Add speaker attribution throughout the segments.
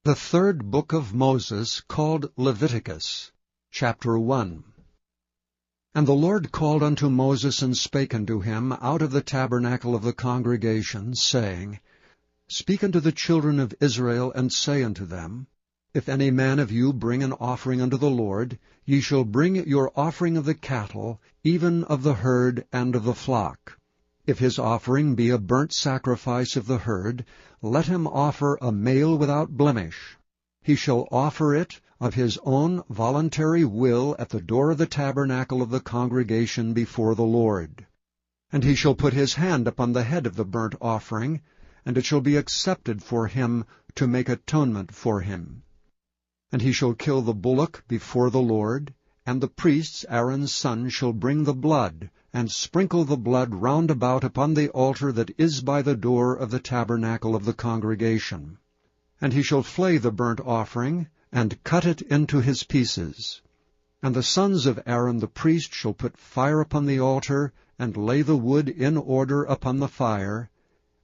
Speaker 1: The third book of Moses, called Leviticus, chapter 1. And the Lord called unto Moses, and spake unto him out of the tabernacle of the congregation, saying, Speak unto the children of Israel, and say unto them, If any man of you bring an offering unto the Lord, ye shall bring your offering of the cattle, even of the herd and of the flock. If his offering be a burnt sacrifice of the herd, let him offer a male without blemish. He shall offer it of his own voluntary will at the door of the tabernacle of the congregation before the Lord. And he shall put his hand upon the head of the burnt offering, and it shall be accepted for him to make atonement for him. And he shall kill the bullock before the Lord, and the priests Aaron's son shall bring the blood, and sprinkle the blood round about upon the altar that is by the door of the tabernacle of the congregation. And he shall flay the burnt offering, and cut it into his pieces. And the sons of Aaron the priest shall put fire upon the altar, and lay the wood in order upon the fire.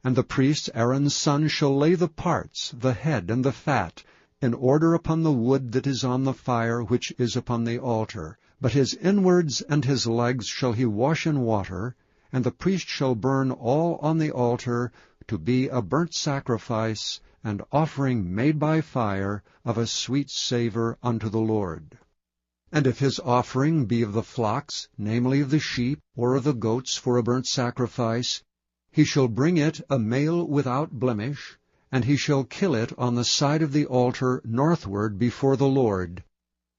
Speaker 1: And the priest Aaron's son shall lay the parts, the head and the fat, in order upon the wood that is on the fire which is upon the altar. But his inwards and his legs shall he wash in water, and the priest shall burn all on the altar to be a burnt sacrifice, and offering made by fire of a sweet savour unto the Lord. And if his offering be of the flocks, namely of the sheep, or of the goats for a burnt sacrifice, he shall bring it a male without blemish, and he shall kill it on the side of the altar northward before the Lord.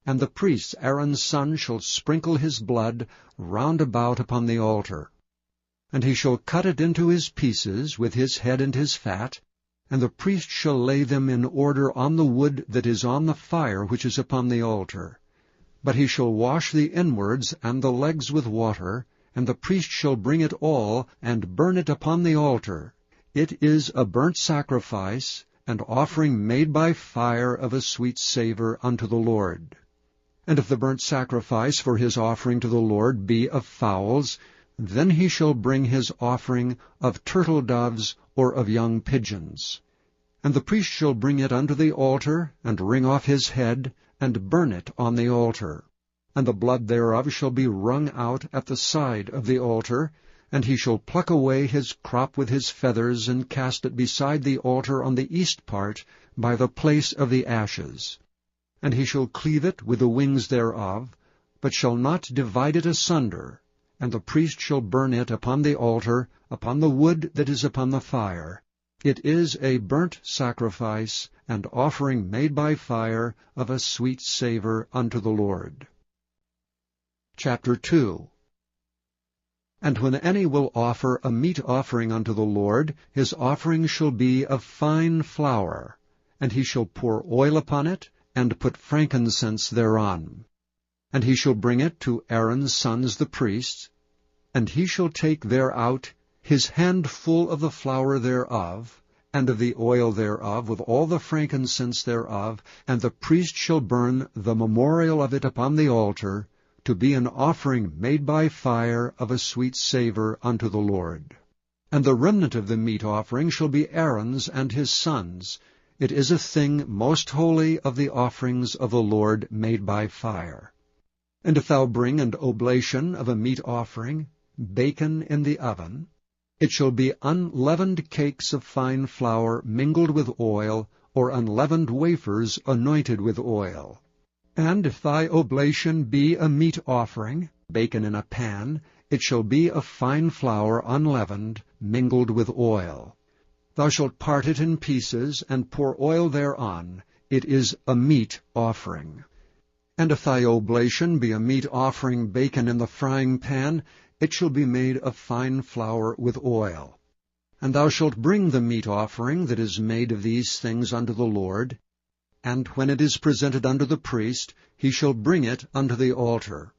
Speaker 1: And the priest Aaron's son shall sprinkle his blood round about upon the altar. And he shall cut it into his pieces with his head and his fat, and the priest shall lay them in order on the wood that is on the fire which is upon the altar. But he shall wash the inwards and the legs with water, and the priest shall bring it all, and burn it upon the altar. It is a burnt sacrifice, and offering made by fire of a sweet savour unto the Lord. And if the burnt sacrifice for his offering to the Lord be of fowls, then he shall bring his offering of turtle-doves or of young pigeons. And the priest shall bring it unto the altar, and wring off his head, and burn it on the altar. And the blood thereof shall be wrung out at the side of the altar, and he shall pluck away his crop with his feathers, and cast it beside the altar on the east part, by the place of the ashes. And he shall cleave it with the wings thereof, but shall not divide it asunder. And the priest shall burn it upon the altar, upon the wood that is upon the fire. It is a burnt sacrifice, and offering made by fire of a sweet savour unto the Lord. Chapter 2. And when any will offer a meat offering unto the Lord, his offering shall be of fine flour, and he shall pour oil upon it, and put frankincense thereon. And he shall bring it to Aaron's sons the priests, and he shall take thereout his handful of the flour thereof, and of the oil thereof, with all the frankincense thereof, and the priest shall burn the memorial of it upon the altar, to be an offering made by fire of a sweet savour unto the Lord. And the remnant of the meat offering shall be Aaron's and his sons'. It is a thing most holy of the offerings of the Lord made by fire. And if thou bring an oblation of a meat offering, bacon in the oven, it shall be unleavened cakes of fine flour mingled with oil, or unleavened wafers anointed with oil. And if thy oblation be a meat offering, bacon in a pan, it shall be of fine flour unleavened, mingled with oil. Thou shalt part it in pieces, and pour oil thereon. It is a meat offering. And if thy oblation be a meat offering bacon in the frying pan, it shall be made of fine flour with oil. And thou shalt bring the meat offering that is made of these things unto the Lord, and when it is presented unto the priest, he shall bring it unto the altar.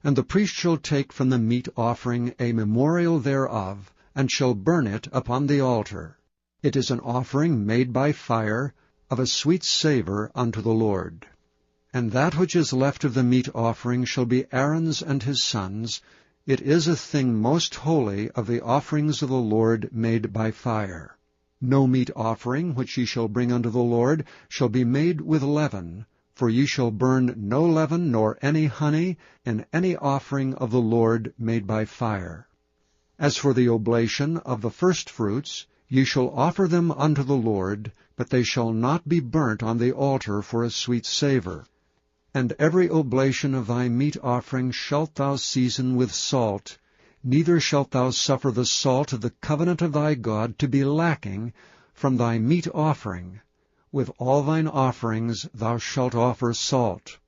Speaker 1: And the priest shall take from the meat offering a memorial thereof, and shall burn it upon the altar. It is an offering made by fire, of a sweet savour unto the Lord. And that which is left of the meat offering shall be Aaron's and his sons. It is a thing most holy of the offerings of the Lord made by fire. No meat offering which ye shall bring unto the Lord shall be made with leaven, for ye shall burn no leaven nor any honey in any offering of the Lord made by fire. As for the oblation of the firstfruits, ye shall offer them unto the Lord, but they shall not be burnt on the altar for a sweet savour. And every oblation of thy meat offering shalt thou season with salt, neither shalt thou suffer the salt of the covenant of thy God to be lacking from thy meat offering. With all thine offerings thou shalt offer salt.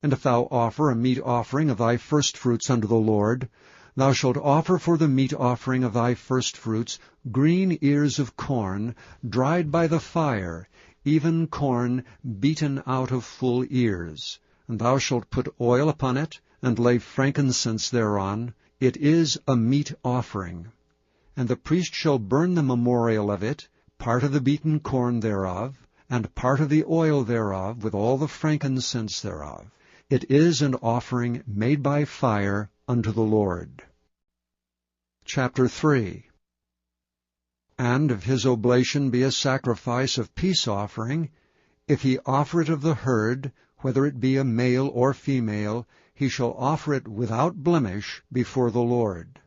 Speaker 1: And if thou offer a meat offering of thy firstfruits unto the Lord, thou shalt offer for the meat offering of thy firstfruits green ears of corn, dried by the fire, even corn beaten out of full ears. And thou shalt put oil upon it, and lay frankincense thereon. It is a meat offering. And the priest shall burn the memorial of it, part of the beaten corn thereof, and part of the oil thereof, with all the frankincense thereof. It is an offering made by fire unto the Lord. Chapter 3. And if his oblation be a sacrifice of peace offering, if he offer it of the herd, whether it be a male or female, he shall offer it without blemish before the Lord.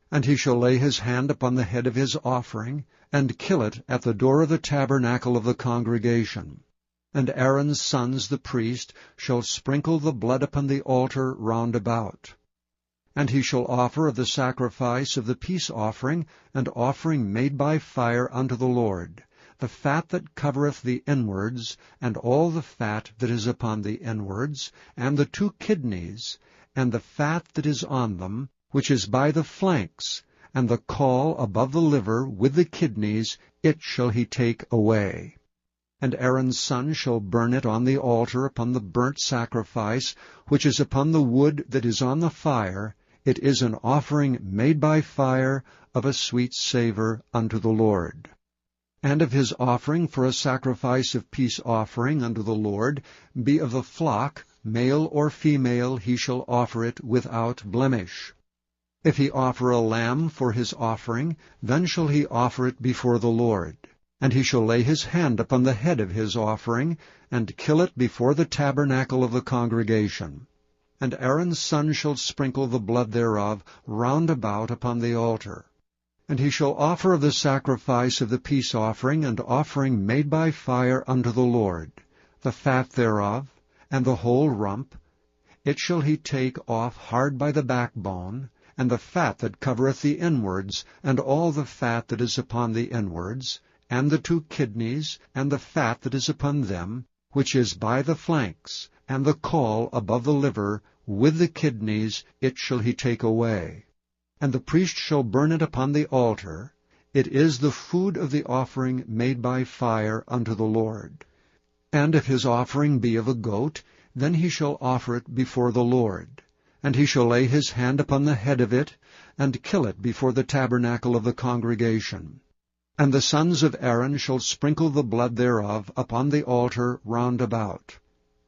Speaker 1: And he shall lay his hand upon the head of his offering, and kill it at the door of the tabernacle of the congregation. And Aaron's sons the priest shall sprinkle the blood upon the altar round about. And he shall offer of the sacrifice of the peace offering an offering made by fire unto the Lord, the fat that covereth the inwards, and all the fat that is upon the inwards, and the 2 kidneys, and the fat that is on them, which is by the flanks, and the caul above the liver with the kidneys, it shall he take away. And Aaron's son shall burn it on the altar upon the burnt sacrifice, which is upon the wood that is on the fire. It is an offering made by fire of a sweet savour unto the Lord. And if his offering for a sacrifice of peace offering unto the Lord be of the flock, male or female, he shall offer it without blemish. If he offer a lamb for his offering, then shall he offer it before the Lord. And he shall lay his hand upon the head of his offering, and kill it before the tabernacle of the congregation. And Aaron's son shall sprinkle the blood thereof round about upon the altar. And he shall offer of the sacrifice of the peace offering an offering made by fire unto the Lord, the fat thereof, and the whole rump. It shall he take off hard by the backbone, and the fat that covereth the inwards, and all the fat that is upon the inwards, and the 2 kidneys, and the fat that is upon them, which is by the flanks, and the caul above the liver, with the kidneys, it shall he take away. And the priest shall burn it upon the altar. It is the food of the offering made by fire unto the Lord. And if his offering be of a goat, then he shall offer it before the Lord. And he shall lay his hand upon the head of it, and kill it before the tabernacle of the congregation. And the sons of Aaron shall sprinkle the blood thereof upon the altar round about.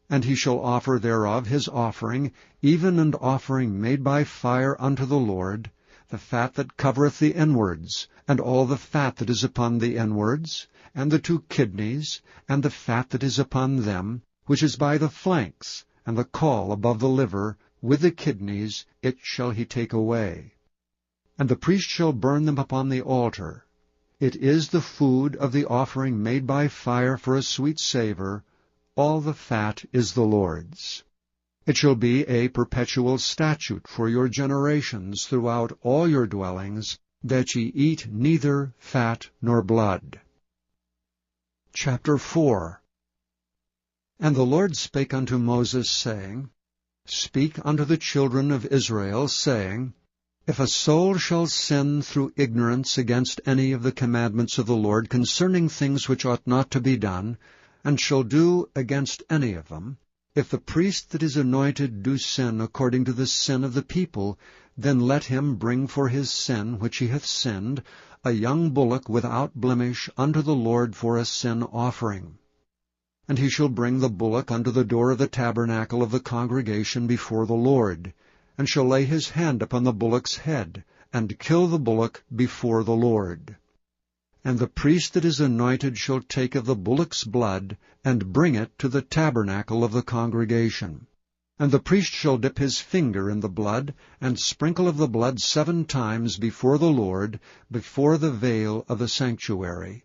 Speaker 1: And he shall offer thereof his offering, even an offering made by fire unto the Lord, the fat that covereth the inwards, and all the fat that is upon the inwards, and the 2 kidneys, and the fat that is upon them, which is by the flanks, and the caul above the liver, with the kidneys, it shall he take away. And the priest shall burn them upon the altar. It is the food of the offering made by fire for a sweet savour. All the fat is the Lord's. It shall be a perpetual statute for your generations throughout all your dwellings, that ye eat neither fat nor blood. Chapter 4. And the Lord spake unto Moses, saying, Speak unto the children of Israel, saying, If a soul shall sin through ignorance against any of the commandments of the Lord concerning things which ought not to be done, and shall do against any of them, if the priest that is anointed do sin according to the sin of the people, then let him bring for his sin which he hath sinned a young bullock without blemish unto the Lord for a sin offering. And he shall bring the bullock unto the door of the tabernacle of the congregation before the Lord, and shall lay his hand upon the bullock's head, and kill the bullock before the Lord. And the priest that is anointed shall take of the bullock's blood, and bring it to the tabernacle of the congregation. And the priest shall dip his finger in the blood, and sprinkle of the blood 7 times before the Lord, before the veil of the sanctuary.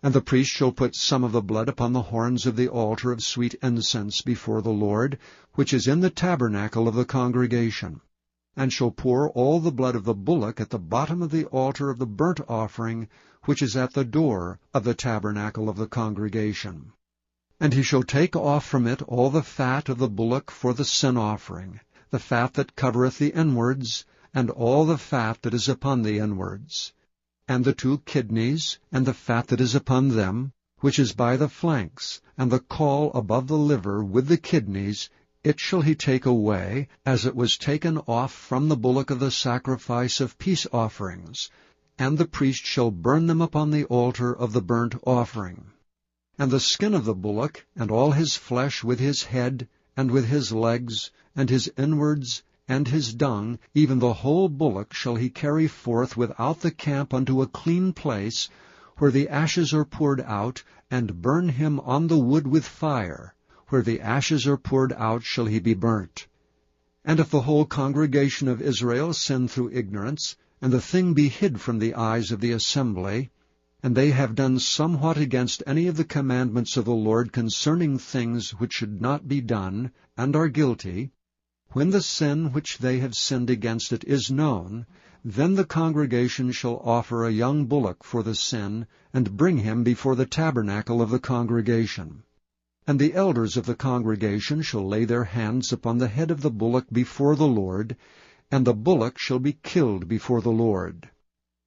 Speaker 1: And the priest shall put some of the blood upon the horns of the altar of sweet incense before the Lord, which is in the tabernacle of the congregation, and shall pour all the blood of the bullock at the bottom of the altar of the burnt offering, which is at the door of the tabernacle of the congregation. And he shall take off from it all the fat of the bullock for the sin offering, the fat that covereth the inwards, and all the fat that is upon the inwards, and the 2 kidneys, and the fat that is upon them, which is by the flanks, and the caul above the liver with the kidneys, it shall he take away, as it was taken off from the bullock of the sacrifice of peace offerings, and the priest shall burn them upon the altar of the burnt offering. And the skin of the bullock, and all his flesh with his head, and with his legs, and his inwards, and his dung, even the whole bullock shall he carry forth without the camp unto a clean place, where the ashes are poured out, and burn him on the wood with fire. Where the ashes are poured out shall he be burnt. And if the whole congregation of Israel sin through ignorance, and the thing be hid from the eyes of the assembly, and they have done somewhat against any of the commandments of the Lord concerning things which should not be done, and are guilty, when the sin which they have sinned against it is known, then the congregation shall offer a young bullock for the sin, and bring him before the tabernacle of the congregation. And the elders of the congregation shall lay their hands upon the head of the bullock before the Lord, and the bullock shall be killed before the Lord.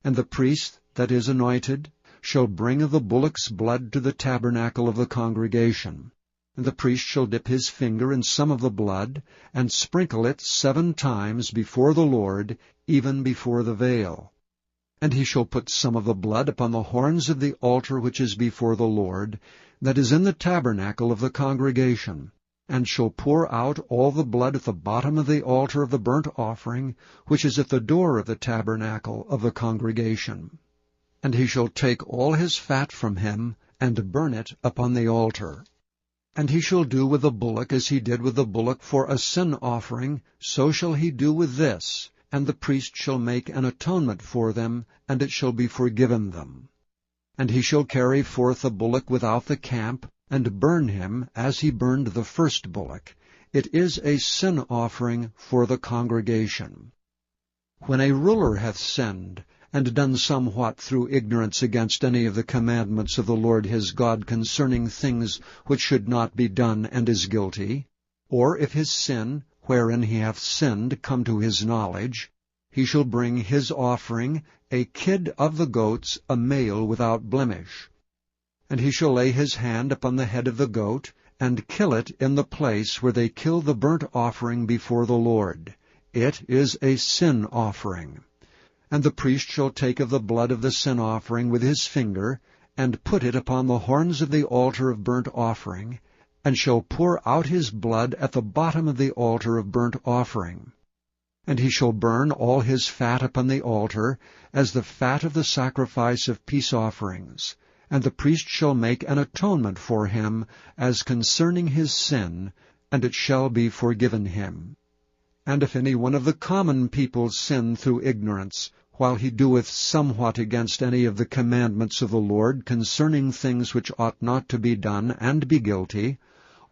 Speaker 1: And the priest that is anointed shall bring of the bullock's blood to the tabernacle of the congregation. And the priest shall dip his finger in some of the blood, and sprinkle it 7 times before the Lord, even before the veil. And he shall put some of the blood upon the horns of the altar which is before the Lord, that is in the tabernacle of the congregation, and shall pour out all the blood at the bottom of the altar of the burnt offering, which is at the door of the tabernacle of the congregation. And he shall take all his fat from him, and burn it upon the altar. And he shall do with the bullock as he did with the bullock for a sin offering, so shall he do with this, and the priest shall make an atonement for them, and it shall be forgiven them. And he shall carry forth the bullock without the camp, and burn him as he burned the first bullock. It is a sin offering for the congregation. When a ruler hath sinned, and done somewhat through ignorance against any of the commandments of the Lord his God concerning things which should not be done, and is guilty, or if his sin, wherein he hath sinned, come to his knowledge, he shall bring his offering, a kid of the goats, a male without blemish. And he shall lay his hand upon the head of the goat, and kill it in the place where they kill the burnt offering before the Lord. It is a sin offering. And the priest shall take of the blood of the sin offering with his finger, and put it upon the horns of the altar of burnt offering, and shall pour out his blood at the bottom of the altar of burnt offering. And he shall burn all his fat upon the altar, as the fat of the sacrifice of peace offerings. And the priest shall make an atonement for him, as concerning his sin, and it shall be forgiven him. And if any one of the common people sin through ignorance, while he doeth somewhat against any of the commandments of the Lord concerning things which ought not to be done, and be guilty,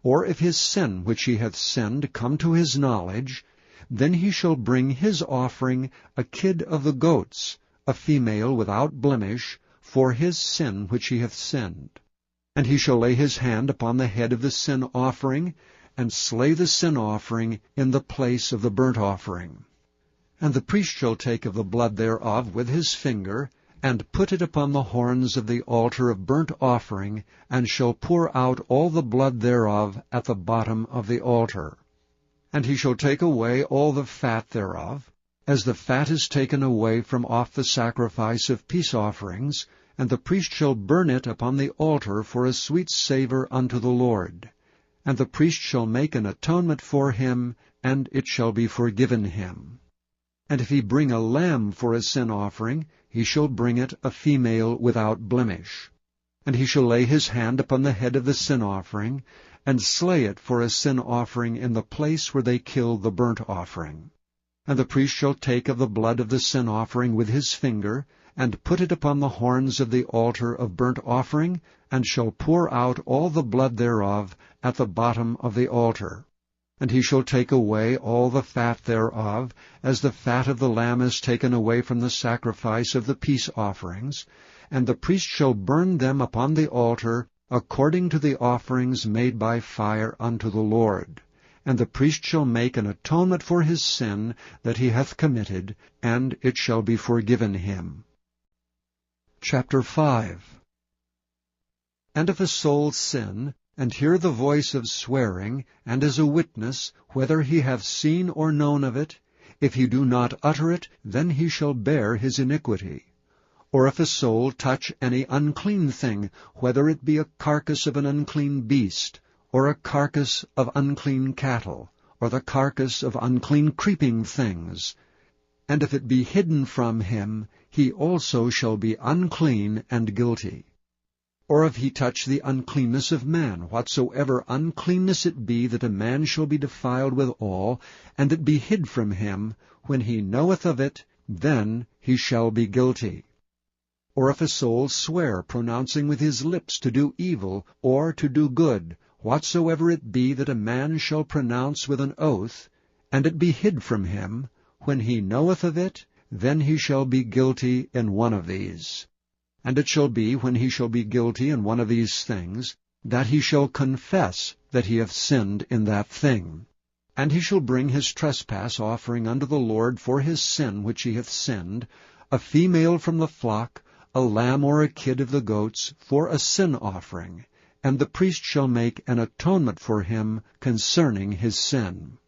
Speaker 1: or if his sin which he hath sinned come to his knowledge, then he shall bring his offering, a kid of the goats, a female without blemish, for his sin which he hath sinned. And he shall lay his hand upon the head of the sin offering, and slay the sin offering in the place of the burnt offering. And the priest shall take of the blood thereof with his finger, and put it upon the horns of the altar of burnt offering, and shall pour out all the blood thereof at the bottom of the altar. And he shall take away all the fat thereof, as the fat is taken away from off the sacrifice of peace offerings, and the priest shall burn it upon the altar for a sweet savour unto the Lord. And the priest shall make an atonement for him, and it shall be forgiven him. And if he bring a lamb for a sin offering, he shall bring it a female without blemish. And he shall lay his hand upon the head of the sin offering, and slay it for a sin offering in the place where they kill the burnt offering. And the priest shall take of the blood of the sin offering with his finger, and put it upon the horns of the altar of burnt offering, and shall pour out all the blood thereof at the bottom of the altar. And he shall take away all the fat thereof, as the fat of the lamb is taken away from the sacrifice of the peace offerings, and the priest shall burn them upon the altar, according to the offerings made by fire unto the Lord. And the priest shall make an atonement for his sin that he hath committed, and it shall be forgiven him. Chapter 5. And if a soul sin, and hear the voice of swearing, and is a witness, whether he have seen or known of it, if he do not utter it, then he shall bear his iniquity. Or if a soul touch any unclean thing, whether it be a carcass of an unclean beast, or a carcass of unclean cattle, or the carcass of unclean creeping things, and if it be hidden from him, he also shall be unclean and guilty. Or if he touch the uncleanness of man, whatsoever uncleanness it be, that a man shall be defiled withal, and it be hid from him, when he knoweth of it, then he shall be guilty. Or if a soul swear, pronouncing with his lips to do evil, or to do good, whatsoever it be that a man shall pronounce with an oath, and it be hid from him, when he knoweth of it, then he shall be guilty in one of these. And it shall be, when he shall be guilty in one of these things, that he shall confess that he hath sinned in that thing. And he shall bring his trespass offering unto the Lord for his sin which he hath sinned, a female from the flock, a lamb or a kid of the goats, for a sin offering, and the priest shall make an atonement for him concerning his sin.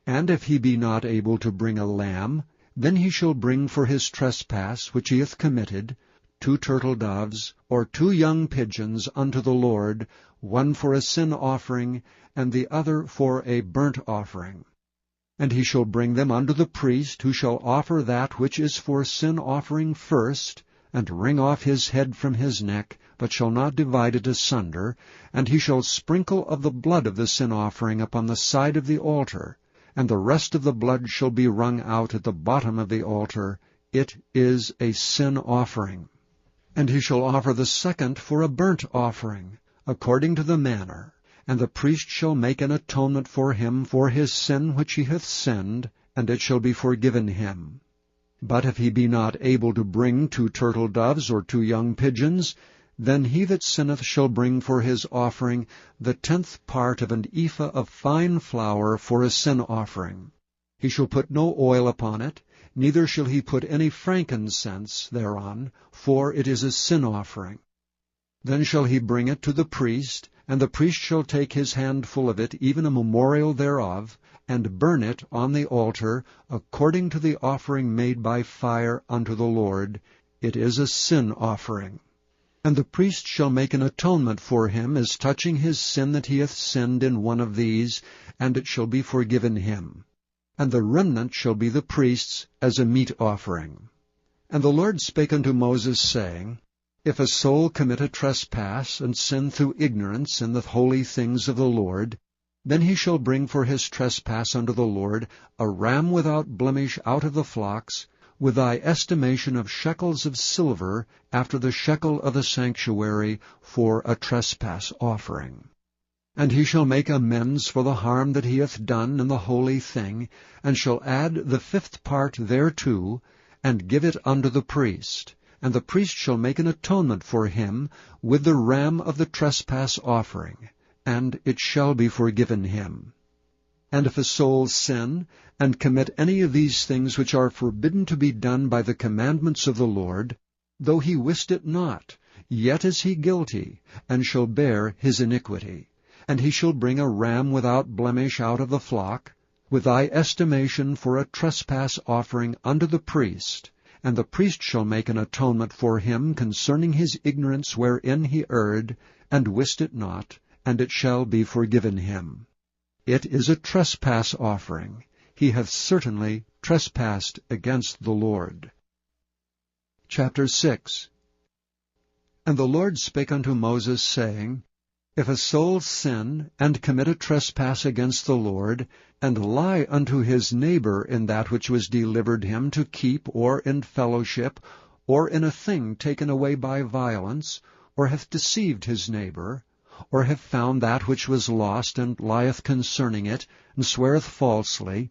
Speaker 1: And if he be not able to bring a lamb, then he shall bring for his trespass which he hath committed 2 turtle doves, or 2 young pigeons unto the Lord, one for a sin offering, and the other for a burnt offering. And he shall bring them unto the priest, who shall offer that which is for sin offering first, and wring off his head from his neck, but shall not divide it asunder, and he shall sprinkle of the blood of the sin offering upon the side of the altar, and the rest of the blood shall be wrung out at the bottom of the altar. It is a sin offering. And he shall offer the second for a burnt offering, according to the manner, and the priest shall make an atonement for him for his sin which he hath sinned, and it shall be forgiven him. But if he be not able to bring 2 turtle doves or 2 young pigeons, then he that sinneth shall bring for his offering the 10th part of an ephah of fine flour for a sin offering. He shall put no oil upon it, neither shall he put any frankincense thereon, for it is a sin offering. Then shall he bring it to the priest, and the priest shall take his handful of it, even a memorial thereof, and burn it on the altar, according to the offering made by fire unto the Lord. It is a sin offering. And the priest shall make an atonement for him as touching his sin that he hath sinned in one of these, and it shall be forgiven him. And the remnant shall be the priest's as a meat offering. And the Lord spake unto Moses, saying, If a soul commit a trespass, and sin through ignorance in the holy things of the Lord, then he shall bring for his trespass unto the Lord a ram without blemish out of the flocks, with thy estimation of shekels of silver, after the shekel of the sanctuary, for a trespass offering. And he shall make amends for the harm that he hath done in the holy thing, and shall add the 5th part thereto, and give it unto the priest. And the priest shall make an atonement for him with the ram of the trespass offering, and it shall be forgiven him. And if a soul sin, and commit any of these things which are forbidden to be done by the commandments of the Lord, though he wist it not, yet is he guilty, and shall bear his iniquity. And he shall bring a ram without blemish out of the flock, with thy estimation for a trespass offering unto the priest. And the priest shall make an atonement for him concerning his ignorance wherein he erred, and wist it not, and it shall be forgiven him. It is a trespass offering. he hath certainly trespassed against the Lord. Chapter 6. And the Lord spake unto Moses, saying, If a soul sin, and commit a trespass against the Lord, and lie unto his neighbor in that which was delivered him to keep, or in fellowship, or in a thing taken away by violence, or hath deceived his neighbor, or hath found that which was lost, and lieth concerning it, and sweareth falsely,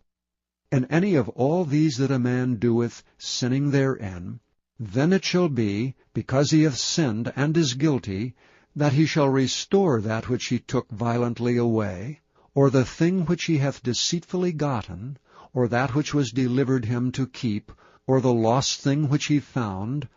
Speaker 1: in any of all these that a man doeth, sinning therein, then it shall be, because he hath sinned and is guilty, that he shall restore that which he took violently away, or the thing which he hath deceitfully gotten, or that which was delivered him to keep, or the lost thing which he found,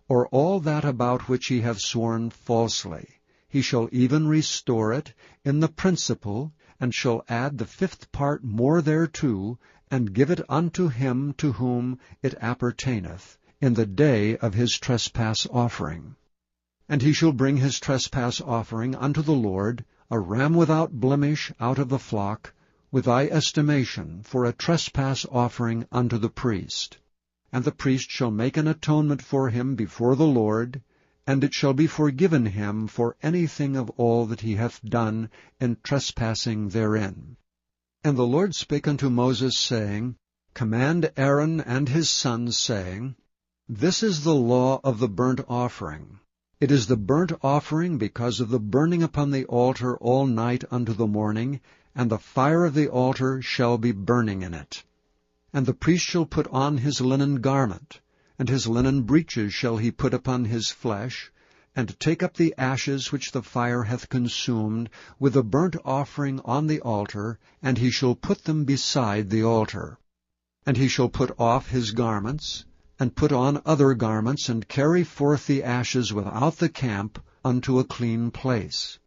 Speaker 1: or all that about which he hath sworn falsely. He shall even restore it in the principal, and shall add the 5th part more thereto, and give it unto him to whom it appertaineth, in the day of his trespass offering. And he shall bring his trespass offering unto the Lord, a ram without blemish out of the flock, with thy estimation, for a trespass offering unto the priest. And the priest shall make an atonement for him before the Lord, and it shall be forgiven him for anything of all that he hath done in trespassing therein. And the Lord spake unto Moses, saying, Command Aaron and his sons, saying, This is the law of the burnt offering. It is the burnt offering because of the burning upon the altar all night unto the morning, and the fire of the altar shall be burning in it. And the priest shall put on his linen garment, and his linen breeches shall he put upon his flesh, and take up the ashes which the fire hath consumed, with the burnt offering on the altar, and he shall put them beside the altar. And he shall put off his garments, and put on other garments, and carry forth the ashes without the camp unto a clean place.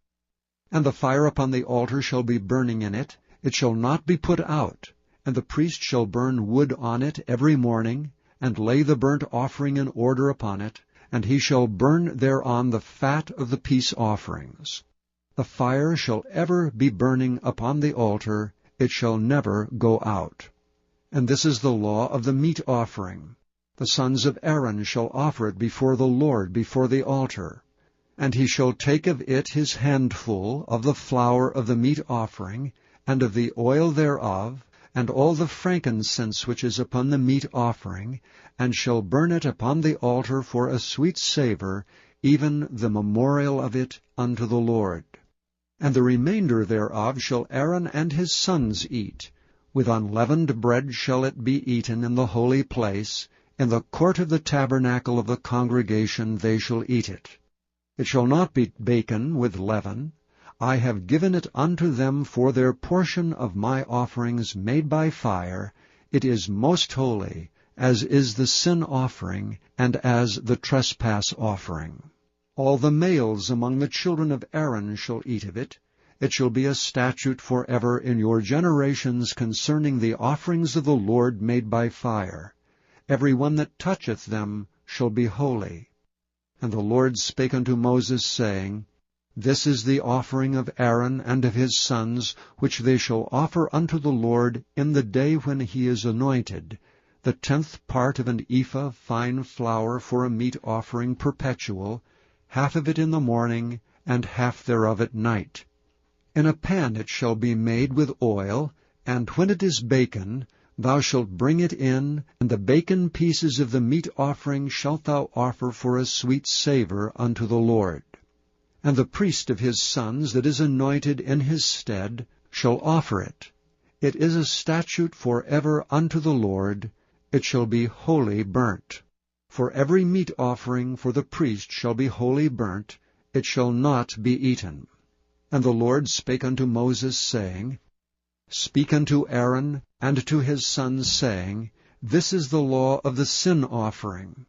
Speaker 1: And the fire upon the altar shall be burning in it, it shall not be put out, and the priest shall burn wood on it every morning, and lay the burnt offering in order upon it, and he shall burn thereon the fat of the peace offerings. The fire shall ever be burning upon the altar, it shall never go out. And this is the law of the meat offering. The sons of Aaron shall offer it before the Lord before the altar. And he shall take of it his handful of the flour of the meat offering, and of the oil thereof, and all the frankincense which is upon the meat offering, and shall burn it upon the altar for a sweet savour, even the memorial of it unto the Lord. And the remainder thereof shall Aaron and his sons eat. With unleavened bread shall it be eaten in the holy place. In the court of the tabernacle of the congregation they shall eat it. It shall not be baken with leaven. I have given it unto them for their portion of my offerings made by fire. It is most holy, as is the sin offering, and as the trespass offering. All the males among the children of Aaron shall eat of it. It shall be a statute forever in your generations concerning the offerings of the Lord made by fire. Every one that toucheth them shall be holy. And the Lord spake unto Moses, saying, This is the offering of Aaron and of his sons, which they shall offer unto the Lord in the day when he is anointed, the 10th part of an ephah of fine flour for a meat offering perpetual, half of it in the morning, and half thereof at night. In a pan it shall be made with oil, and when it is baken, thou shalt bring it in, and the baken pieces of the meat offering shalt thou offer for a sweet savour unto the Lord. And the priest of his sons that is anointed in his stead shall offer it. It is a statute for ever unto the Lord. It shall be wholly burnt. For every meat offering for the priest shall be wholly burnt. It shall not be eaten. And the Lord spake unto Moses, saying, Speak unto Aaron and to his sons, saying, This is the law of the sin offering.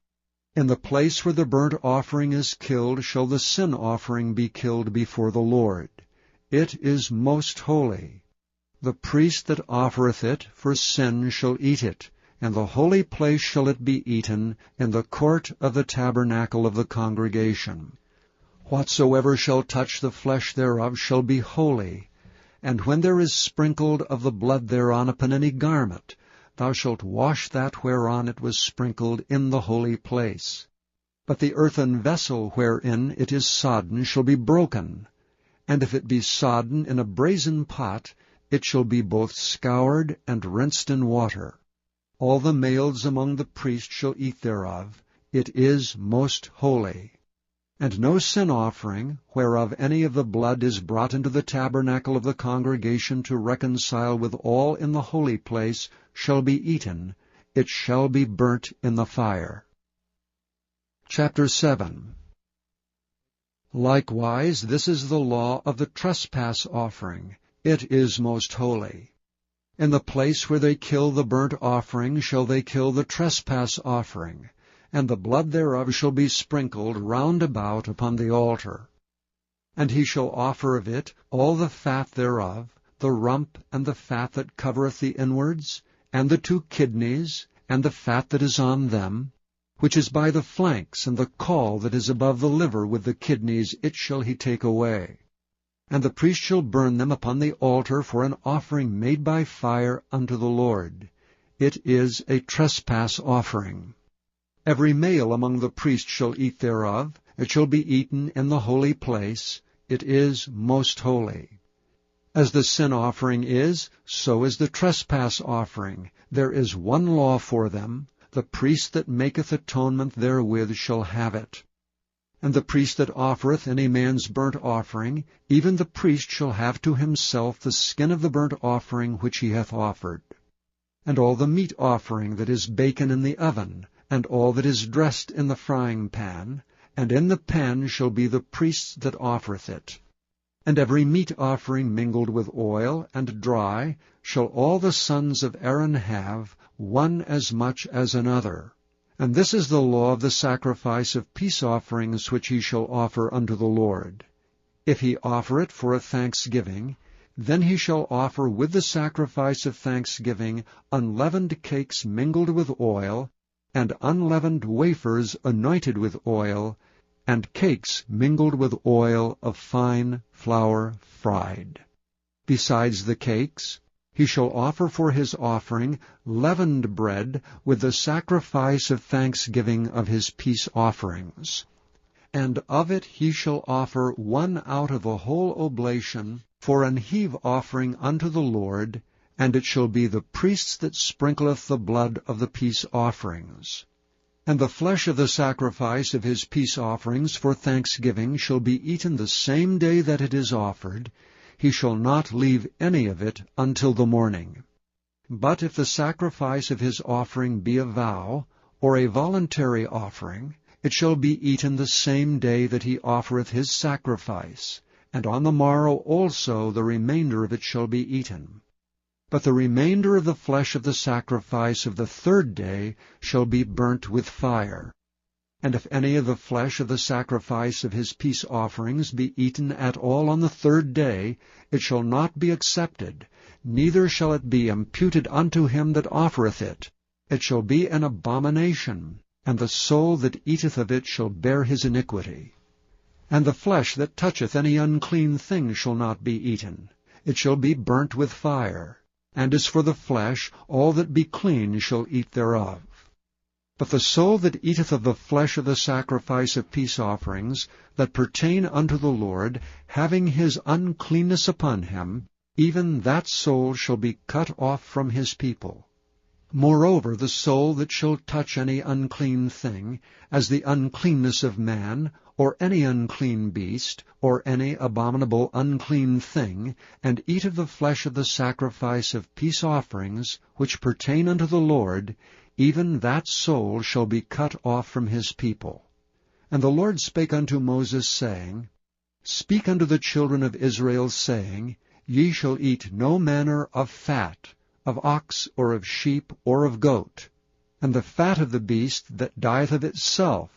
Speaker 1: In the place where the burnt offering is killed shall the sin offering be killed before the Lord. It is most holy. The priest that offereth it for sin shall eat it. In the holy place shall it be eaten, in the court of the tabernacle of the congregation. Whatsoever shall touch the flesh thereof shall be holy, And when there is sprinkled of the blood thereon upon any garment, thou shalt wash that whereon it was sprinkled in the holy place. But the earthen vessel wherein it is sodden shall be broken, and if it be sodden in a brazen pot, it shall be both scoured and rinsed in water. All the males among the priests shall eat thereof. It is most holy. And no sin offering, whereof any of the blood is brought into the tabernacle of the congregation to reconcile with all in the holy place, shall be eaten. It shall be burnt in the fire. Chapter 7. Likewise, this is the law of the trespass offering. It is most holy. In the place where they kill the burnt offering shall they kill the trespass offering, and the blood thereof shall be sprinkled round about upon the altar. And he shall offer of it all the fat thereof, the rump and the fat that covereth the inwards, and the 2 kidneys, and the fat that is on them, which is by the flanks, and the caul that is above the liver with the kidneys, it shall he take away. And the priest shall burn them upon the altar for an offering made by fire unto the Lord. It is a trespass offering. Every male among the priests shall eat thereof. It shall be eaten in the holy place. It is most holy. As the sin offering is, so is the trespass offering. There is one law for them. The priest that maketh atonement therewith shall have it. And the priest that offereth any man's burnt offering, even the priest shall have to himself the skin of the burnt offering which he hath offered. And all the meat offering that is baken in the oven, and all that is dressed in the frying pan, and in the pan shall be the priest's that offereth it. And every meat offering mingled with oil and dry shall all the sons of Aaron have, one as much as another. And this is the law of the sacrifice of peace offerings which he shall offer unto the Lord. If he offer it for a thanksgiving, then he shall offer with the sacrifice of thanksgiving unleavened cakes mingled with oil, and unleavened wafers anointed with oil, and cakes mingled with oil of fine flour fried. Besides the cakes, he shall offer for his offering leavened bread with the sacrifice of thanksgiving of his peace offerings. And of it he shall offer 1 out of a whole oblation for an heave offering unto the Lord, and it shall be the priest's that sprinkleth the blood of the peace offerings. And the flesh of the sacrifice of his peace offerings for thanksgiving shall be eaten the same day that it is offered. He shall not leave any of it until the morning. But if the sacrifice of his offering be a vow, or a voluntary offering, it shall be eaten the same day that he offereth his sacrifice, and on the morrow also the remainder of it shall be eaten. But the remainder of the flesh of the sacrifice of the 3rd day shall be burnt with fire. And if any of the flesh of the sacrifice of his peace offerings be eaten at all on the 3rd day, it shall not be accepted, neither shall it be imputed unto him that offereth it. It shall be an abomination, and the soul that eateth of it shall bear his iniquity. And the flesh that toucheth any unclean thing shall not be eaten. It shall be burnt with fire. And as for the flesh, all that be clean shall eat thereof. But the soul that eateth of the flesh of the sacrifice of peace offerings, that pertain unto the Lord, having his uncleanness upon him, even that soul shall be cut off from his people. Moreover, the soul that shall touch any unclean thing, as the uncleanness of man, or any unclean beast, or any abominable unclean thing, and eat of the flesh of the sacrifice of peace offerings, which pertain unto the Lord, even that soul shall be cut off from his people. And the Lord spake unto Moses, saying, Speak unto the children of Israel, saying, Ye shall eat no manner of fat, of ox, or of sheep, or of goat, and the fat of the beast that dieth of itself,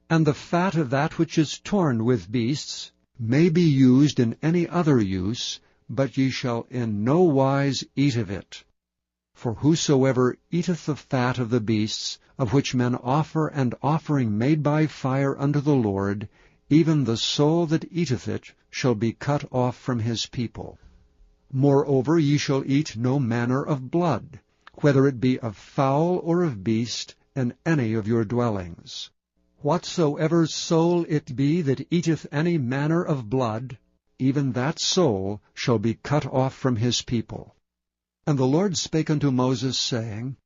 Speaker 1: and the fat of that which is torn with beasts, may be used in any other use, but ye shall in no wise eat of it. For whosoever eateth the fat of the beasts, of which men offer an offering made by fire unto the Lord, even the soul that eateth it shall be cut off from his people. Moreover, ye shall eat no manner of blood, whether it be of fowl or of beast, in any of your dwellings. Whatsoever soul it be that eateth any manner of blood, even that soul shall be cut off from his people. And the Lord spake unto Moses, saying,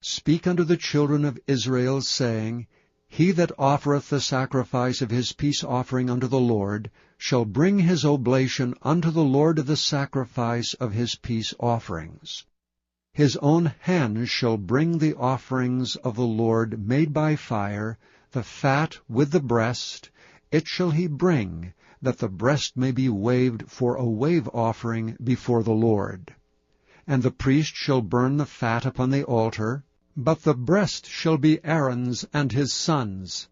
Speaker 1: Speak unto the children of Israel, saying, He that offereth the sacrifice of his peace offering unto the Lord shall bring his oblation unto the Lord of the sacrifice of his peace offerings. His own hands shall bring the offerings of the Lord made by fire, the fat with the breast, it shall he bring, that the breast may be waved for a wave offering before the Lord. And the priest shall burn the fat upon the altar, but the breast shall be Aaron's and his sons'.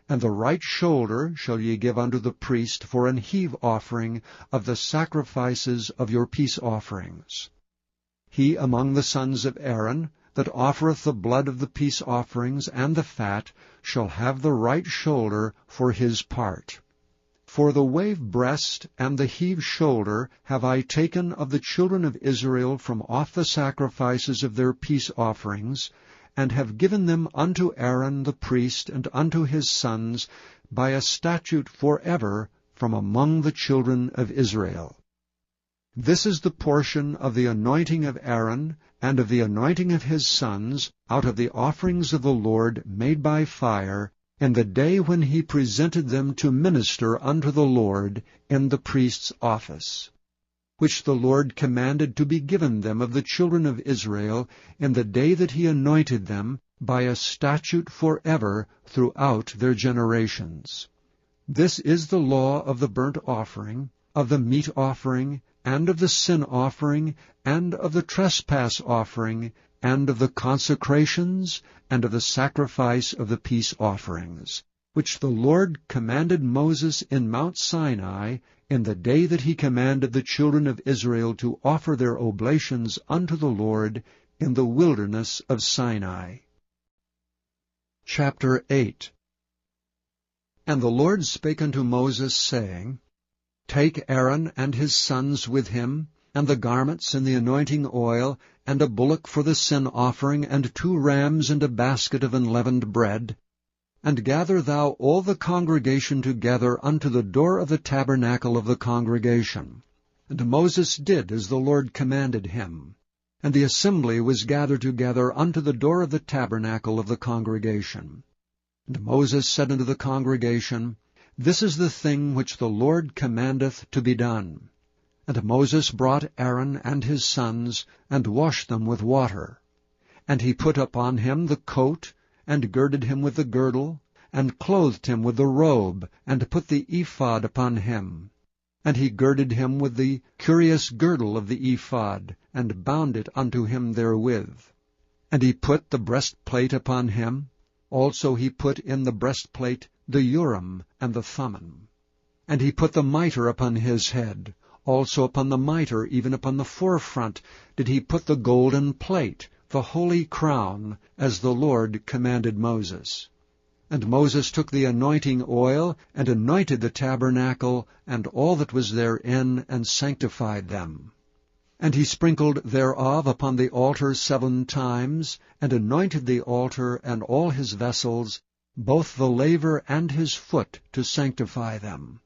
Speaker 1: And the right shoulder shall ye give unto the priest for an heave offering of the sacrifices of your peace offerings. He among the sons of Aaron, that offereth the blood of the peace offerings and the fat, shall have the right shoulder for his part. For the wave breast and the heave shoulder have I taken of the children of Israel from off the sacrifices of their peace offerings, and have given them unto Aaron the priest and unto his sons by a statute forever from among the children of Israel. This is the portion of the anointing of Aaron and of the anointing of his sons out of the offerings of the Lord made by fire, in the day when he presented them to minister unto the Lord in the priest's office, which the Lord commanded to be given them of the children of Israel in the day that he anointed them, by a statute forever throughout their generations. This is the law of the burnt offering, of the meat offering, and of the sin offering, and of the trespass offering, and of the consecrations, and of the sacrifice of the peace offerings, which the Lord commanded Moses in Mount Sinai, in the day that he commanded the children of Israel to offer their oblations unto the Lord in the wilderness of Sinai. Chapter 8. And the Lord spake unto Moses, saying, Take Aaron and his sons with him, and the garments and the anointing oil, and a bullock for the sin offering, and 2 rams, and a basket of unleavened bread, and gather thou all the congregation together unto the door of the tabernacle of the congregation. And Moses did as the Lord commanded him. And the assembly was gathered together unto the door of the tabernacle of the congregation. And Moses said unto the congregation, This is the thing which the Lord commandeth to be done. And Moses brought Aaron and his sons, and washed them with water. And he put upon him the coat, and girded him with the girdle, and clothed him with the robe, and put the ephod upon him. And he girded him with the curious girdle of the ephod, and bound it unto him therewith. And he put the breastplate upon him. Also he put in the breastplate the Urim and the Thummim. And he put the mitre upon his head. Also upon the mitre, even upon the forefront, did he put the golden plate, the holy crown, as the Lord commanded Moses. And Moses took the anointing oil, and anointed the tabernacle, and all that was therein, and sanctified them. And he sprinkled thereof upon the altar 7 times, and anointed the altar and all his vessels, both the laver and his foot, to sanctify them.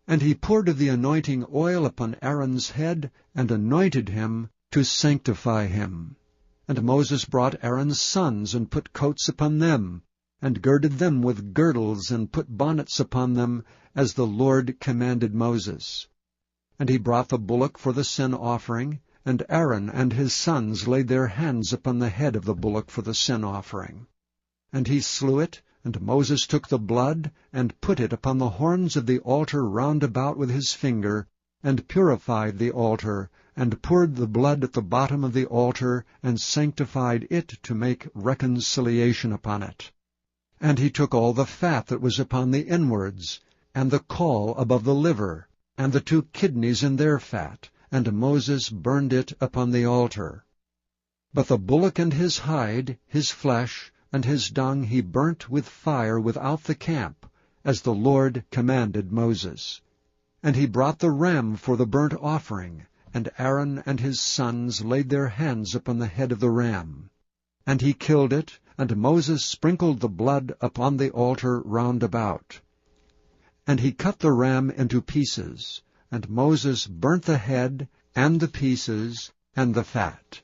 Speaker 1: And he poured of the anointing oil upon Aaron's head, and anointed him to sanctify him. And Moses brought Aaron's sons, and put coats upon them, and girded them with girdles, and put bonnets upon them, as the Lord commanded Moses. And he brought the bullock for the sin offering, and Aaron and his sons laid their hands upon the head of the bullock for the sin offering. And he slew it, and Moses took the blood, and put it upon the horns of the altar round about with his finger, and purified the altar, and poured the blood at the bottom of the altar, and sanctified it to make reconciliation upon it. And he took all the fat that was upon the inwards, and the caul above the liver, and the 2 kidneys in their fat, and Moses burned it upon the altar. But the bullock and his hide, his flesh, and his dung he burnt with fire without the camp, as the Lord commanded Moses. And he brought the ram for the burnt offering, And Aaron and his sons laid their hands upon the head of the ram. And he killed it, and Moses sprinkled the blood upon the altar round about. And he cut the ram into pieces, and Moses burnt the head, and the pieces, and the fat.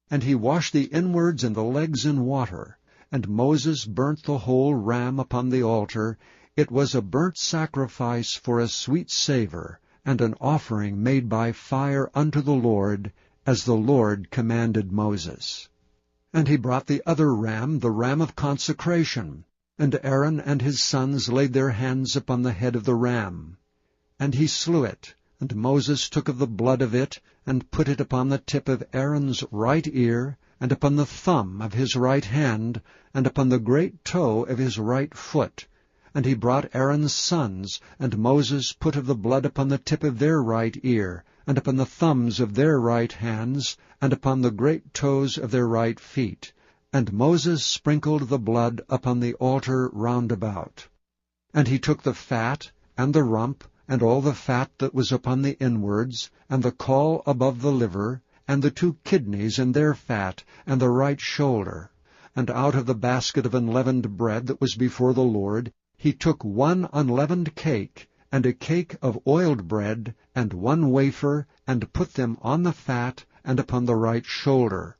Speaker 1: And he washed the inwards and the legs in water. And Moses burnt the whole ram upon the altar. It was a burnt sacrifice for a sweet savour, and an offering made by fire unto the Lord, as the Lord commanded Moses. And he brought the other ram, the ram of consecration. And Aaron and his sons laid their hands upon the head of the ram. And he slew it, and Moses took of the blood of it, and put it upon the tip of Aaron's right ear, and upon the thumb of his right hand, and upon the great toe of his right foot. And he brought Aaron's sons, and Moses put of the blood upon the tip of their right ear, and upon the thumbs of their right hands, and upon the great toes of their right feet. And Moses sprinkled the blood upon the altar round about. And he took the fat, and the rump, and all the fat that was upon the inwards, and the caul above the liver, and the 2 kidneys and their fat, and the right shoulder. And out of the basket of unleavened bread that was before the Lord, he took 1 unleavened cake, and a cake of oiled bread, and 1 wafer, and put them on the fat, and upon the right shoulder.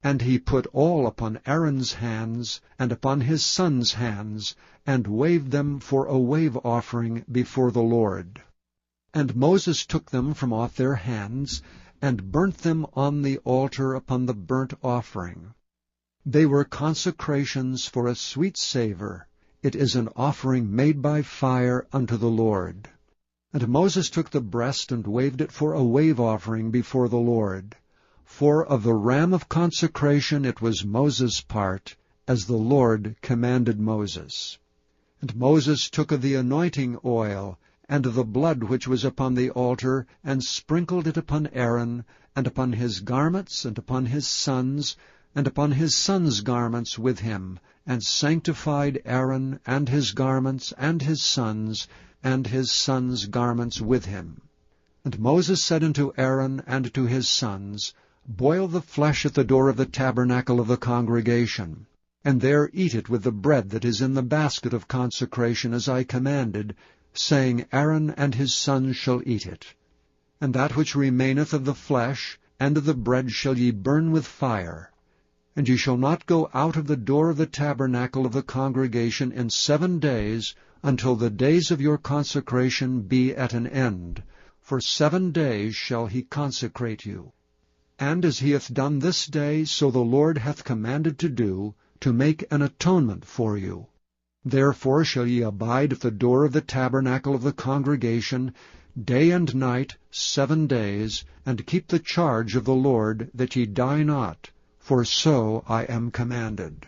Speaker 1: And he put all upon Aaron's hands, and upon his sons' hands, and waved them for a wave offering before the Lord. And Moses took them from off their hands, and burnt them on the altar upon the burnt offering. They were consecrations for a sweet savour. It is an offering made by fire unto the Lord. And Moses took the breast, and waved it for a wave offering before the Lord. For of the ram of consecration it was Moses' part, as the Lord commanded Moses. And Moses took of the anointing oil, and of the blood which was upon the altar, and sprinkled it upon Aaron, and upon his garments, and upon his sons, and upon his sons' garments with him, and sanctified Aaron, and his garments, and his sons' garments with him. And Moses said unto Aaron and to his sons, Boil the flesh at the door of the tabernacle of the congregation, and there eat it with the bread that is in the basket of consecration, as I commanded, saying, Aaron and his sons shall eat it. And that which remaineth of the flesh and of the bread shall ye burn with fire. And ye shall not go out of the door of the tabernacle of the congregation in 7 days, until the days of your consecration be at an end. For 7 days shall he consecrate you. And as he hath done this day, so the Lord hath commanded to do, to make an atonement for you. Therefore shall ye abide at the door of the tabernacle of the congregation, day and night 7 days, and keep the charge of the Lord, that ye die not, for so I am commanded.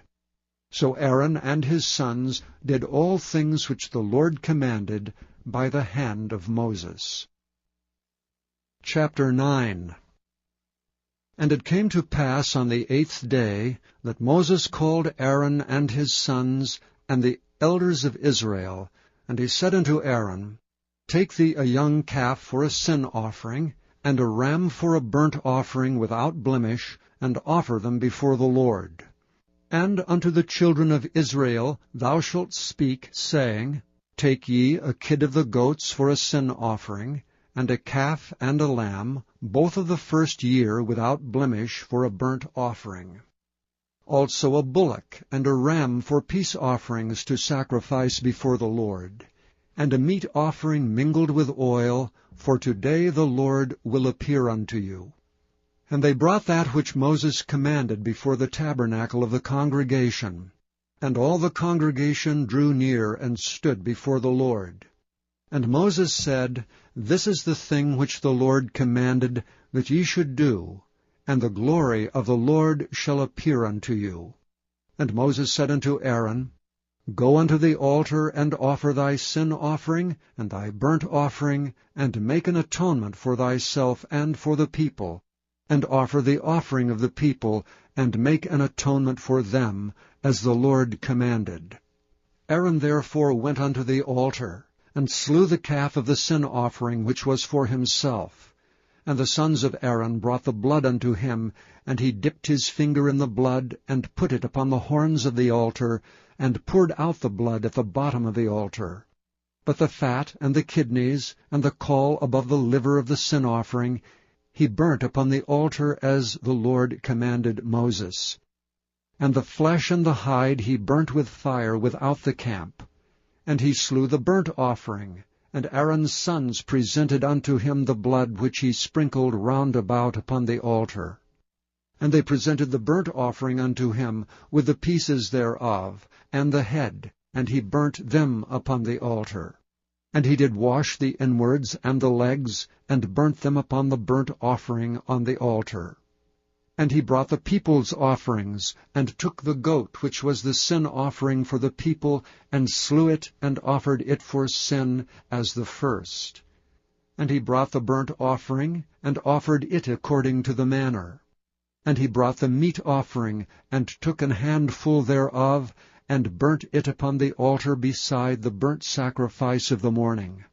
Speaker 1: So Aaron and his sons did all things which the Lord commanded by the hand of Moses. Chapter 9. And it came to pass on the 8th day that Moses called Aaron and his sons and the elders of Israel, and he said unto Aaron, Take thee a young calf for a sin offering, and a ram for a burnt offering without blemish, and offer them before the Lord. And unto the children of Israel thou shalt speak, saying, Take ye a kid of the goats for a sin offering, and a calf and a lamb, both of the first year without blemish, for a burnt offering. Also a bullock and a ram for peace offerings to sacrifice before the Lord, and a meat offering mingled with oil, for today the Lord will appear unto you. And they brought that which Moses commanded before the tabernacle of the congregation. And all the congregation drew near and stood before the Lord. And Moses said, This is the thing which the Lord commanded that ye should do, and the glory of the Lord shall appear unto you. And Moses said unto Aaron, Go unto the altar, and offer thy sin offering, and thy burnt offering, and make an atonement for thyself and for the people, and offer the offering of the people, and make an atonement for them, as the Lord commanded. Aaron therefore went unto the altar, and slew the calf of the sin offering which was for himself. And the sons of Aaron brought the blood unto him, and he dipped his finger in the blood, and put it upon the horns of the altar, and poured out the blood at the bottom of the altar. But the fat, and the kidneys, and the caul above the liver of the sin offering, he burnt upon the altar as the Lord commanded Moses. And the flesh and the hide he burnt with fire without the camp. And he slew the burnt offering, and Aaron's sons presented unto him the blood which he sprinkled round about upon the altar. And they presented the burnt offering unto him, with the pieces thereof, and the head, and he burnt them upon the altar. And he did wash the inwards and the legs, and burnt them upon the burnt offering on the altar. And he brought the people's offerings, and took the goat which was the sin offering for the people, and slew it, and offered it for sin as the first. And he brought the burnt offering, and offered it according to the manner. And he brought the meat offering, and took an handful thereof, and burnt it upon the altar beside the burnt sacrifice of the morning.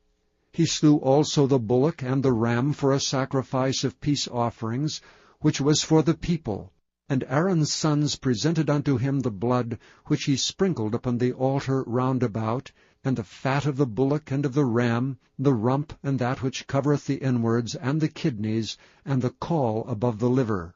Speaker 1: He slew also the bullock and the ram for a sacrifice of peace offerings, which was for the people. And Aaron's sons presented unto him the blood, which he sprinkled upon the altar round about, and the fat of the bullock and of the ram, the rump, and that which covereth the inwards, and the kidneys, and the caul above the liver.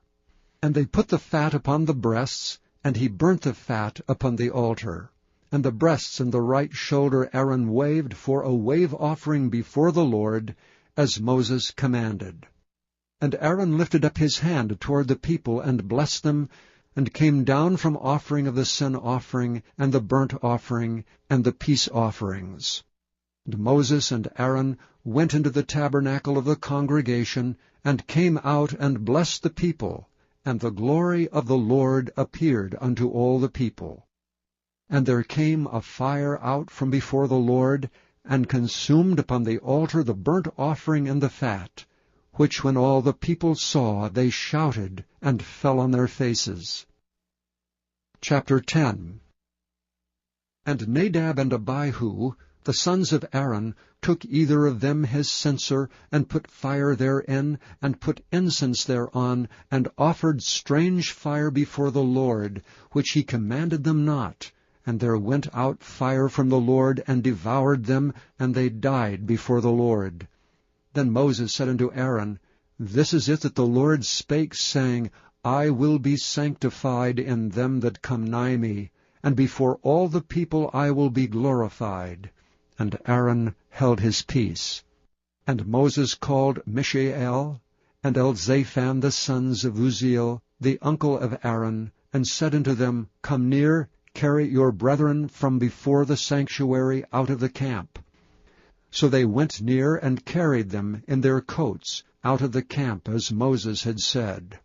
Speaker 1: And they put the fat upon the breasts, and he burnt the fat upon the altar. And the breasts and the right shoulder Aaron waved for a wave offering before the Lord, as Moses commanded. And Aaron lifted up his hand toward the people, and blessed them, and came down from offering of the sin offering, and the burnt offering, and the peace offerings. And Moses and Aaron went into the tabernacle of the congregation, and came out and blessed the people, and the glory of the Lord appeared unto all the people. And there came a fire out from before the Lord, and consumed upon the altar the burnt offering and the fat, which when all the people saw, they shouted, and fell on their faces. Chapter 10. And Nadab and Abihu, the sons of Aaron, took either of them his censer, and put fire therein, and put incense thereon, and offered strange fire before the Lord, which he commanded them not. And there went out fire from the Lord, and devoured them, and they died before the Lord. Then Moses said unto Aaron, This is it that the Lord spake, saying, I will be sanctified in them that come nigh me, and before all the people I will be glorified. And Aaron held his peace. And Moses called Mishael and Elzaphan the sons of Uzziel, the uncle of Aaron, and said unto them, Come near, carry your brethren from before the sanctuary out of the camp. So they went near and carried them in their coats out of the camp, as Moses had said.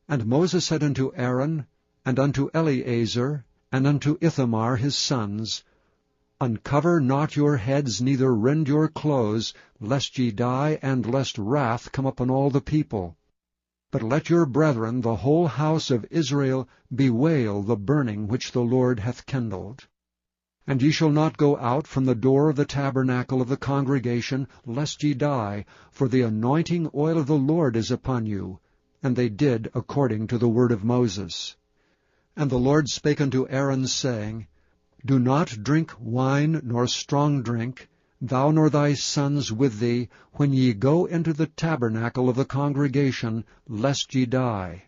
Speaker 1: And Moses said unto Aaron, and unto Eleazar, and unto Ithamar his sons, Uncover not your heads, neither rend your clothes, lest ye die, and lest wrath come upon all the people. But let your brethren, the whole house of Israel, bewail the burning which the Lord hath kindled. And ye shall not go out from the door of the tabernacle of the congregation, lest ye die, for the anointing oil of the Lord is upon you. And they did according to the word of Moses. And the Lord spake unto Aaron, saying, Do not drink wine nor strong drink, thou nor thy sons with thee, when ye go into the tabernacle of the congregation, lest ye die.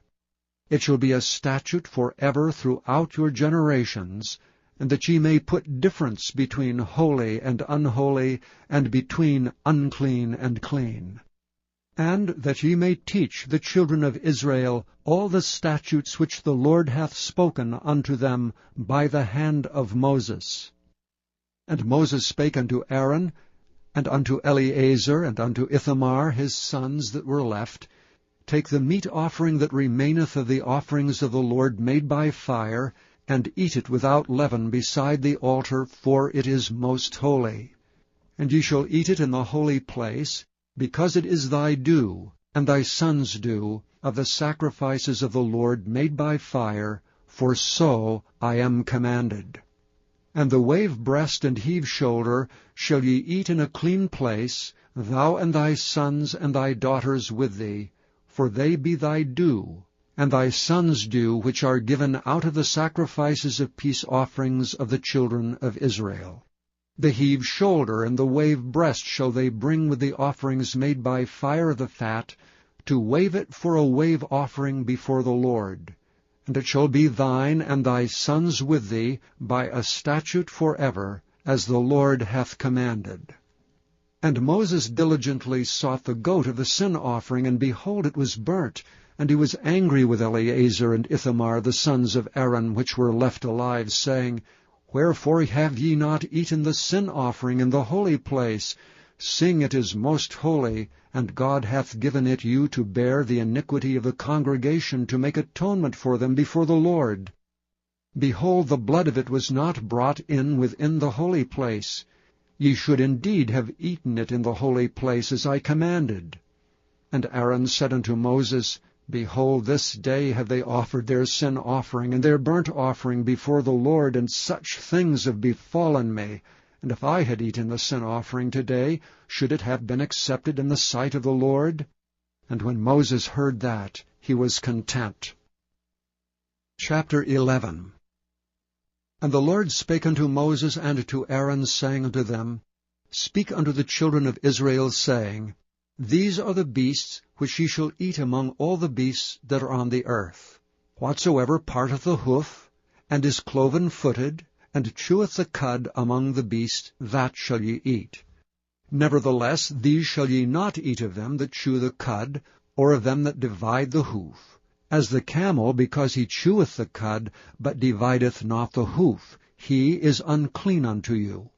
Speaker 1: It shall be a statute for ever throughout your generations, and that ye may put difference between holy and unholy, and between unclean and clean. And that ye may teach the children of Israel all the statutes which the Lord hath spoken unto them by the hand of Moses. And Moses spake unto Aaron, and unto Eleazar, and unto Ithamar his sons that were left, Take the meat offering that remaineth of the offerings of the Lord made by fire, and eat it without leaven beside the altar, for it is most holy. And ye shall eat it in the holy place, because it is thy due, and thy sons' due, of the sacrifices of the Lord made by fire, for so I am commanded. And the wave-breast and heave-shoulder shall ye eat in a clean place, thou and thy sons and thy daughters with thee, for they be thy due, and thy sons' due, which are given out of the sacrifices of peace offerings of the children of Israel. The heave-shoulder and the wave-breast shall they bring with the offerings made by fire of the fat, to wave it for a wave offering before the Lord. And it shall be thine and thy sons with thee by a statute forever, as the Lord hath commanded. And Moses diligently sought the goat of the sin offering, and behold, it was burnt. And he was angry with Eleazar and Ithamar, the sons of Aaron, which were left alive, saying, Wherefore have ye not eaten the sin offering in the holy place, seeing it is most holy, and God hath given it you to bear the iniquity of the congregation, to make atonement for them before the Lord? Behold, the blood of it was not brought in within the holy place. Ye should indeed have eaten it in the holy place, as I commanded. And Aaron said unto Moses, Behold, this day have they offered their sin offering and their burnt offering before the Lord, and such things have befallen me. And if I had eaten the sin offering today, should it have been accepted in the sight of the Lord? And when Moses heard that, he was content. Chapter 11. And the Lord spake unto Moses and to Aaron, saying unto them, Speak unto the children of Israel, saying, These are the beasts which ye shall eat among all the beasts that are on the earth. Whatsoever parteth the hoof, and is cloven-footed, and cheweth the cud among the beasts, that shall ye eat. Nevertheless, these shall ye not eat of them that chew the cud, or of them that divide the hoof. As the camel, because he cheweth the cud, but divideth not the hoof, he is unclean unto you.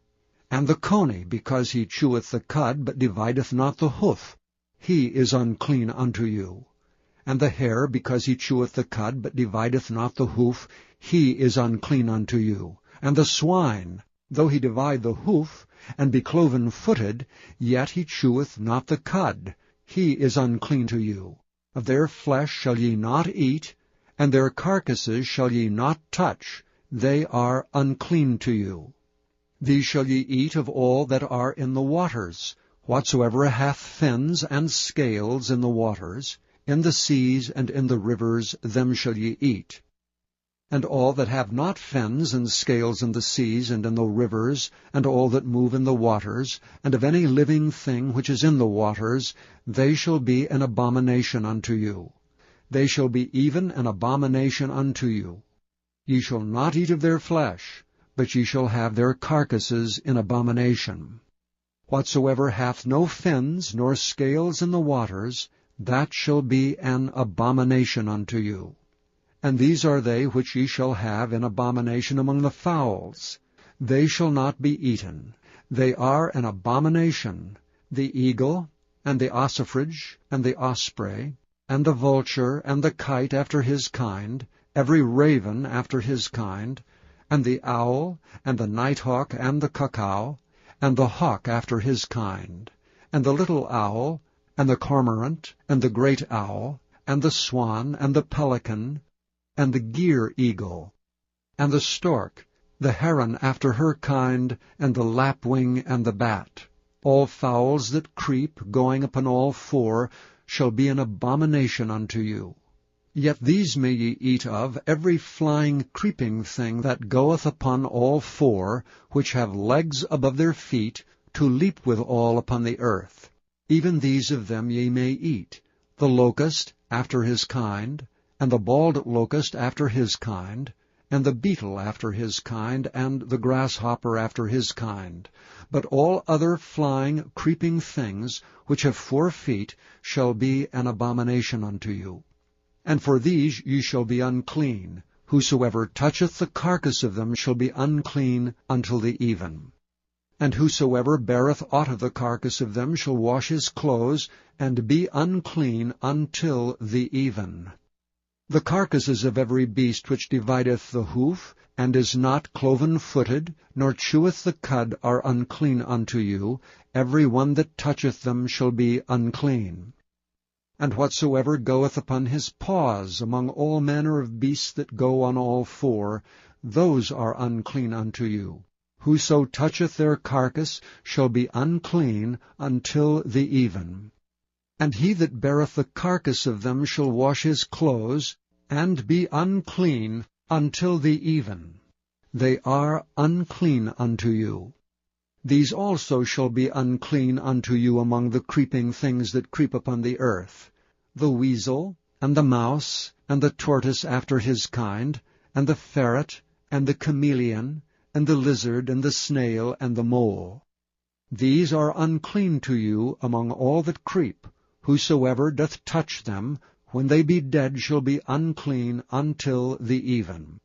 Speaker 1: And the coney, because he cheweth the cud, but divideth not the hoof, he is unclean unto you. And the hare, because he cheweth the cud, but divideth not the hoof, he is unclean unto you. And the swine, though he divide the hoof, and be cloven-footed, yet he cheweth not the cud, he is unclean to you. Of their flesh shall ye not eat, and their carcasses shall ye not touch, they are unclean to you. These shall ye eat of all that are in the waters, whatsoever hath fins and scales in the waters, in the seas and in the rivers, them shall ye eat. And all that have not fins and scales in the seas and in the rivers, and all that move in the waters, and of any living thing which is in the waters, they shall be an abomination unto you. They shall be even an abomination unto you. Ye shall not eat of their flesh, but ye shall have their carcasses in abomination. Whatsoever hath no fins nor scales in the waters, that shall be an abomination unto you. And these are they which ye shall have in abomination among the fowls. They shall not be eaten. They are an abomination, the eagle, and the ossifrage, and the osprey, and the vulture, and the kite after his kind, every raven after his kind, and the owl, and the nighthawk, and the cuckoo, and the hawk after his kind, and the little owl, and the cormorant, and the great owl, and the swan, and the pelican, and the gyre eagle, and the stork, the heron after her kind, and the lapwing, and the bat. All fowls that creep, going upon all four, shall be an abomination unto you. Yet these may ye eat of, every flying creeping thing that goeth upon all four, which have legs above their feet, to leap withal upon the earth. Even these of them ye may eat, the locust after his kind, and the bald locust after his kind, and the beetle after his kind, and the grasshopper after his kind. But all other flying, creeping things, which have 4 feet, shall be an abomination unto you. And for these ye shall be unclean. Whosoever toucheth the carcass of them shall be unclean until the even. And whosoever beareth aught of the carcass of them shall wash his clothes, and be unclean until the even. The carcasses of every beast which divideth the hoof, and is not cloven-footed, nor cheweth the cud, are unclean unto you. Every one that toucheth them shall be unclean. And whatsoever goeth upon his paws among all manner of beasts that go on all four, those are unclean unto you. Whoso toucheth their carcass shall be unclean until the even. And he that beareth the carcass of them shall wash his clothes, and be unclean until the even. They are unclean unto you. These also shall be unclean unto you among the creeping things that creep upon the earth, the weasel, and the mouse, and the tortoise after his kind, and the ferret, and the chameleon, and the lizard, and the snail, and the mole. These are unclean to you among all that creep. Whosoever doth touch them, when they be dead, shall be unclean until the even.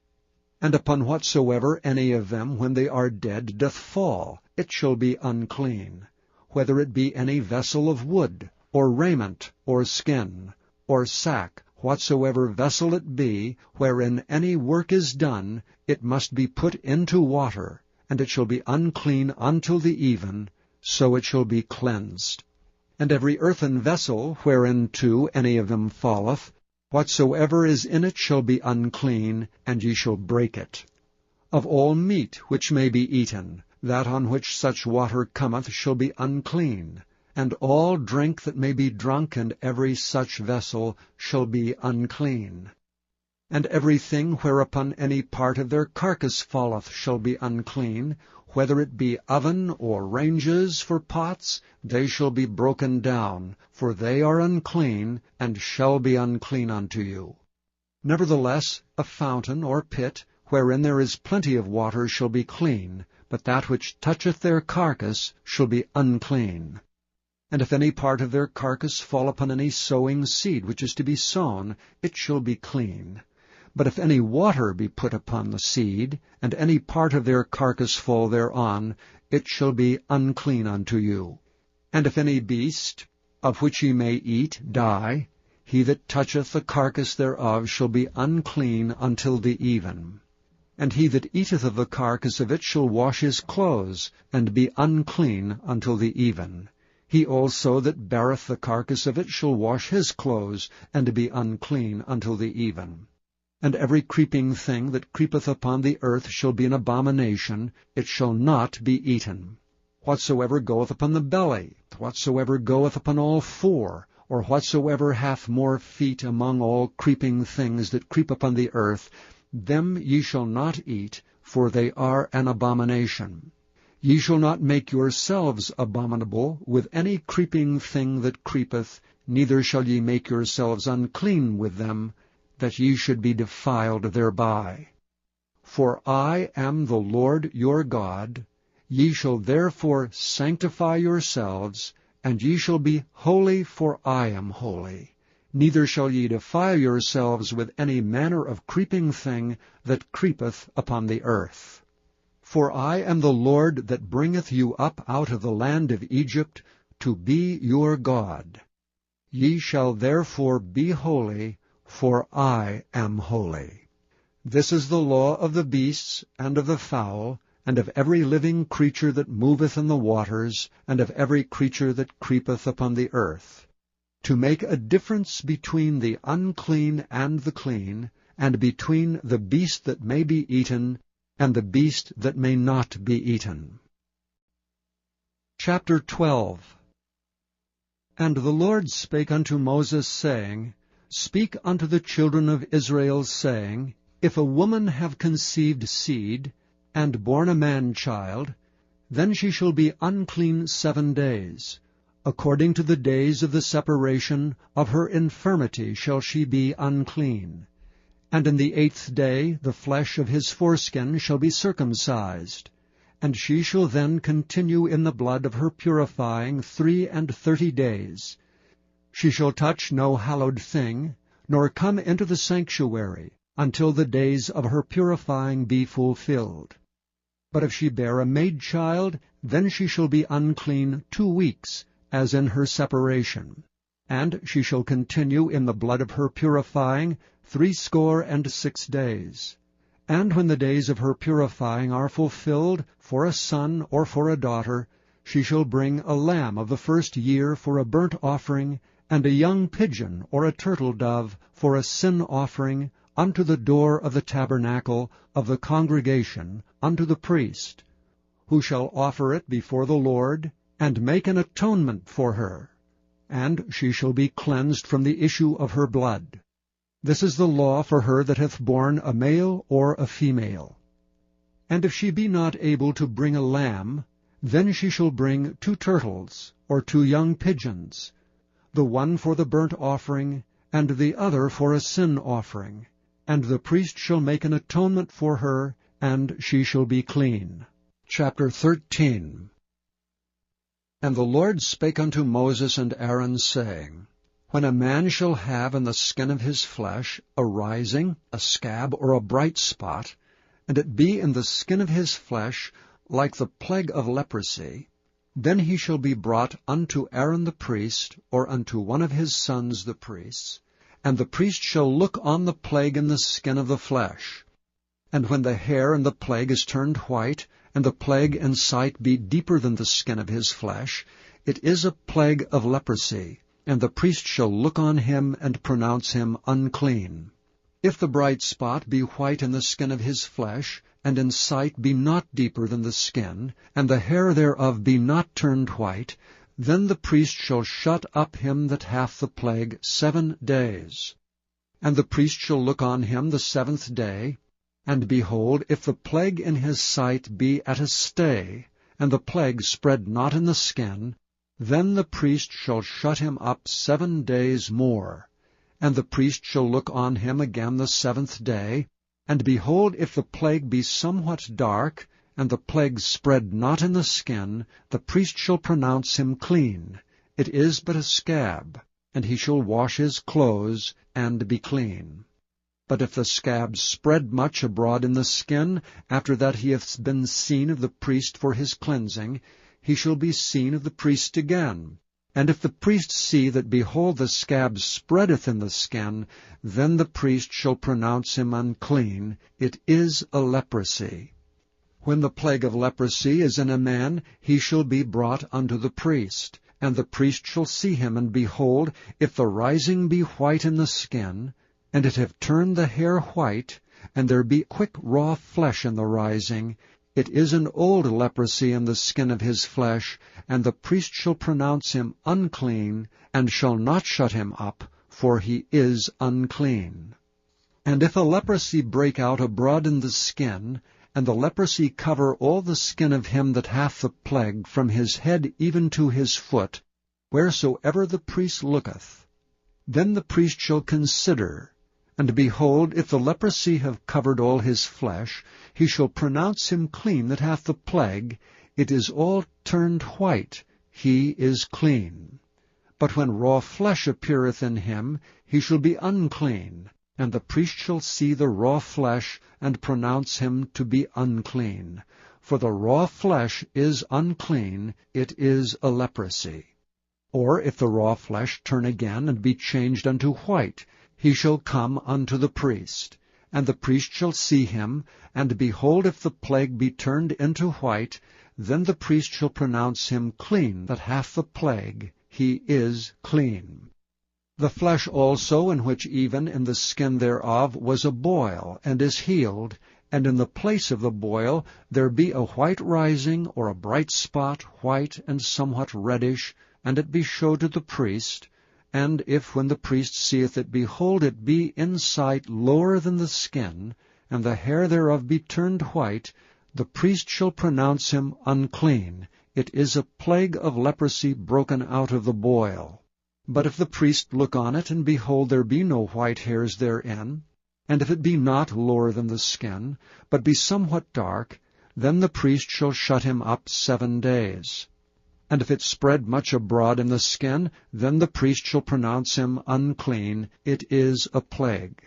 Speaker 1: And upon whatsoever any of them, when they are dead, doth fall, it shall be unclean, whether it be any vessel of wood, or raiment, or skin, or sack, whatsoever vessel it be, wherein any work is done, it must be put into water, and it shall be unclean until the even, so it shall be cleansed. And every earthen vessel, whereinto any of them falleth, whatsoever is in it shall be unclean, and ye shall break it. Of all meat which may be eaten, that on which such water cometh shall be unclean, and all drink that may be drunk in every such vessel shall be unclean. And everything whereupon any part of their carcass falleth shall be unclean, whether it be oven or ranges for pots, they shall be broken down, for they are unclean, and shall be unclean unto you. Nevertheless, a fountain or pit, wherein there is plenty of water, shall be clean, but that which toucheth their carcass shall be unclean. And if any part of their carcass fall upon any sowing seed which is to be sown, it shall be clean. But if any water be put upon the seed, and any part of their carcass fall thereon, it shall be unclean unto you. And if any beast, of which ye may eat, die, he that toucheth the carcass thereof shall be unclean until the even. And he that eateth of the carcass of it shall wash his clothes, and be unclean until the even. He also that beareth the carcass of it shall wash his clothes, and be unclean until the even. And every creeping thing that creepeth upon the earth shall be an abomination, it shall not be eaten. Whatsoever goeth upon the belly, whatsoever goeth upon all four, or whatsoever hath more feet among all creeping things that creep upon the earth, them ye shall not eat, for they are an abomination. Ye shall not make yourselves abominable with any creeping thing that creepeth, neither shall ye make yourselves unclean with them, that ye should be defiled thereby. For I am the Lord your God. Ye shall therefore sanctify yourselves, and ye shall be holy, for I am holy. Neither shall ye defile yourselves with any manner of creeping thing that creepeth upon the earth. For I am the Lord that bringeth you up out of the land of Egypt, to be your God. Ye shall therefore be holy, for I am holy. This is the law of the beasts, and of the fowl, and of every living creature that moveth in the waters, and of every creature that creepeth upon the earth, to make a difference between the unclean and the clean, and between the beast that may be eaten, and the beast that may not be eaten. Chapter 12. And the Lord spake unto Moses, saying, Speak unto the children of Israel, saying, If a woman have conceived seed, and born a man-child, then she shall be unclean 7 days. According to the days of the separation of her infirmity shall she be unclean. And in the 8th day the flesh of his foreskin shall be circumcised. And she shall then continue in the blood of her purifying 33 days. She shall touch no hallowed thing, nor come into the sanctuary, until the days of her purifying be fulfilled. But if she bear a maid-child, then she shall be unclean 2 weeks, as in her separation. And she shall continue in the blood of her purifying 66 days. And when the days of her purifying are fulfilled, for a son or for a daughter, she shall bring a lamb of the first year for a burnt offering, and a young pigeon or a turtle dove for a sin offering unto the door of the tabernacle of the congregation unto the priest, who shall offer it before the Lord, and make an atonement for her, and she shall be cleansed from the issue of her blood. This is the law for her that hath borne a male or a female. And if she be not able to bring a lamb, then she shall bring 2 turtles, or 2 young pigeons, the one for the burnt offering, and the other for a sin offering. And the priest shall make an atonement for her, and she shall be clean. Chapter 13. And the Lord spake unto Moses and Aaron, saying, When a man shall have in the skin of his flesh a rising, a scab, or a bright spot, and it be in the skin of his flesh like the plague of leprosy, then he shall be brought unto Aaron the priest, or unto one of his sons the priests, and the priest shall look on the plague in the skin of the flesh. And when the hair in the plague is turned white, and the plague in sight be deeper than the skin of his flesh, it is a plague of leprosy, and the priest shall look on him and pronounce him unclean. If the bright spot be white in the skin of his flesh, and in sight be not deeper than the skin, and the hair thereof be not turned white, then the priest shall shut up him that hath the plague 7 days. And the priest shall look on him the 7th day, and behold, if the plague in his sight be at a stay, and the plague spread not in the skin, then the priest shall shut him up 7 days more. And the priest shall look on him again the 7th day, and behold, if the plague be somewhat dark, and the plague spread not in the skin, the priest shall pronounce him clean. It is but a scab, and he shall wash his clothes, and be clean. But if the scab spread much abroad in the skin, after that he hath been seen of the priest for his cleansing, he shall be seen of the priest again. And if the priest see that, behold, the scab spreadeth in the skin, then the priest shall pronounce him unclean. It is a leprosy. When the plague of leprosy is in a man, he shall be brought unto the priest. And the priest shall see him, and behold, if the rising be white in the skin, and it have turned the hair white, and there be quick raw flesh in the rising, it is an old leprosy in the skin of his flesh, and the priest shall pronounce him unclean, and shall not shut him up, for he is unclean. And if a leprosy break out abroad in the skin, and the leprosy cover all the skin of him that hath the plague, from his head even to his foot, wheresoever the priest looketh, then the priest shall consider, and behold, if the leprosy have covered all his flesh, he shall pronounce him clean that hath the plague. It is all turned white, he is clean. But when raw flesh appeareth in him, he shall be unclean, and the priest shall see the raw flesh, and pronounce him to be unclean. For the raw flesh is unclean, it is a leprosy. Or if the raw flesh turn again, and be changed unto white, he shall come unto the priest. And the priest shall see him, and behold, if the plague be turned into white, then the priest shall pronounce him clean that hath the plague. He is clean. The flesh also, in which even in the skin thereof was a boil, and is healed, and in the place of the boil there be a white rising, or a bright spot, white and somewhat reddish, and it be showed to the priest, and if when the priest seeth it, behold, it be in sight lower than the skin, and the hair thereof be turned white, the priest shall pronounce him unclean. It is a plague of leprosy broken out of the boil. But if the priest look on it, and behold, there be no white hairs therein, and if it be not lower than the skin, but be somewhat dark, then the priest shall shut him up 7 days. And if it spread much abroad in the skin, then the priest shall pronounce him unclean. It is a plague.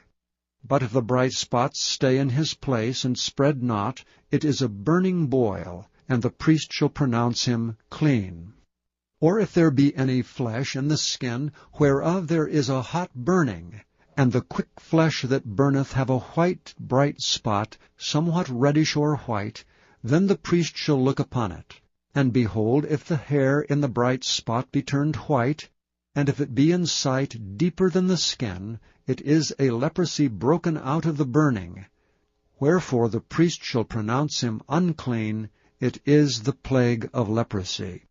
Speaker 1: But if the bright spots stay in his place, and spread not, it is a burning boil, and the priest shall pronounce him clean. Or if there be any flesh in the skin, whereof there is a hot burning, and the quick flesh that burneth have a white bright spot, somewhat reddish or white, then the priest shall look upon it. And behold, if the hair in the bright spot be turned white, and if it be in sight deeper than the skin, it is a leprosy broken out of the burning. Wherefore the priest shall pronounce him unclean, it is the plague of leprosy.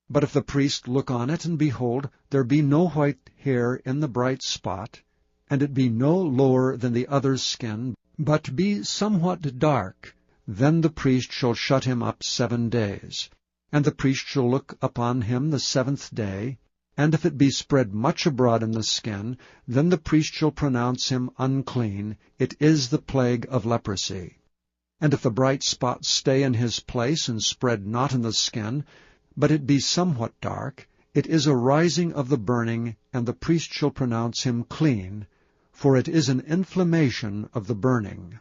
Speaker 1: But if the priest look on it, and behold, there be no white hair in the bright spot, and it be no lower than the other's skin, but be somewhat dark, then the priest shall shut him up 7 days. And the priest shall look upon him the 7th day, and if it be spread much abroad in the skin, then the priest shall pronounce him unclean, it is the plague of leprosy. And if the bright spot stay in his place, and spread not in the skin, but it be somewhat dark, it is a rising of the burning, and the priest shall pronounce him clean, for it is an inflammation of the burning.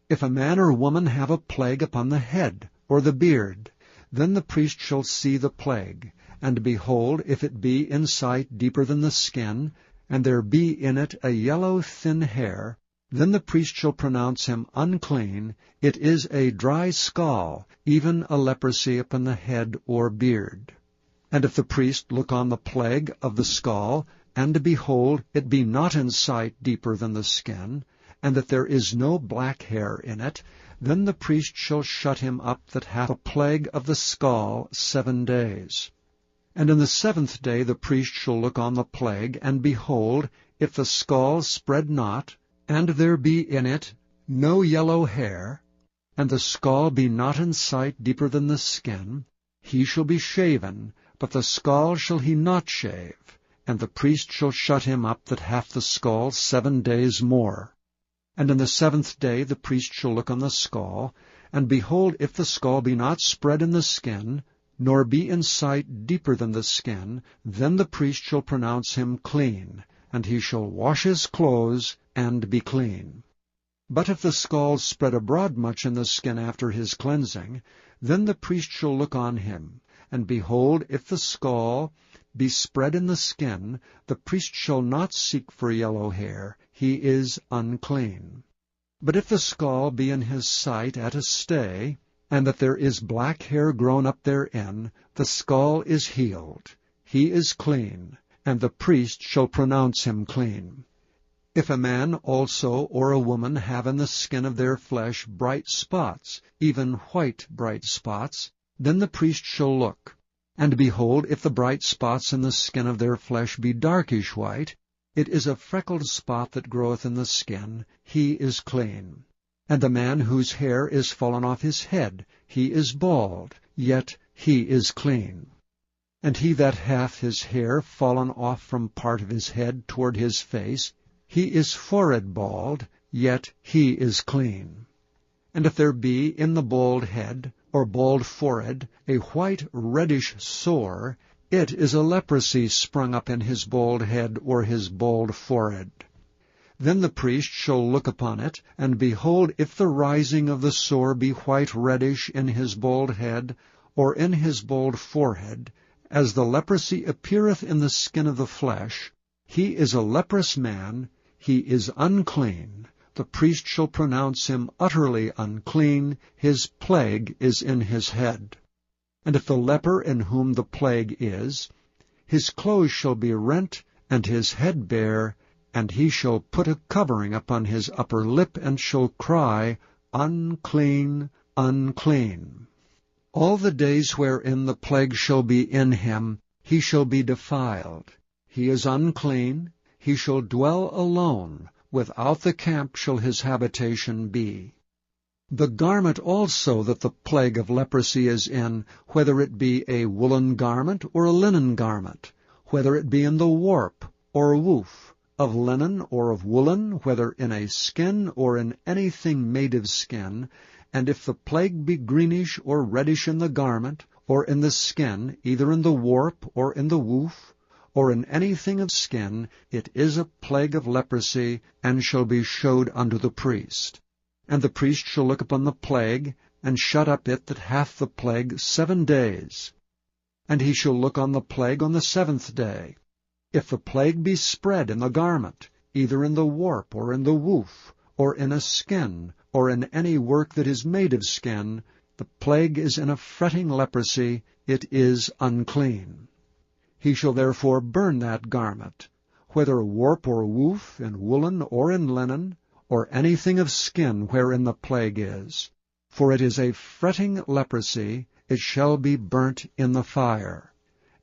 Speaker 1: If a man or woman have a plague upon the head, or the beard, then the priest shall see the plague, and behold, if it be in sight deeper than the skin, and there be in it a yellow thin hair, then the priest shall pronounce him unclean, it is a dry scall, even a leprosy upon the head or beard. And if the priest look on the plague of the scall, and behold, it be not in sight deeper than the skin, and that there is no black hair in it, then the priest shall shut him up that hath a plague of the scall 7 days. And in the 7th day the priest shall look on the plague, and behold, if the scall spread not, and there be in it no yellow hair, and the scall be not in sight deeper than the skin, he shall be shaven, but the scall shall he not shave, and the priest shall shut him up that hath the scall 7 days more. And in the 7th day the priest shall look on the scall, and behold, if the scall be not spread in the skin, nor be in sight deeper than the skin, then the priest shall pronounce him clean, and he shall wash his clothes, and be clean. But if the scall spread abroad much in the skin after his cleansing, then the priest shall look on him, and behold, if the scall be spread in the skin, the priest shall not seek for yellow hair, he is unclean. But if the scall be in his sight at a stay, and that there is black hair grown up therein, the scall is healed, he is clean, and the priest shall pronounce him clean. If a man also or a woman have in the skin of their flesh bright spots, even white bright spots, then the priest shall look. And behold, if the bright spots in the skin of their flesh be darkish white, it is a freckled spot that groweth in the skin, he is clean. And the man whose hair is fallen off his head, he is bald, yet he is clean. And he that hath his hair fallen off from part of his head toward his face, he is forehead bald, yet he is clean. And if there be in the bald head, or bald forehead, a white reddish sore, it is a leprosy sprung up in his bald head or his bald forehead. Then the priest shall look upon it, and behold, if the rising of the sore be white reddish in his bald head, or in his bald forehead, as the leprosy appeareth in the skin of the flesh, he is a leprous man, he is unclean. The priest shall pronounce him utterly unclean, his plague is in his head. And if the leper in whom the plague is, his clothes shall be rent, and his head bare, and he shall put a covering upon his upper lip, and shall cry, Unclean, unclean. All the days wherein the plague shall be in him, he shall be defiled. He is unclean, he shall dwell alone, without the camp shall his habitation be. The garment also that the plague of leprosy is in, whether it be a woolen garment or a linen garment, whether it be in the warp or woof, of linen or of woolen, whether in a skin or in anything made of skin, and if the plague be greenish or reddish in the garment, or in the skin, either in the warp or in the woof, or in anything of skin, it is a plague of leprosy, and shall be showed unto the priest. And the priest shall look upon the plague, and shut up it that hath the plague 7 days. And he shall look on the plague on the 7th day. If the plague be spread in the garment, either in the warp or in the woof, or in a skin, or in any work that is made of skin, the plague is in a fretting leprosy, it is unclean. He shall therefore burn that garment, whether warp or woof, in woolen or in linen, or anything of skin wherein the plague is. For it is a fretting leprosy, it shall be burnt in the fire.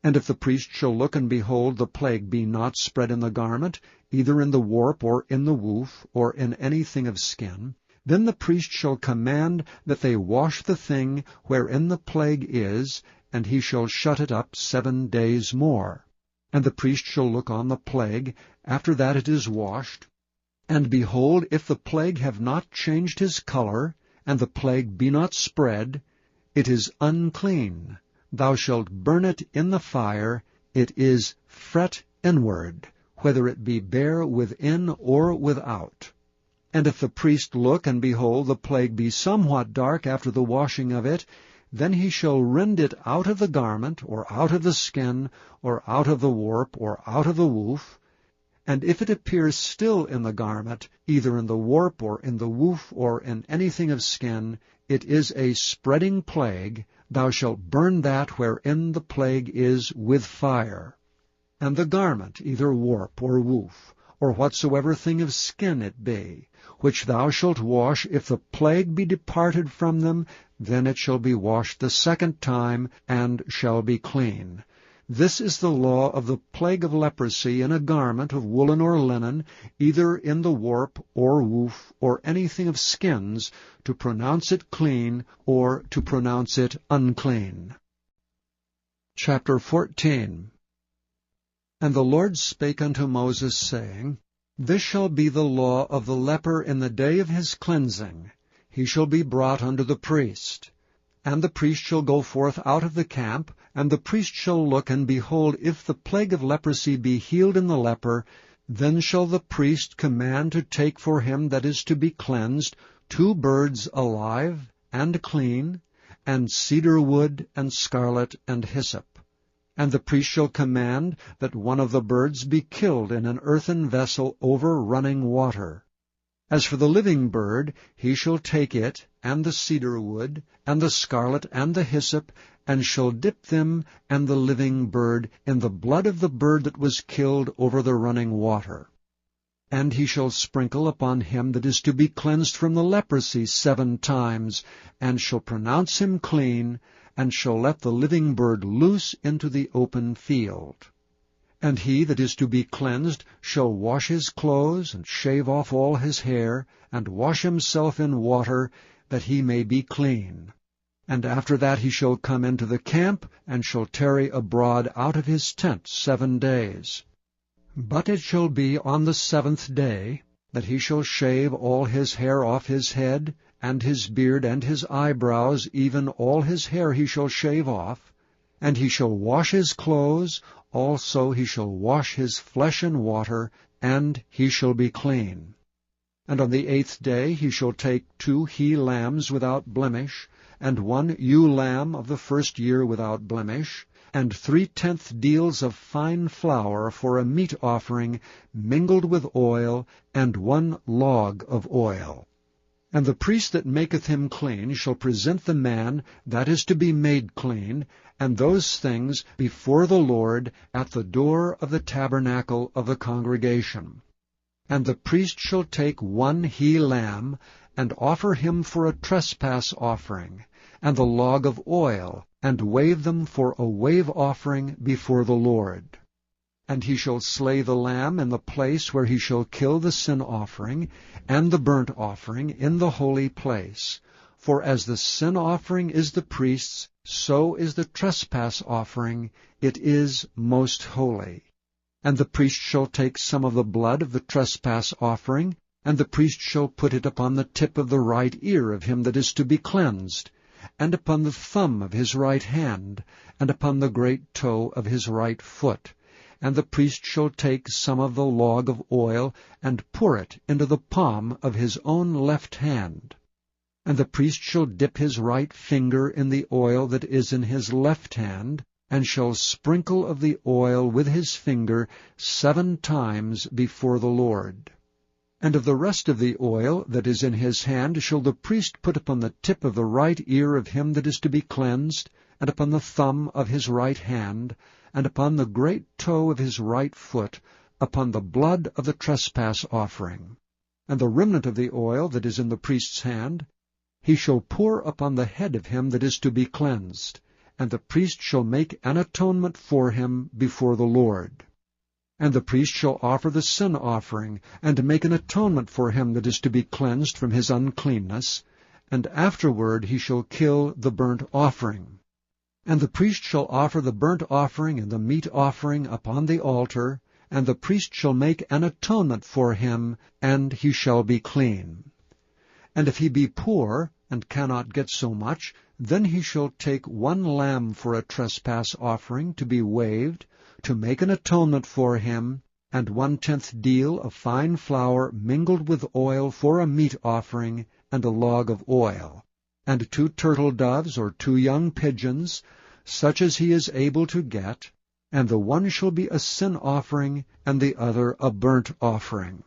Speaker 1: And if the priest shall look and behold the plague be not spread in the garment, either in the warp or in the woof, or in anything of skin, then the priest shall command that they wash the thing wherein the plague is, and he shall shut it up 7 days more. And the priest shall look on the plague, after that it is washed, and behold, if the plague have not changed his color, and the plague be not spread, it is unclean. Thou shalt burn it in the fire, it is fret inward, whether it be bare within or without. And if the priest look, and behold, the plague be somewhat dark after the washing of it, then he shall rend it out of the garment, or out of the skin, or out of the warp, or out of the woof. And if it appears still in the garment, either in the warp, or in the woof, or in anything of skin, it is a spreading plague. Thou shalt burn that wherein the plague is with fire. And the garment, either warp or woof, or whatsoever thing of skin it be, which thou shalt wash, if the plague be departed from them, then it shall be washed the 2nd time, and shall be clean. This is the law of the plague of leprosy in a garment of woolen or linen, either in the warp or woof, or anything of skins, to pronounce it clean, or to pronounce it unclean. Chapter 14. And the Lord spake unto Moses, saying, This shall be the law of the leper in the day of his cleansing. He shall be brought unto the priest. And the priest shall go forth out of the camp, and the priest shall look, and behold, if the plague of leprosy be healed in the leper, then shall the priest command to take for him that is to be cleansed 2 birds alive and clean, and cedar wood, and scarlet, and hyssop. And the priest shall command that one of the birds be killed in an earthen vessel over running water. As for the living bird, he shall take it, and the cedar wood, and the scarlet, and the hyssop, and shall dip them and the living bird in the blood of the bird that was killed over the running water. And he shall sprinkle upon him that is to be cleansed from the leprosy 7 times, and shall pronounce him clean, and shall let the living bird loose into the open field. And he that is to be cleansed shall wash his clothes, and shave off all his hair, and wash himself in water, that he may be clean. And after that he shall come into the camp, and shall tarry abroad out of his tent 7 days. But it shall be on the 7th day that he shall shave all his hair off his head, and his beard and his eyebrows, even all his hair he shall shave off. And he shall wash his clothes, also he shall wash his flesh in water, and he shall be clean. And on the 8th day he shall take 2 he-lambs without blemish, and 1 ewe-lamb of the 1st year without blemish, and 3/10 deals of fine flour for a meat offering mingled with oil, and 1 log of oil. And the priest that maketh him clean shall present the man that is to be made clean, and those things before the Lord at the door of the tabernacle of the congregation. And the priest shall take 1 he-lamb, and offer him for a trespass offering, and the log of oil, and wave them for a wave offering before the Lord. And he shall slay the lamb in the place where he shall kill the sin offering, and the burnt offering in the holy place. For as the sin offering is the priest's, so is the trespass offering, it is most holy. And the priest shall take some of the blood of the trespass offering, and the priest shall put it upon the tip of the right ear of him that is to be cleansed, and upon the thumb of his right hand, and upon the great toe of his right foot. And the priest shall take some of the log of oil, and pour it into the palm of his own left hand. And the priest shall dip his right finger in the oil that is in his left hand, and shall sprinkle of the oil with his finger 7 times before the Lord. And of the rest of the oil that is in his hand shall the priest put upon the tip of the right ear of him that is to be cleansed, and upon the thumb of his right hand, and upon the great toe of his right foot, upon the blood of the trespass offering. And the remnant of the oil that is in the priest's hand he shall pour upon the head of him that is to be cleansed, and the priest shall make an atonement for him before the Lord. And the priest shall offer the sin offering, and make an atonement for him that is to be cleansed from his uncleanness, and afterward he shall kill the burnt offering. And the priest shall offer the burnt offering and the meat offering upon the altar, and the priest shall make an atonement for him, and he shall be clean. And if he be poor, and cannot get so much, then he shall take 1 lamb for a trespass offering to be waved, to make an atonement for him, and 1/10 deal of fine flour mingled with oil for a meat offering, and a log of oil, and 2 turtle doves or 2 young pigeons, such as he is able to get, and the one shall be a sin offering, and the other a burnt offering.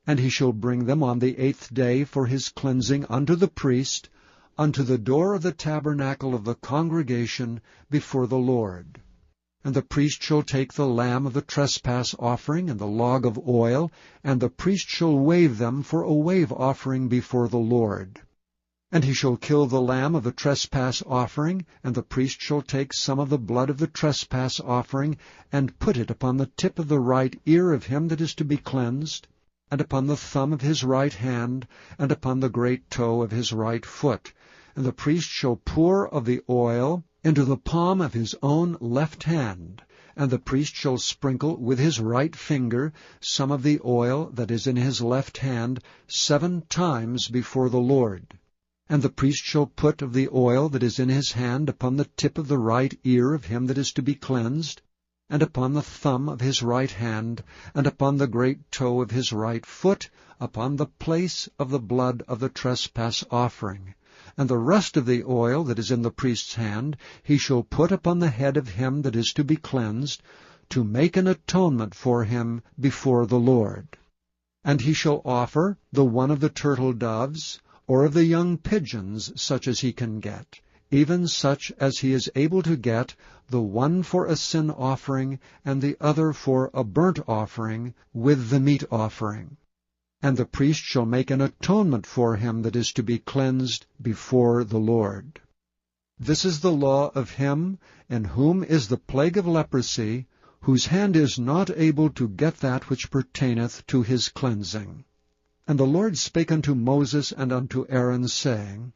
Speaker 1: And he shall bring them on the 8th day for his cleansing unto the priest, unto the door of the tabernacle of the congregation before the Lord. And the priest shall take the lamb of the trespass offering and the log of oil, and the priest shall wave them for a wave offering before the Lord. And he shall kill the lamb of the trespass offering, and the priest shall take some of the blood of the trespass offering, and put it upon the tip of the right ear of him that is to be cleansed, and upon the thumb of his right hand, and upon the great toe of his right foot. And the priest shall pour of the oil into the palm of his own left hand, and the priest shall sprinkle with his right finger some of the oil that is in his left hand 7 times before the Lord. And the priest shall put of the oil that is in his hand upon the tip of the right ear of him that is to be cleansed, and upon the thumb of his right hand, and upon the great toe of his right foot, upon the place of the blood of the trespass offering. And the rest of the oil that is in the priest's hand he shall put upon the head of him that is to be cleansed, to make an atonement for him before the Lord. And he shall offer the one of the turtle doves, or of the young pigeons, such as he can get, even such as he is able to get, the one for a sin offering, and the other for a burnt offering, with the meat offering. And the priest shall make an atonement for him that is to be cleansed before the Lord. This is the law of him in whom is the plague of leprosy, whose hand is not able to get that which pertaineth to his cleansing. And the Lord spake unto Moses and unto Aaron, saying,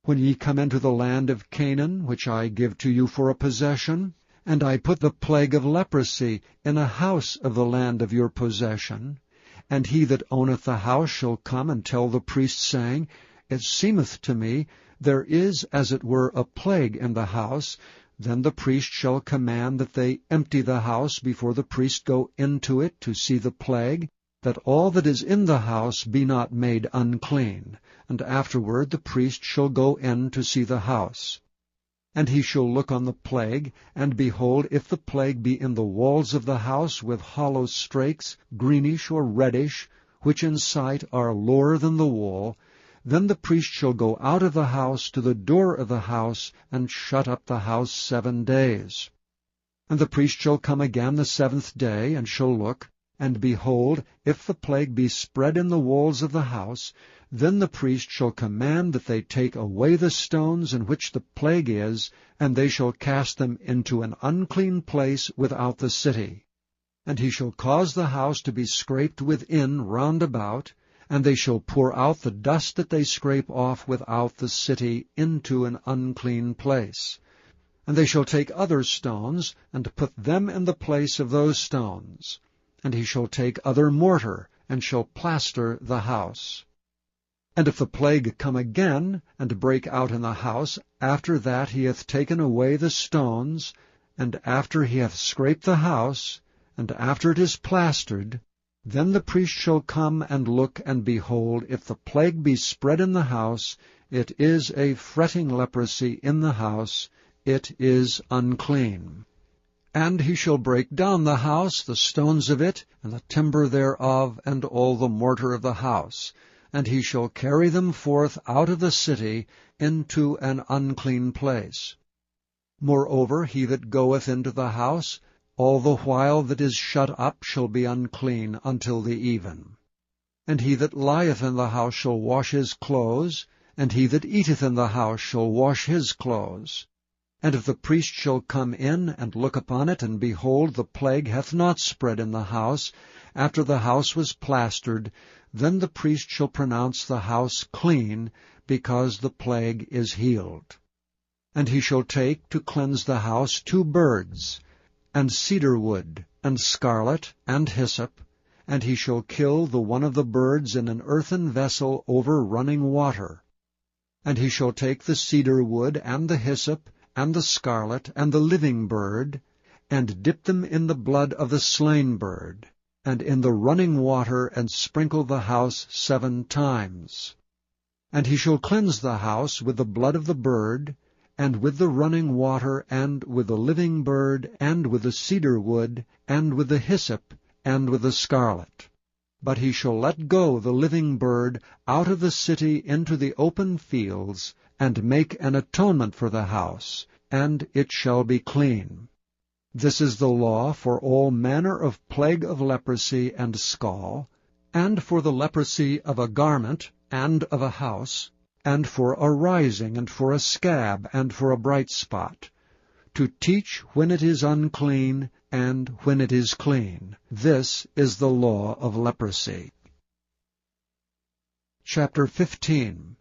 Speaker 1: When ye come into the land of Canaan, which I give to you for a possession, and I put the plague of leprosy in a house of the land of your possession, and he that owneth the house shall come and tell the priest, saying, It seemeth to me there is as it were a plague in the house, then the priest shall command that they empty the house before the priest go into it to see the plague, that all that is in the house be not made unclean. And afterward the priest shall go in to see the house. And he shall look on the plague, and behold, if the plague be in the walls of the house with hollow strakes, greenish or reddish, which in sight are lower than the wall, then the priest shall go out of the house to the door of the house, and shut up the house 7 days. And the priest shall come again the 7th day, and shall look, and behold, if the plague be spread in the walls of the house, then the priest shall command that they take away the stones in which the plague is, and they shall cast them into an unclean place without the city. And he shall cause the house to be scraped within round about, and they shall pour out the dust that they scrape off without the city into an unclean place. And they shall take other stones, and put them in the place of those stones. And he shall take other mortar, and shall plaster the house. And if the plague come again, and break out in the house, after that he hath taken away the stones, and after he hath scraped the house, and after it is plastered, then the priest shall come and look, and behold, if the plague be spread in the house, it is a fretting leprosy in the house, it is unclean. And he shall break down the house, the stones of it, and the timber thereof, and all the mortar of the house, and he shall carry them forth out of the city into an unclean place. Moreover, he that goeth into the house, all the while that is shut up shall be unclean until the even. And he that lieth in the house shall wash his clothes, and he that eateth in the house shall wash his clothes. And if the priest shall come in and look upon it, and behold, the plague hath not spread in the house, after the house was plastered, then the priest shall pronounce the house clean, because the plague is healed. And he shall take to cleanse the house 2 birds, and cedar wood, and scarlet, and hyssop, and he shall kill the one of the birds in an earthen vessel over running water. And he shall take the cedar wood, and the hyssop, and the scarlet, and the living bird, and dip them in the blood of the slain bird, and in the running water, and sprinkle the house 7 times. And he shall cleanse the house with the blood of the bird, and with the running water, and with the living bird, and with the cedar wood, and with the hyssop, and with the scarlet. But he shall let go the living bird out of the city into the open fields, and make an atonement for the house, and it shall be clean. This is the law for all manner of plague of leprosy and scall, and for the leprosy of a garment, and of a house, and for a rising, and for a scab, and for a bright spot, to teach when it is unclean, and when it is clean. This is the law of leprosy. Chapter 15.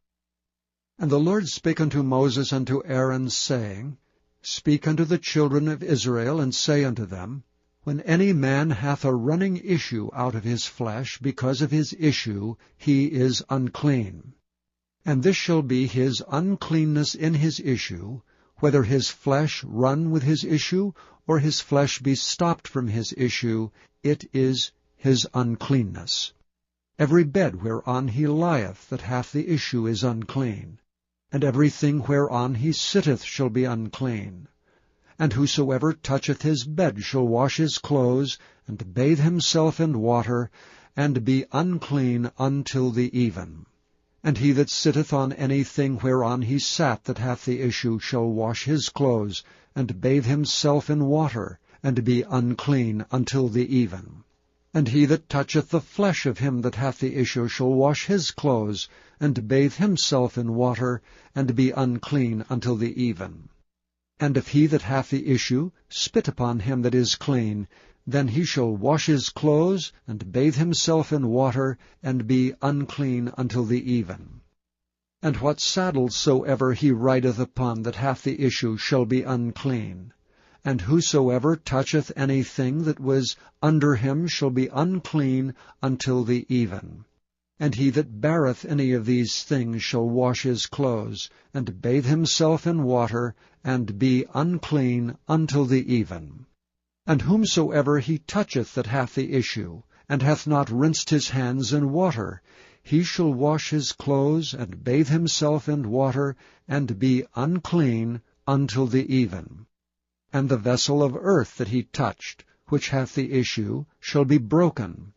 Speaker 1: And the Lord spake unto Moses and to Aaron, saying, Speak unto the children of Israel, and say unto them, When any man hath a running issue out of his flesh, because of his issue he is unclean. And this shall be his uncleanness in his issue, whether his flesh run with his issue, or his flesh be stopped from his issue, it is his uncleanness. Every bed whereon he lieth that hath the issue is unclean, and everything whereon he sitteth shall be unclean. And whosoever toucheth his bed shall wash his clothes, and bathe himself in water, and be unclean until the even. And he that sitteth on anything whereon he sat that hath the issue shall wash his clothes, and bathe himself in water, and be unclean until the even. And he that toucheth the flesh of him that hath the issue shall wash his clothes, and bathe himself in water, and be unclean until the even. And if he that hath the issue spit upon him that is clean, then he shall wash his clothes, and bathe himself in water, and be unclean until the even. And what saddle soever he rideth upon that hath the issue shall be unclean. And whosoever toucheth anything that was under him shall be unclean until the even. And he that beareth any of these things shall wash his clothes, and bathe himself in water, and be unclean until the even. And whomsoever he toucheth that hath the issue, and hath not rinsed his hands in water, he shall wash his clothes, and bathe himself in water, and be unclean until the even. And the vessel of earth that he touched, which hath the issue, shall be broken,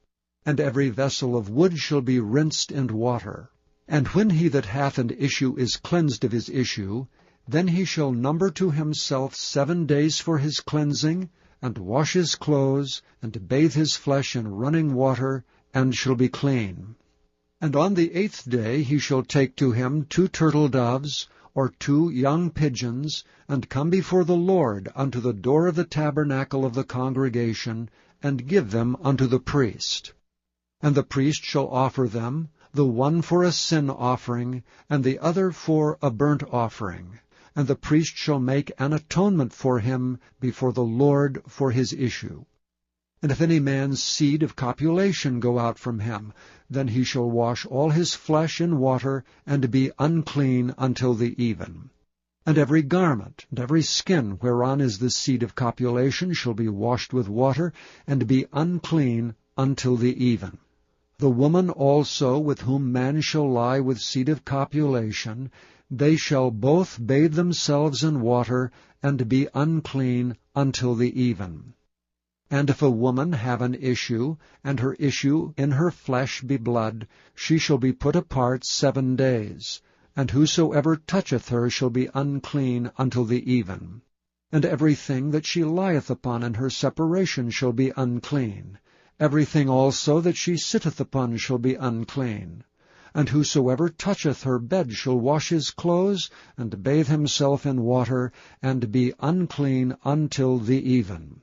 Speaker 1: and every vessel of wood shall be rinsed in water. And when he that hath an issue is cleansed of his issue, then he shall number to himself 7 days for his cleansing, and wash his clothes, and bathe his flesh in running water, and shall be clean. And on the 8th day he shall take to him 2 turtle doves, or 2 young pigeons, and come before the Lord unto the door of the tabernacle of the congregation, and give them unto the priest. And the priest shall offer them, the one for a sin offering, and the other for a burnt offering. And the priest shall make an atonement for him before the Lord for his issue. And if any man's seed of copulation go out from him, then he shall wash all his flesh in water, and be unclean until the even. And every garment, and every skin whereon is the seed of copulation shall be washed with water, and be unclean until the even. The woman also with whom man shall lie with seed of copulation, they shall both bathe themselves in water, and be unclean until the even. And if a woman have an issue, and her issue in her flesh be blood, she shall be put apart 7 days, and whosoever toucheth her shall be unclean until the even. And everything that she lieth upon in her separation shall be unclean. Everything also that she sitteth upon shall be unclean. And whosoever toucheth her bed shall wash his clothes, and bathe himself in water, and be unclean until the even.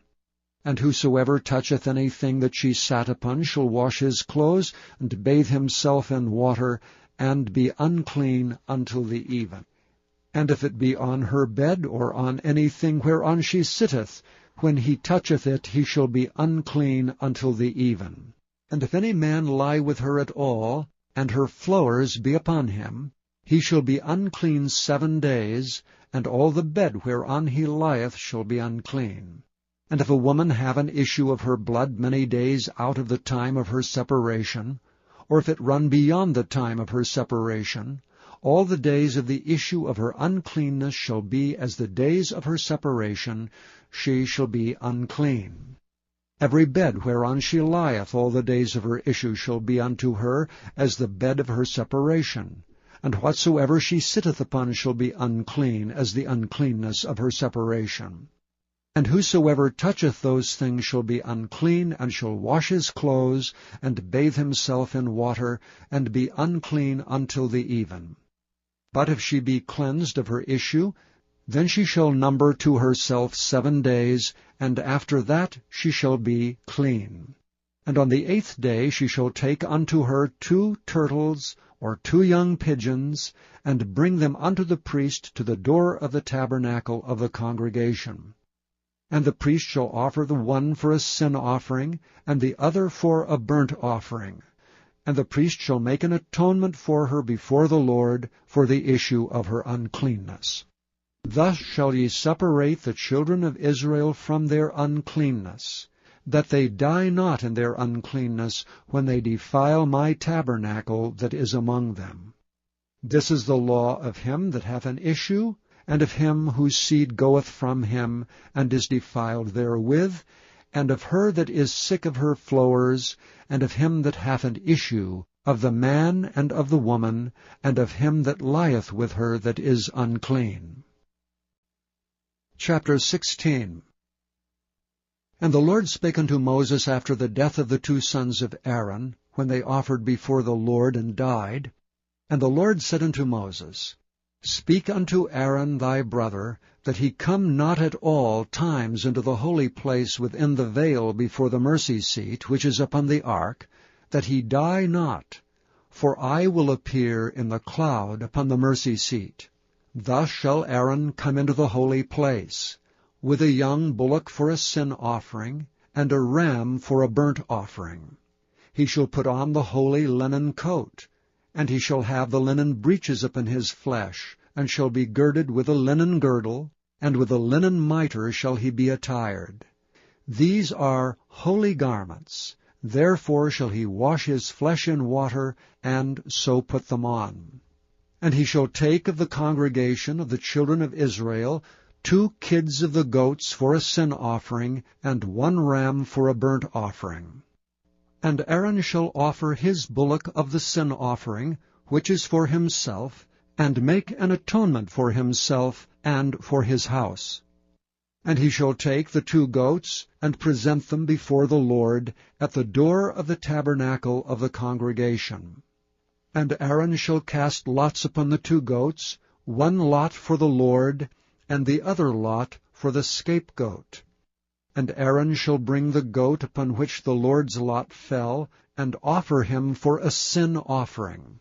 Speaker 1: And whosoever toucheth anything that she sat upon shall wash his clothes, and bathe himself in water, and be unclean until the even. And if it be on her bed, or on anything whereon she sitteth, when he toucheth it, he shall be unclean until the even. And if any man lie with her at all, and her flowers be upon him, he shall be unclean 7 days, and all the bed whereon he lieth shall be unclean. And if a woman have an issue of her blood many days out of the time of her separation, or if it run beyond the time of her separation, all the days of the issue of her uncleanness shall be as the days of her separation, she shall be unclean. Every bed whereon she lieth all the days of her issue shall be unto her as the bed of her separation, and whatsoever she sitteth upon shall be unclean as the uncleanness of her separation. And whosoever toucheth those things shall be unclean, and shall wash his clothes, and bathe himself in water, and be unclean until the even. But if she be cleansed of her issue, then she shall number to herself 7 days, and after that she shall be clean. And on the 8th day she shall take unto her 2 turtles, or 2 young pigeons, and bring them unto the priest to the door of the tabernacle of the congregation. And the priest shall offer the one for a sin offering, and the other for a burnt offering. And the priest shall make an atonement for her before the Lord for the issue of her uncleanness. Thus shall ye separate the children of Israel from their uncleanness, that they die not in their uncleanness when they defile my tabernacle that is among them. This is the law of him that hath an issue, and of him whose seed goeth from him, and is defiled therewith, and of her that is sick of her flowers, and of him that hath an issue, of the man and of the woman, and of him that lieth with her that is unclean. Chapter 16. And the Lord spake unto Moses after the death of the 2 sons of Aaron, when they offered before the Lord and died. And the Lord said unto Moses, Speak unto Aaron thy brother, that he come not at all times into the holy place within the veil before the mercy seat, which is upon the ark, that he die not. For I will appear in the cloud upon the mercy seat. Thus shall Aaron come into the holy place, with a young bullock for a sin offering, and a ram for a burnt offering. He shall put on the holy linen coat, and he shall have the linen breeches upon his flesh, and shall be girded with a linen girdle, and with a linen mitre shall he be attired. These are holy garments, therefore shall he wash his flesh in water, and so put them on. And he shall take of the congregation of the children of Israel 2 kids of the goats for a sin offering, and 1 ram for a burnt offering. And Aaron shall offer his bullock of the sin offering, which is for himself, and make an atonement for himself and for his house. And he shall take the 2 goats, and present them before the Lord at the door of the tabernacle of the congregation. And Aaron shall cast lots upon the 2 goats, 1 lot for the Lord, and the other lot for the scapegoat. And Aaron shall bring the goat upon which the Lord's lot fell, and offer him for a sin offering.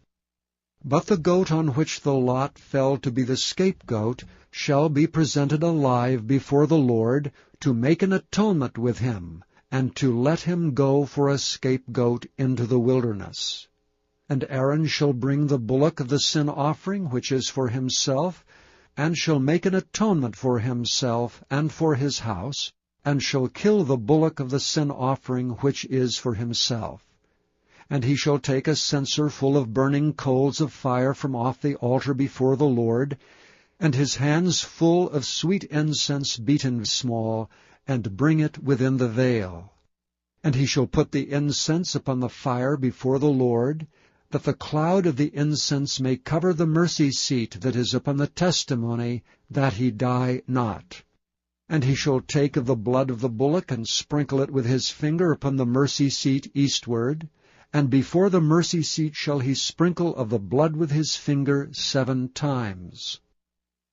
Speaker 1: But the goat on which the lot fell to be the scapegoat shall be presented alive before the Lord, to make an atonement with him, and to let him go for a scapegoat into the wilderness. And Aaron shall bring the bullock of the sin offering, which is for himself, and shall make an atonement for himself and for his house, and shall kill the bullock of the sin offering which is for himself. And he shall take a censer full of burning coals of fire from off the altar before the Lord, and his hands full of sweet incense beaten small, and bring it within the veil. And he shall put the incense upon the fire before the Lord, that the cloud of the incense may cover the mercy seat that is upon the testimony, that he die not. And he shall take of the blood of the bullock, and sprinkle it with his finger upon the mercy seat eastward, and before the mercy seat shall he sprinkle of the blood with his finger 7 times.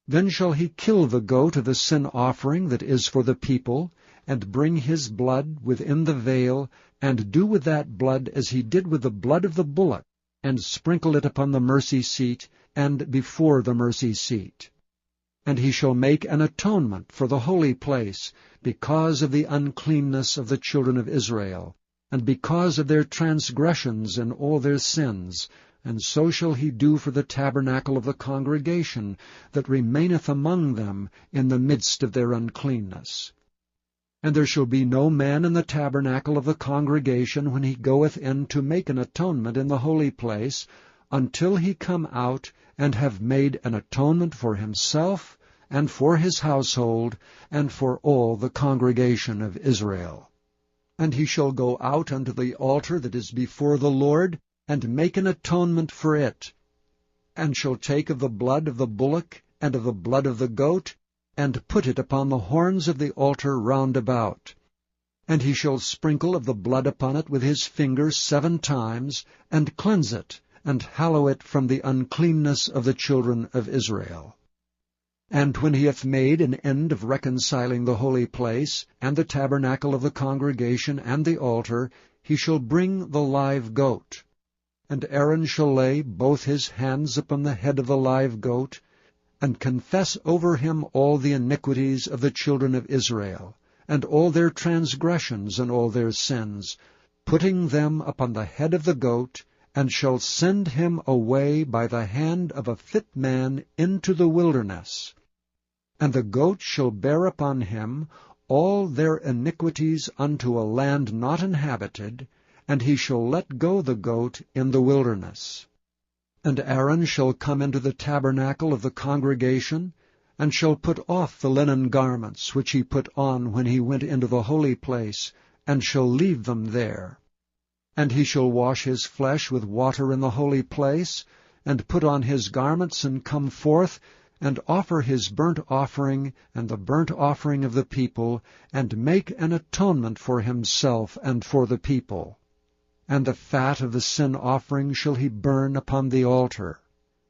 Speaker 1: Then shall he kill the goat of the sin offering that is for the people, and bring his blood within the veil, and do with that blood as he did with the blood of the bullock, and sprinkle it upon the mercy seat, and before the mercy seat. And he shall make an atonement for the holy place, because of the uncleanness of the children of Israel, and because of their transgressions and all their sins, and so shall he do for the tabernacle of the congregation that remaineth among them in the midst of their uncleanness. And there shall be no man in the tabernacle of the congregation when he goeth in to make an atonement in the holy place, until he come out and have made an atonement for himself, and for his household, and for all the congregation of Israel. And he shall go out unto the altar that is before the Lord, and make an atonement for it, and shall take of the blood of the bullock, and of the blood of the goat, and put it upon the horns of the altar round about. And he shall sprinkle of the blood upon it with his finger 7 times, and cleanse it, and hallow it from the uncleanness of the children of Israel. And when he hath made an end of reconciling the holy place, and the tabernacle of the congregation, and the altar, he shall bring the live goat. And Aaron shall lay both his hands upon the head of the live goat, and confess over him all the iniquities of the children of Israel, and all their transgressions and all their sins, putting them upon the head of the goat, and shall send him away by the hand of a fit man into the wilderness. And the goat shall bear upon him all their iniquities unto a land not inhabited, and he shall let go the goat in the wilderness. And Aaron shall come into the tabernacle of the congregation, and shall put off the linen garments which he put on when he went into the holy place, and shall leave them there. And he shall wash his flesh with water in the holy place, and put on his garments, and come forth, and offer his burnt offering and the burnt offering of the people, and make an atonement for himself and for the people. And the fat of the sin offering shall he burn upon the altar.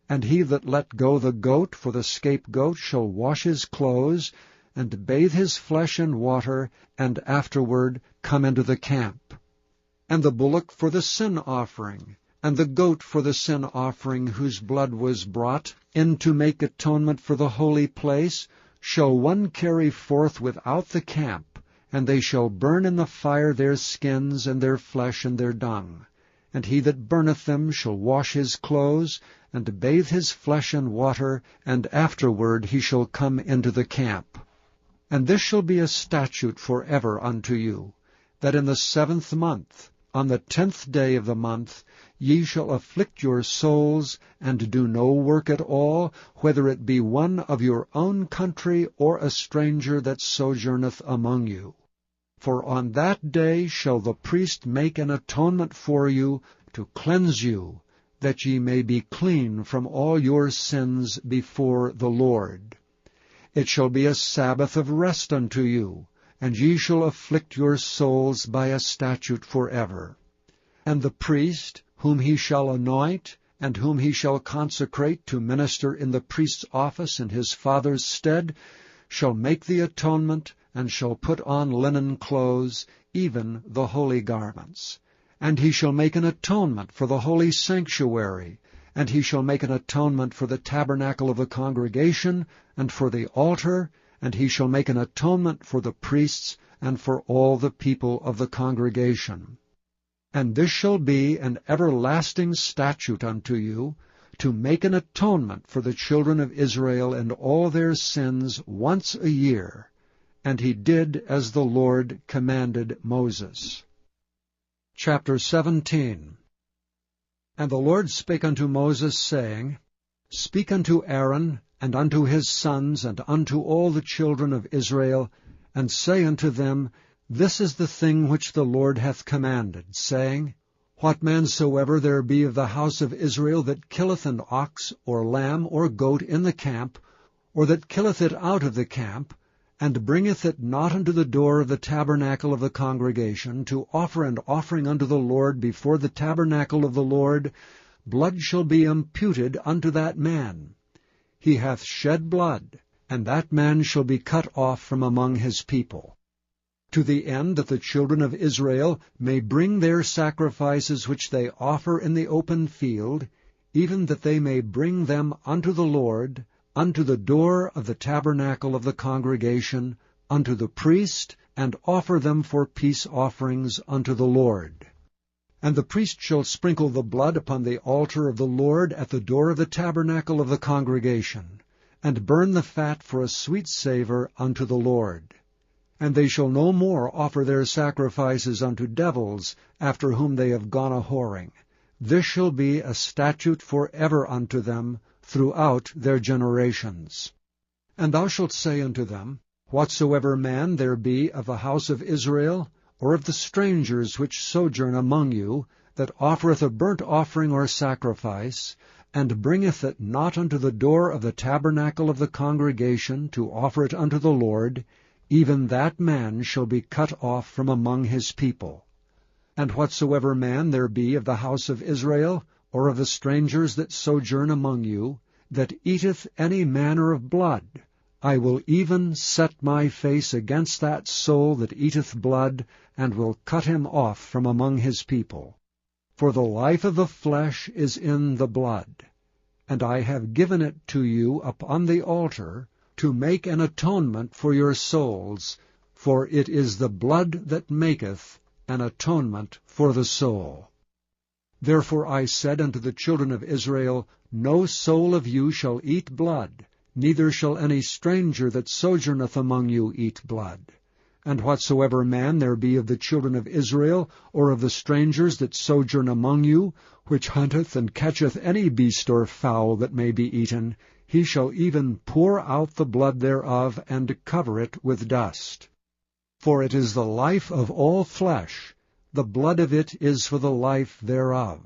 Speaker 1: And he that let go the goat for the scapegoat shall wash his clothes, and bathe his flesh in water, and afterward come into the camp. And the bullock for the sin offering, and the goat for the sin offering whose blood was brought in to make atonement for the holy place, shall one carry forth without the camp, and they shall burn in the fire their skins and their flesh and their dung. And he that burneth them shall wash his clothes, and bathe his flesh in water, and afterward he shall come into the camp. And this shall be a statute forever unto you, that in the 7th month, on the 10th day of the month, ye shall afflict your souls, and do no work at all, whether it be one of your own country, or a stranger that sojourneth among you. For on that day shall the priest make an atonement for you, to cleanse you, that ye may be clean from all your sins before the Lord. It shall be a Sabbath of rest unto you, and ye shall afflict your souls by a statute forever. And the priest, whom he shall anoint, and whom he shall consecrate to minister in the priest's office in his father's stead, shall make the atonement, and shall put on linen clothes, even the holy garments. And he shall make an atonement for the holy sanctuary, and he shall make an atonement for the tabernacle of the congregation, and for the altar, and he shall make an atonement for the priests, and for all the people of the congregation. And this shall be an everlasting statute unto you, to make an atonement for the children of Israel and all their sins once a year. And he did as the Lord commanded Moses. Chapter 17. And the Lord spake unto Moses, saying, Speak unto Aaron, and unto his sons, and unto all the children of Israel, and say unto them, This is the thing which the Lord hath commanded, saying, What man soever there be of the house of Israel that killeth an ox, or lamb, or goat in the camp, or that killeth it out of the camp, and bringeth it not unto the door of the tabernacle of the congregation, to offer an offering unto the Lord before the tabernacle of the Lord, blood shall be imputed unto that man. He hath shed blood, and that man shall be cut off from among his people. To the end that the children of Israel may bring their sacrifices which they offer in the open field, even that they may bring them unto the Lord, unto the door of the tabernacle of the congregation, unto the priest, and offer them for peace offerings unto the Lord. And the priest shall sprinkle the blood upon the altar of the Lord at the door of the tabernacle of the congregation, and burn the fat for a sweet savour unto the Lord. And they shall no more offer their sacrifices unto devils, after whom they have gone a-whoring. This shall be a statute for ever unto them, throughout their generations. And thou shalt say unto them, Whatsoever man there be of the house of Israel, or of the strangers which sojourn among you, that offereth a burnt offering or sacrifice, and bringeth it not unto the door of the tabernacle of the congregation to offer it unto the Lord, even that man shall be cut off from among his people. And whatsoever man there be of the house of Israel, or of the strangers that sojourn among you, that eateth any manner of blood, I will even set my face against that soul that eateth blood, and will cut him off from among his people. For the life of the flesh is in the blood, and I have given it to you upon the altar, to make an atonement for your souls, for it is the blood that maketh an atonement for the soul. Therefore I said unto the children of Israel, No soul of you shall eat blood, neither shall any stranger that sojourneth among you eat blood. And whatsoever man there be of the children of Israel, or of the strangers that sojourn among you, which hunteth and catcheth any beast or fowl that may be eaten, he shall even pour out the blood thereof, and cover it with dust. For it is the life of all flesh, the blood of it is for the life thereof.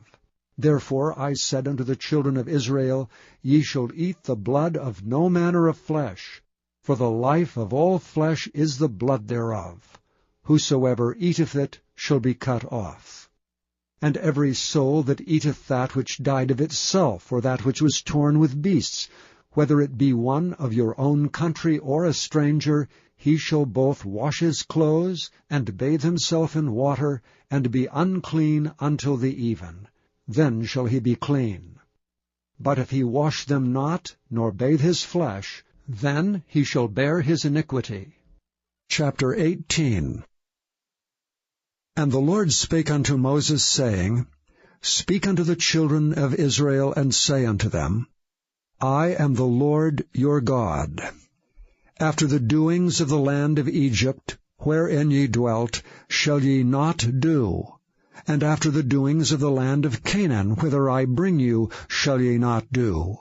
Speaker 1: Therefore I said unto the children of Israel, Ye shall eat the blood of no manner of flesh, for the life of all flesh is the blood thereof. Whosoever eateth it shall be cut off. And every soul that eateth that which died of itself, or that which was torn with beasts, whether it be one of your own country or a stranger, he shall both wash his clothes, and bathe himself in water, and be unclean until the even. Then shall he be clean. But if he wash them not, nor bathe his flesh, then he shall bear his iniquity. Chapter 18. And the Lord spake unto Moses, saying, Speak unto the children of Israel, and say unto them, I am the Lord your God. After the doings of the land of Egypt, wherein ye dwelt, shall ye not do. And after the doings of the land of Canaan, whither I bring you, shall ye not do.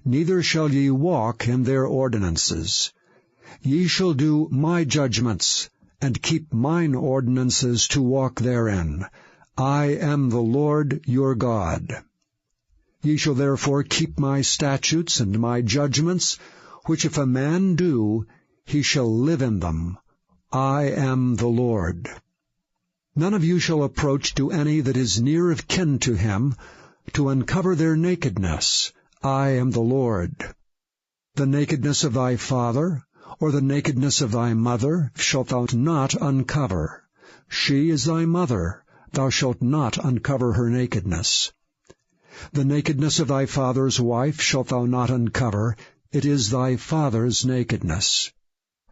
Speaker 1: Neither shall ye walk in their ordinances. Ye shall do my judgments, and keep mine ordinances to walk therein. I am the Lord your God. Ye shall therefore keep my statutes and my judgments, which if a man do, he shall live in them. I am the Lord. None of you shall approach to any that is near of kin to him, to uncover their nakedness. I am the Lord. The nakedness of thy father, or the nakedness of thy mother, shalt thou not uncover. She is thy mother, thou shalt not uncover her nakedness. The nakedness of thy father's wife shalt thou not uncover, it is thy father's nakedness.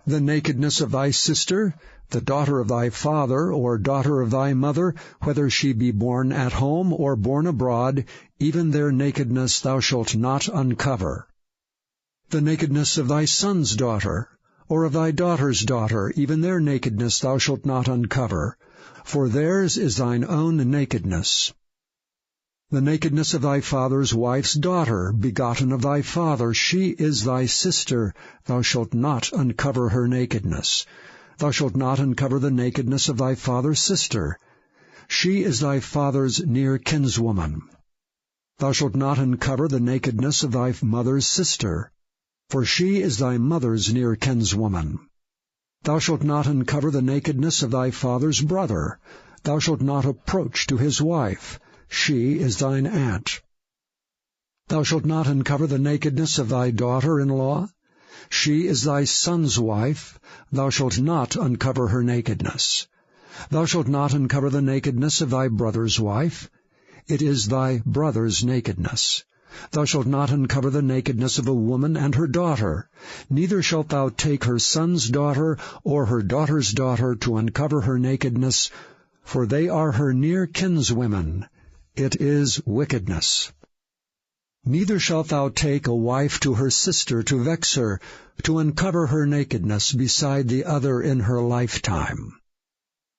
Speaker 1: The nakedness of thy sister, the daughter of thy father, or daughter of thy mother, whether she be born at home or born abroad, even their nakedness thou shalt not uncover. The nakedness of thy son's daughter, or of thy daughter's daughter, even their nakedness thou shalt not uncover, for theirs is thine own nakedness. The nakedness of thy father's wife's daughter, begotten of thy father, she is thy sister, thou shalt not uncover her nakedness. Thou shalt not uncover the nakedness of thy father's sister. She is thy father's near kinswoman. Thou shalt not uncover the nakedness of thy mother's sister, for she is thy mother's near kinswoman. Thou shalt not uncover the nakedness of thy father's brother. Thou shalt not approach to his wife. She is thine aunt. Thou shalt not uncover the nakedness of thy daughter-in-law. She is thy son's wife. Thou shalt not uncover her nakedness. Thou shalt not uncover the nakedness of thy brother's wife. It is thy brother's nakedness. Thou shalt not uncover the nakedness of a woman and her daughter. Neither shalt thou take her son's daughter or her daughter's daughter to uncover her nakedness, for they are her near kinswomen. It is wickedness. Neither shalt thou take a wife to her sister to vex her, to uncover her nakedness beside the other in her lifetime.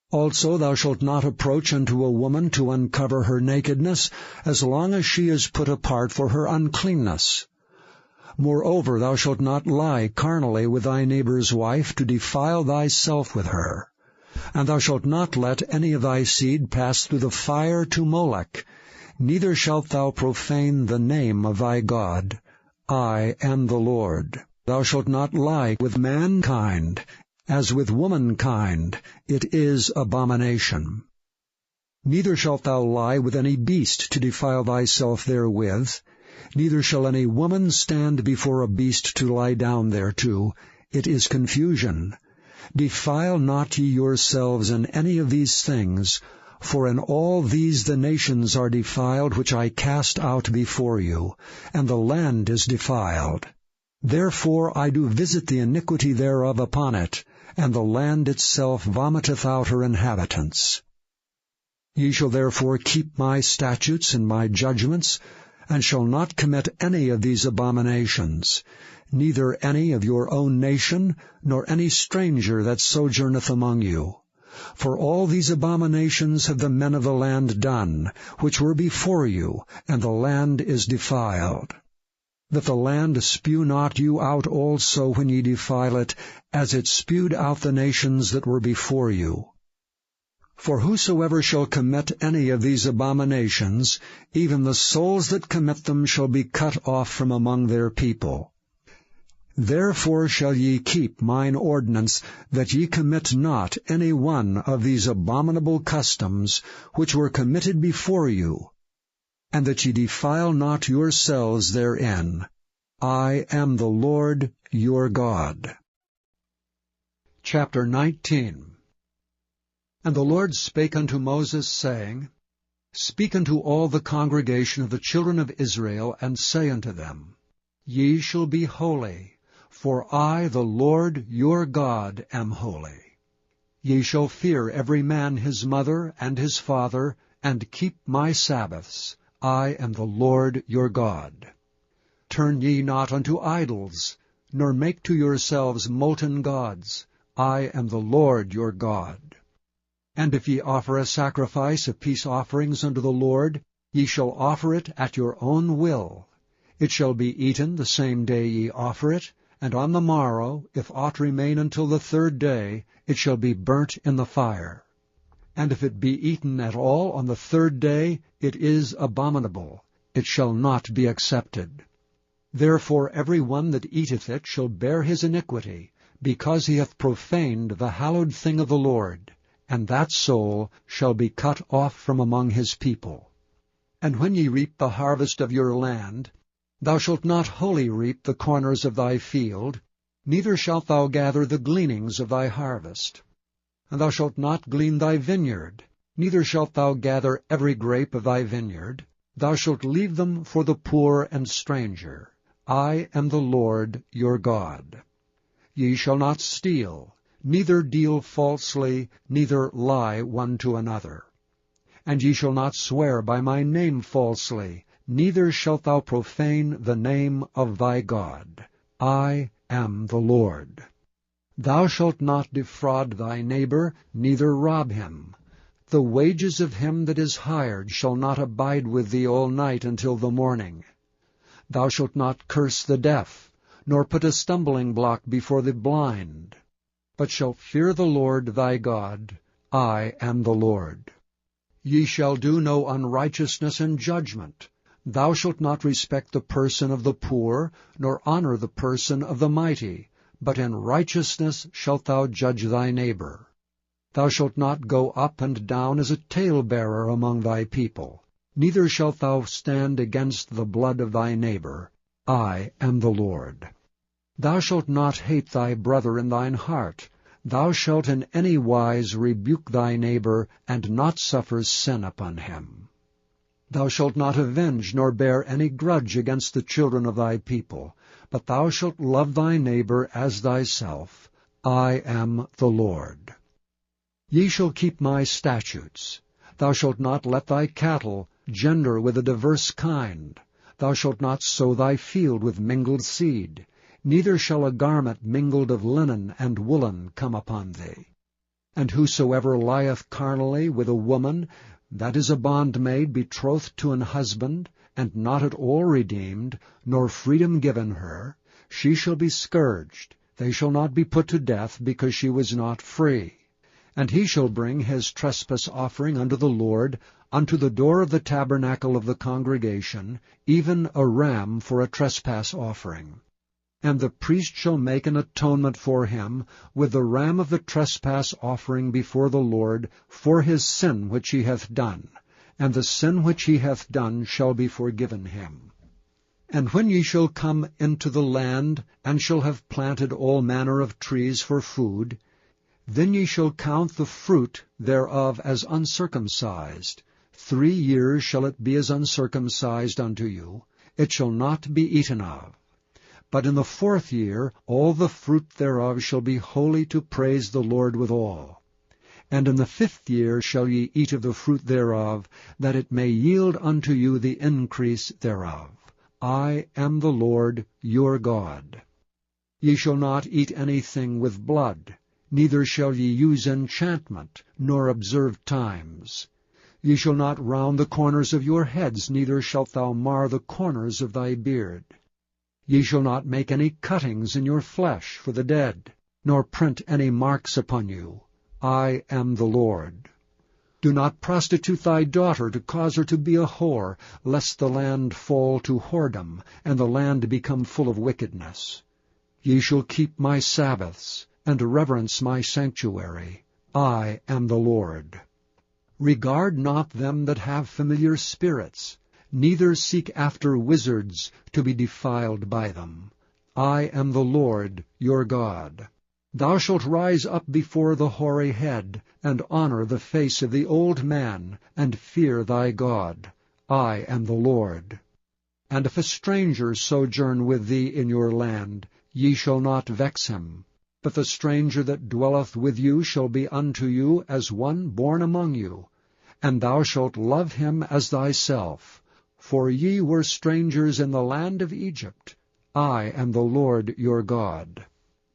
Speaker 1: Also thou shalt not approach unto a woman to uncover her nakedness, as long as she is put apart for her uncleanness. Moreover, thou shalt not lie carnally with thy neighbor's wife, to defile thyself with her. And thou shalt not let any of thy seed pass through the fire to Molech, neither shalt thou profane the name of thy God. I am the Lord. Thou shalt not lie with mankind, as with womankind. It is abomination. Neither shalt thou lie with any beast to defile thyself therewith. Neither shall any woman stand before a beast to lie down thereto. It is confusion. Defile not ye yourselves in any of these things, for in all these the nations are defiled which I cast out before you, and the land is defiled. Therefore I do visit the iniquity thereof upon it, and the land itself vomiteth out her inhabitants. Ye shall therefore keep my statutes and my judgments, and shall not commit any of these abominations, neither any of your own nation, nor any stranger that sojourneth among you. For all these abominations have the men of the land done, which were before you, and the land is defiled. That the land spew not you out also when ye defile it, as it spewed out the nations that were before you. For whosoever shall commit any of these abominations, even the souls that commit them shall be cut off from among their people. Therefore shall ye keep mine ordinance, that ye commit not any one of these abominable customs, which were committed before you, and that ye defile not yourselves therein. I am the Lord your God. Chapter 19. And the Lord spake unto Moses, saying, Speak unto all the congregation of the children of Israel, and say unto them, Ye shall be holy, for I, the Lord your God, am holy. Ye shall fear every man his mother and his father, and keep my Sabbaths. I am the Lord your God. Turn ye not unto idols, nor make to yourselves molten gods. I am the Lord your God. And if ye offer a sacrifice of peace offerings unto the Lord, ye shall offer it at your own will. It shall be eaten the same day ye offer it, and on the morrow, if aught remain until the third day, it shall be burnt in the fire. And if it be eaten at all on the third day, it is abominable. It shall not be accepted. Therefore every one that eateth it shall bear his iniquity, because he hath profaned the hallowed thing of the Lord, and that soul shall be cut off from among his people. And when ye reap the harvest of your land, thou shalt not wholly reap the corners of thy field, neither shalt thou gather the gleanings of thy harvest. And thou shalt not glean thy vineyard, neither shalt thou gather every grape of thy vineyard. Thou shalt leave them for the poor and stranger. I am the Lord your God. Ye shall not steal, neither deal falsely, neither lie one to another. And ye shall not swear by my name falsely, neither shalt thou profane the name of thy God. I am the Lord. Thou shalt not defraud thy neighbor, neither rob him. The wages of him that is hired shall not abide with thee all night until the morning. Thou shalt not curse the deaf, nor put a stumbling block before the blind, but shalt fear the Lord thy God. I am the Lord. Ye shall do no unrighteousness in judgment. Thou shalt not respect the person of the poor, nor honor the person of the mighty, but in righteousness shalt thou judge thy neighbor. Thou shalt not go up and down as a talebearer among thy people, neither shalt thou stand against the blood of thy neighbor. I am the Lord. Thou shalt not hate thy brother in thine heart. Thou shalt in any wise rebuke thy neighbor, and not suffer sin upon him. Thou shalt not avenge nor bear any grudge against the children of thy people, but thou shalt love thy neighbor as thyself. I am the Lord. Ye shall keep my statutes. Thou shalt not let thy cattle gender with a diverse kind. Thou shalt not sow thy field with mingled seed. Neither shall a garment mingled of linen and woolen come upon thee. And whosoever lieth carnally with a woman, that is a bondmaid betrothed to an husband, and not at all redeemed, nor freedom given her, she shall be scourged. They shall not be put to death, because she was not free. And he shall bring his trespass offering unto the Lord, unto the door of the tabernacle of the congregation, even a ram for a trespass offering. And the priest shall make an atonement for him with the ram of the trespass offering before the Lord for his sin which he hath done, and the sin which he hath done shall be forgiven him. And when ye shall come into the land, and shall have planted all manner of trees for food, then ye shall count the fruit thereof as uncircumcised. 3 years shall it be as uncircumcised unto you. It shall not be eaten of. But in the 4th year all the fruit thereof shall be holy to praise the Lord withal. And in the 5th year shall ye eat of the fruit thereof, that it may yield unto you the increase thereof. I am the Lord your God. Ye shall not eat anything with blood, neither shall ye use enchantment, nor observe times. Ye shall not round the corners of your heads, neither shalt thou mar the corners of thy beard. Ye shall not make any cuttings in your flesh for the dead, nor print any marks upon you. I am the Lord. Do not prostitute thy daughter to cause her to be a whore, lest the land fall to whoredom, and the land become full of wickedness. Ye shall keep my Sabbaths, and reverence my sanctuary. I am the Lord. Regard not them that have familiar spirits, neither seek after wizards to be defiled by them. I am the Lord your God. Thou shalt rise up before the hoary head, and honor the face of the old man, and fear thy God. I am the Lord. And if a stranger sojourn with thee in your land, ye shall not vex him. But the stranger that dwelleth with you shall be unto you as one born among you, and thou shalt love him as thyself. For ye were strangers in the land of Egypt. I am the Lord your God.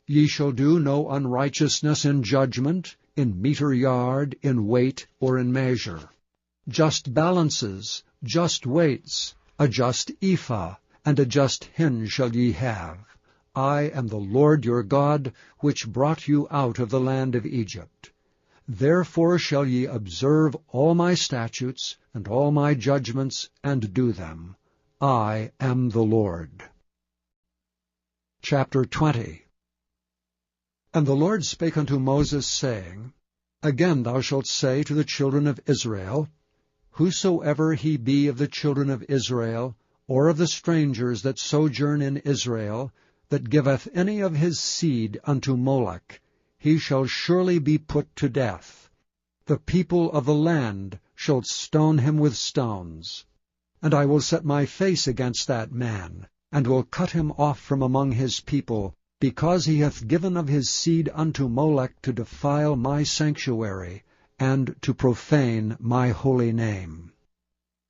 Speaker 1: Ye shall do no unrighteousness in judgment, in meter yard, in weight, or in measure. Just balances, just weights, a just ephah, and a just hin shall ye have. I am the Lord your God, which brought you out of the land of Egypt. Therefore shall ye observe all my statutes, and all my judgments, and do them. I am the Lord. Chapter 20. And the Lord spake unto Moses, saying, Again thou shalt say to the children of Israel, Whosoever he be of the children of Israel, or of the strangers that sojourn in Israel, that giveth any of his seed unto Moloch, he shall surely be put to death. The people of the land shall stone him with stones. And I will set my face against that man, and will cut him off from among his people, because he hath given of his seed unto Moloch to defile my sanctuary, and to profane my holy name.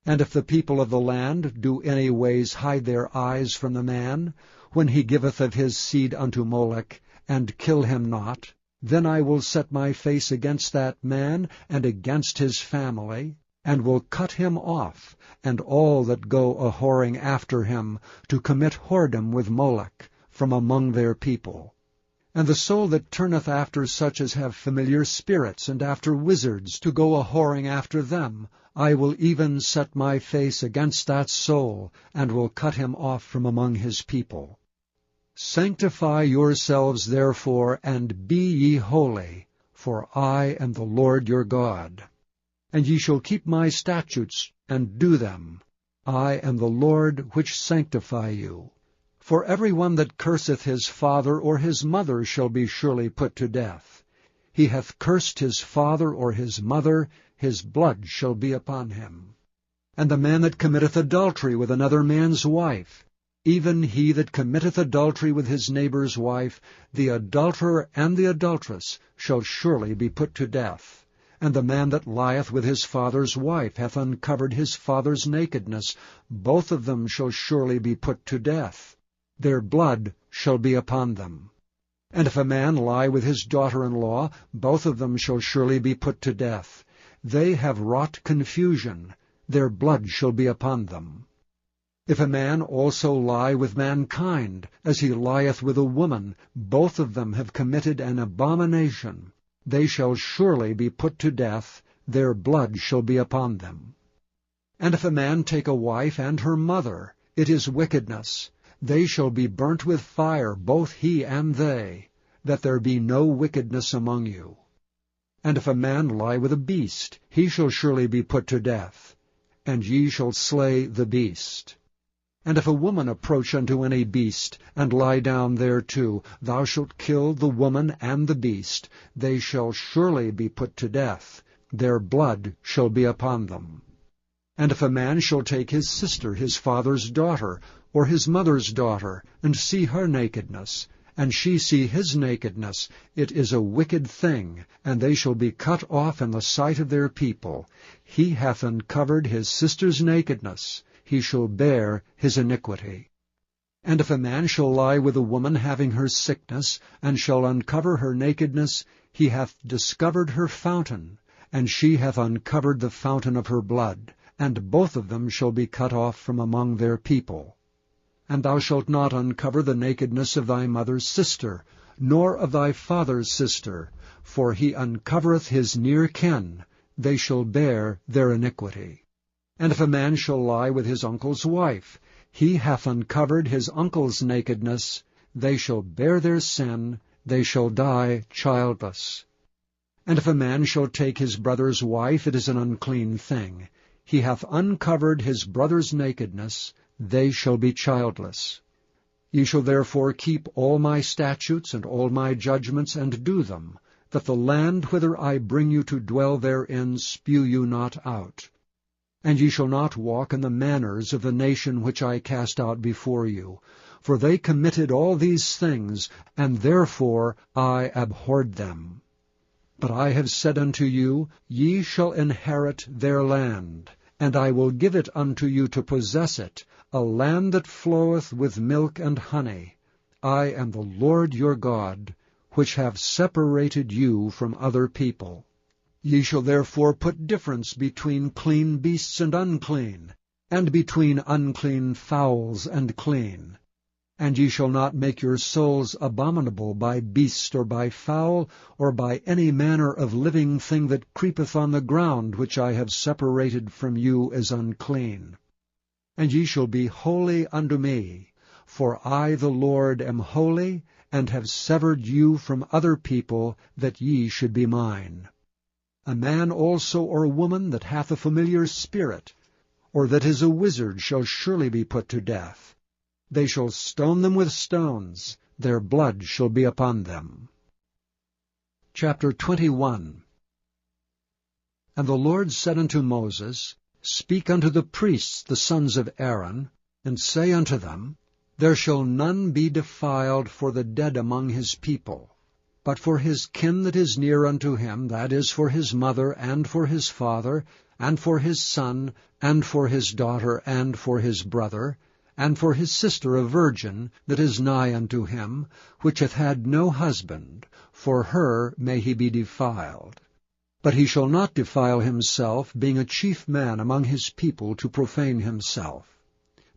Speaker 1: And if the people of the land do any ways hide their eyes from the man, when he giveth of his seed unto Moloch, and kill him not, then I will set my face against that man, and against his family, and will cut him off, and all that go a-whoring after him, to commit whoredom with Moloch, from among their people. And the soul that turneth after such as have familiar spirits, and after wizards, to go a-whoring after them, I will even set my face against that soul, and will cut him off from among his people. Sanctify yourselves therefore, and be ye holy, for I am the Lord your God. And ye shall keep my statutes, and do them. I am the Lord which sanctify you. For every one that curseth his father or his mother shall be surely put to death. He hath cursed his father or his mother, his blood shall be upon him. And the man that committeth adultery with another man's wife, even he that committeth adultery with his neighbour's wife, the adulterer and the adulteress shall surely be put to death. And the man that lieth with his father's wife hath uncovered his father's nakedness. Both of them shall surely be put to death. Their blood shall be upon them. And if a man lie with his daughter-in-law, both of them shall surely be put to death. They have wrought confusion. Their blood shall be upon them. If a man also lie with mankind, as he lieth with a woman, both of them have committed an abomination. They shall surely be put to death, their blood shall be upon them. And if a man take a wife and her mother, it is wickedness. They shall be burnt with fire, both he and they, that there be no wickedness among you. And if a man lie with a beast, he shall surely be put to death, and ye shall slay the beast. And if a woman approach unto any beast, and lie down thereto, thou shalt kill the woman and the beast. They shall surely be put to death. Their blood shall be upon them. And if a man shall take his sister, his father's daughter, or his mother's daughter, and see her nakedness, and she see his nakedness, it is a wicked thing, and they shall be cut off in the sight of their people. He hath uncovered his sister's nakedness. He shall bear his iniquity. And if a man shall lie with a woman having her sickness, and shall uncover her nakedness, he hath discovered her fountain, and she hath uncovered the fountain of her blood, and both of them shall be cut off from among their people. And thou shalt not uncover the nakedness of thy mother's sister, nor of thy father's sister, for he uncovereth his near kin. They shall bear their iniquity. And if a man shall lie with his uncle's wife, he hath uncovered his uncle's nakedness. They shall bear their sin, they shall die childless. And if a man shall take his brother's wife, it is an unclean thing. He hath uncovered his brother's nakedness, they shall be childless. Ye shall therefore keep all my statutes and all my judgments, and do them, that the land whither I bring you to dwell therein spew you not out. And ye shall not walk in the manners of the nation which I cast out before you, for they committed all these things, and therefore I abhorred them. But I have said unto you, ye shall inherit their land, and I will give it unto you to possess it, a land that floweth with milk and honey. I am the Lord your God, which have separated you from other people. Ye shall therefore put difference between clean beasts and unclean, and between unclean fowls and clean. And ye shall not make your souls abominable by beast or by fowl, or by any manner of living thing that creepeth on the ground, which I have separated from you as unclean. And ye shall be holy unto me, for I the Lord am holy, and have severed you from other people, that ye should be mine. A man also or a woman that hath a familiar spirit, or that is a wizard, shall surely be put to death. They shall stone them with stones, their blood shall be upon them. Chapter 21. And the Lord said unto Moses, Speak unto the priests, the sons of Aaron, and say unto them, There shall none be defiled for the dead among his people. But for his kin that is near unto him, that is, for his mother, and for his father, and for his son, and for his daughter, and for his brother, and for his sister a virgin, that is nigh unto him, which hath had no husband, for her may he be defiled. But he shall not defile himself, being a chief man among his people, to profane himself.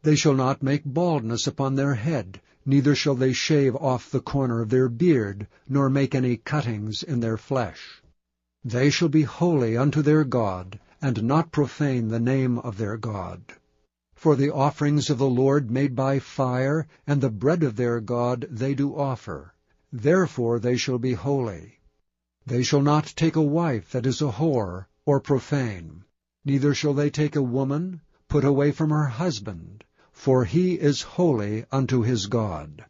Speaker 1: They shall not make baldness upon their head, neither shall they shave off the corner of their beard, nor make any cuttings in their flesh. They shall be holy unto their God, and not profane the name of their God. For the offerings of the Lord made by fire, and the bread of their God they do offer. Therefore they shall be holy. They shall not take a wife that is a whore, or profane. Neither shall they take a woman put away from her husband, for he is holy unto his God.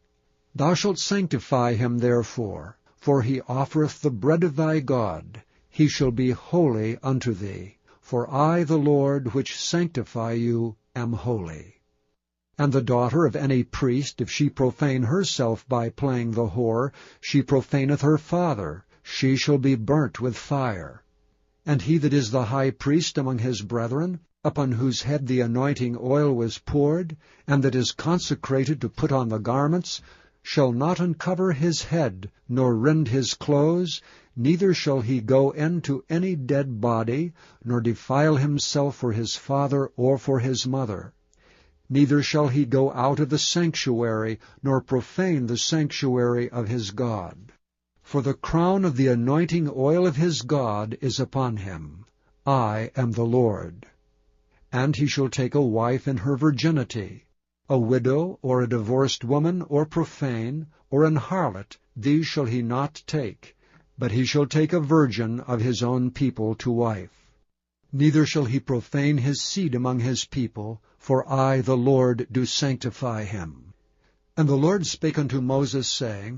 Speaker 1: Thou shalt sanctify him therefore, for he offereth the bread of thy God. He shall be holy unto thee. For I, the Lord, which sanctify you, am holy. And the daughter of any priest, if she profane herself by playing the whore, she profaneth her father, she shall be burnt with fire. And he that is the high priest among his brethren, upon whose head the anointing oil was poured, and that is consecrated to put on the garments, shall not uncover his head, nor rend his clothes, neither shall he go into any dead body, nor defile himself for his father or for his mother. Neither shall he go out of the sanctuary, nor profane the sanctuary of his God. For the crown of the anointing oil of his God is upon him. I am the Lord. And he shall take a wife in her virginity. A widow, or a divorced woman, or profane, or an harlot, these shall he not take, but he shall take a virgin of his own people to wife. Neither shall he profane his seed among his people, for I, the Lord, do sanctify him. And the Lord spake unto Moses, saying,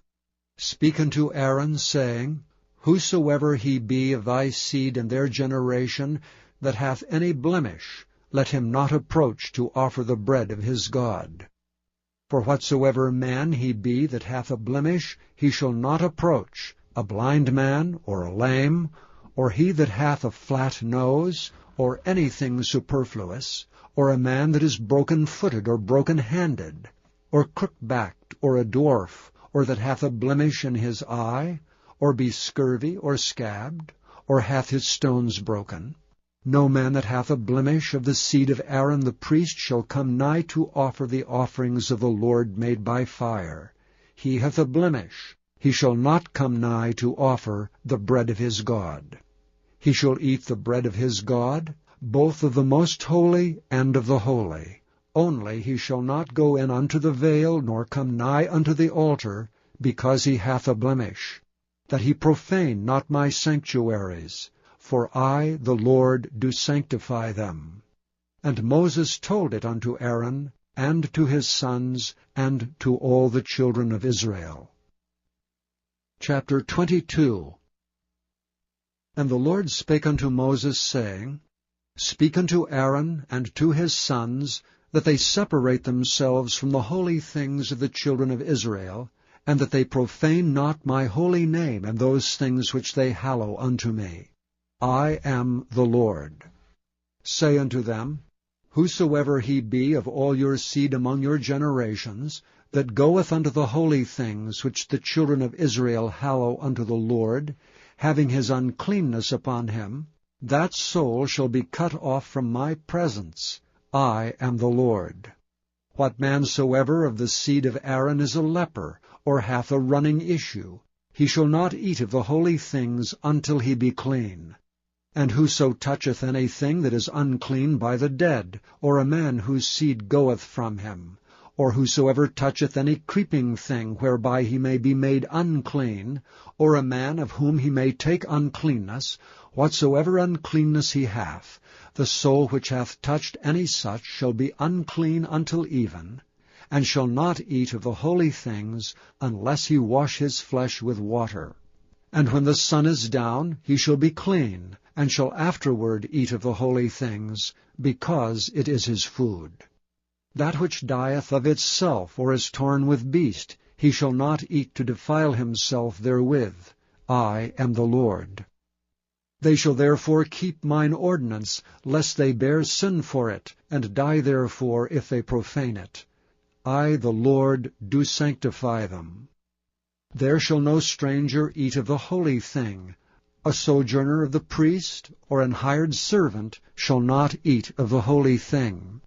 Speaker 1: Speak unto Aaron, saying, Whosoever he be of thy seed in their generation, that hath any blemish, let him not approach to offer the bread of his God. For whatsoever man he be that hath a blemish, he shall not approach, a blind man, or a lame, or he that hath a flat nose, or anything superfluous, or a man that is broken-footed or broken-handed, or crook-backed, or a dwarf, or that hath a blemish in his eye, or be scurvy, or scabbed, or hath his stones broken. No man that hath a blemish of the seed of Aaron the priest shall come nigh to offer the offerings of the Lord made by fire. He hath a blemish. He shall not come nigh to offer the bread of his God. He shall eat the bread of his God, both of the most holy and of the holy. Only he shall not go in unto the veil, nor come nigh unto the altar, because he hath a blemish, that he profane not my sanctuaries. For I, the Lord, do sanctify them. And Moses told it unto Aaron, and to his sons, and to all the children of Israel. Chapter 22. And the Lord spake unto Moses, saying, Speak unto Aaron and to his sons, that they separate themselves from the holy things of the children of Israel, and that they profane not my holy name and those things which they hallow unto me. I am the Lord. Say unto them, Whosoever he be of all your seed among your generations, that goeth unto the holy things which the children of Israel hallow unto the Lord, having his uncleanness upon him, that soul shall be cut off from my presence. I am the Lord. What man soever of the seed of Aaron is a leper, or hath a running issue, he shall not eat of the holy things until he be clean. And whoso toucheth anything that is unclean by the dead, or a man whose seed goeth from him, or whosoever toucheth any creeping thing whereby he may be made unclean, or a man of whom he may take uncleanness, whatsoever uncleanness he hath, the soul which hath touched any such shall be unclean until even, and shall not eat of the holy things, unless he wash his flesh with water. And when the sun is down, he shall be clean, and shall afterward eat of the holy things, because it is his food. That which dieth of itself, or is torn with beast, he shall not eat to defile himself therewith. I am the Lord. They shall therefore keep mine ordinance, lest they bear sin for it, and die therefore if they profane it. I, the Lord, do sanctify them. There shall no stranger eat of the holy thing. A sojourner of the priest, or an hired servant, shall not eat of the holy thing.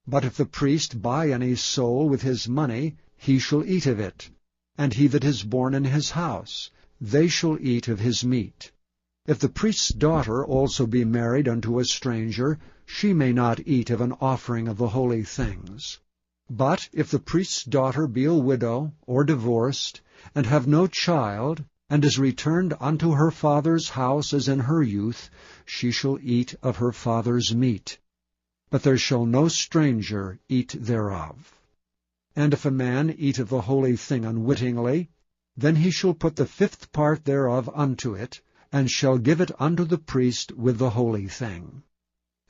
Speaker 1: But if the priest buy any soul with his money, he shall eat of it. And he that is born in his house, they shall eat of his meat. If the priest's daughter also be married unto a stranger, she may not eat of an offering of the holy things. But if the priest's daughter be a widow, or divorced, and have no child, and is returned unto her father's house as in her youth, she shall eat of her father's meat. But there shall no stranger eat thereof. And if a man eat of the holy thing unwittingly, then he shall put the 5th part thereof unto it, and shall give it unto the priest with the holy thing.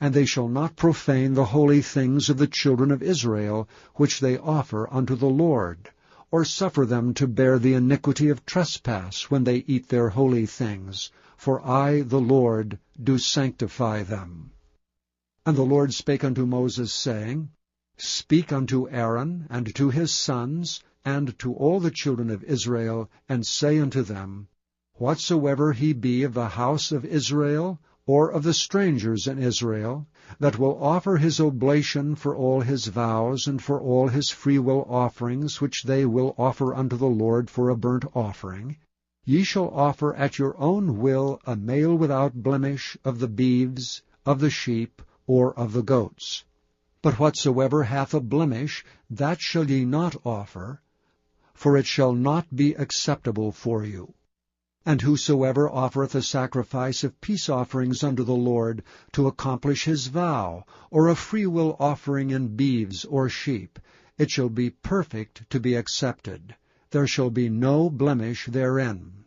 Speaker 1: And they shall not profane the holy things of the children of Israel, which they offer unto the Lord, or suffer them to bear the iniquity of trespass when they eat their holy things, for I, the Lord, do sanctify them. And the Lord spake unto Moses, saying, Speak unto Aaron, and to his sons, and to all the children of Israel, and say unto them, Whatsoever he be of the house of Israel, or of the strangers in Israel, that will offer his oblation for all his vows, and for all his freewill offerings, which they will offer unto the Lord for a burnt offering, ye shall offer at your own will a male without blemish of the beeves, of the sheep, or of the goats. But whatsoever hath a blemish, that shall ye not offer, for it shall not be acceptable for you. And whosoever offereth a sacrifice of peace offerings unto the Lord, to accomplish his vow, or a freewill offering in beeves or sheep, it shall be perfect to be accepted. There shall be no blemish therein.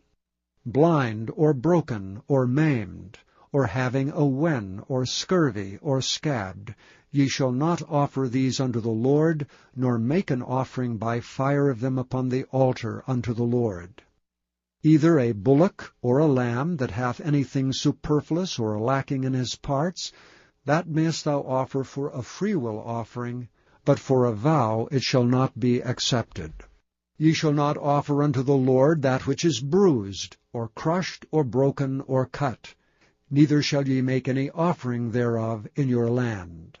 Speaker 1: Blind, or broken, or maimed, or having a wen, or scurvy, or scabbed, ye shall not offer these unto the Lord, nor make an offering by fire of them upon the altar unto the Lord. Either a bullock or a lamb that hath anything superfluous or lacking in his parts, that mayest thou offer for a freewill offering, but for a vow it shall not be accepted. Ye shall not offer unto the Lord that which is bruised, or crushed, or broken, or cut. Neither shall ye make any offering thereof in your land.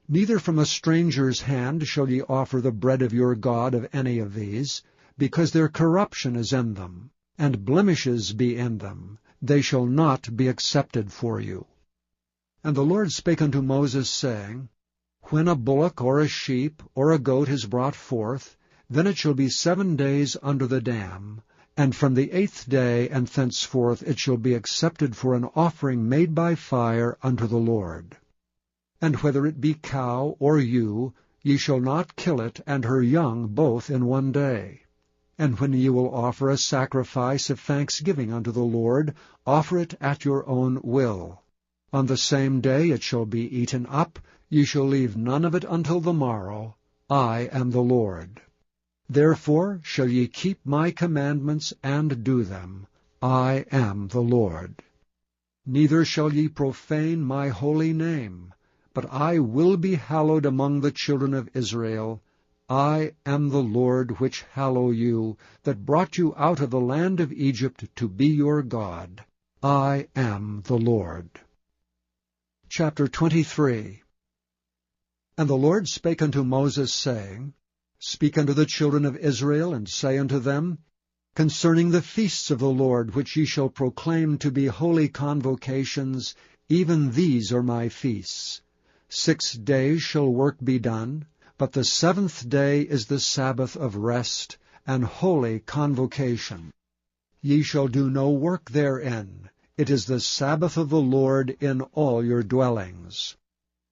Speaker 1: Neither from a stranger's hand shall ye offer the bread of your God of any of these, because their corruption is in them, and blemishes be in them. They shall not be accepted for you. And the Lord spake unto Moses, saying, When a bullock or a sheep or a goat is brought forth, then it shall be 7 days under the dam, and from the 8th day and thenceforth it shall be accepted for an offering made by fire unto the Lord. And whether it be cow or ewe, ye shall not kill it and her young both in 1 day. And when ye will offer a sacrifice of thanksgiving unto the Lord, offer it at your own will. On the same day it shall be eaten up, ye shall leave none of it until the morrow. I am the Lord. Therefore shall ye keep my commandments and do them. I am the Lord. Neither shall ye profane my holy name, but I will be hallowed among the children of Israel. I am the Lord which hallow you, that brought you out of the land of Egypt to be your God. I am the Lord. Chapter 23. And the Lord spake unto Moses, saying, Speak unto the children of Israel, and say unto them, Concerning the feasts of the Lord, which ye shall proclaim to be holy convocations, even these are my feasts. 6 days shall work be done, but the 7th day is the Sabbath of rest, and holy convocation. Ye shall do no work therein. It is the Sabbath of the Lord in all your dwellings.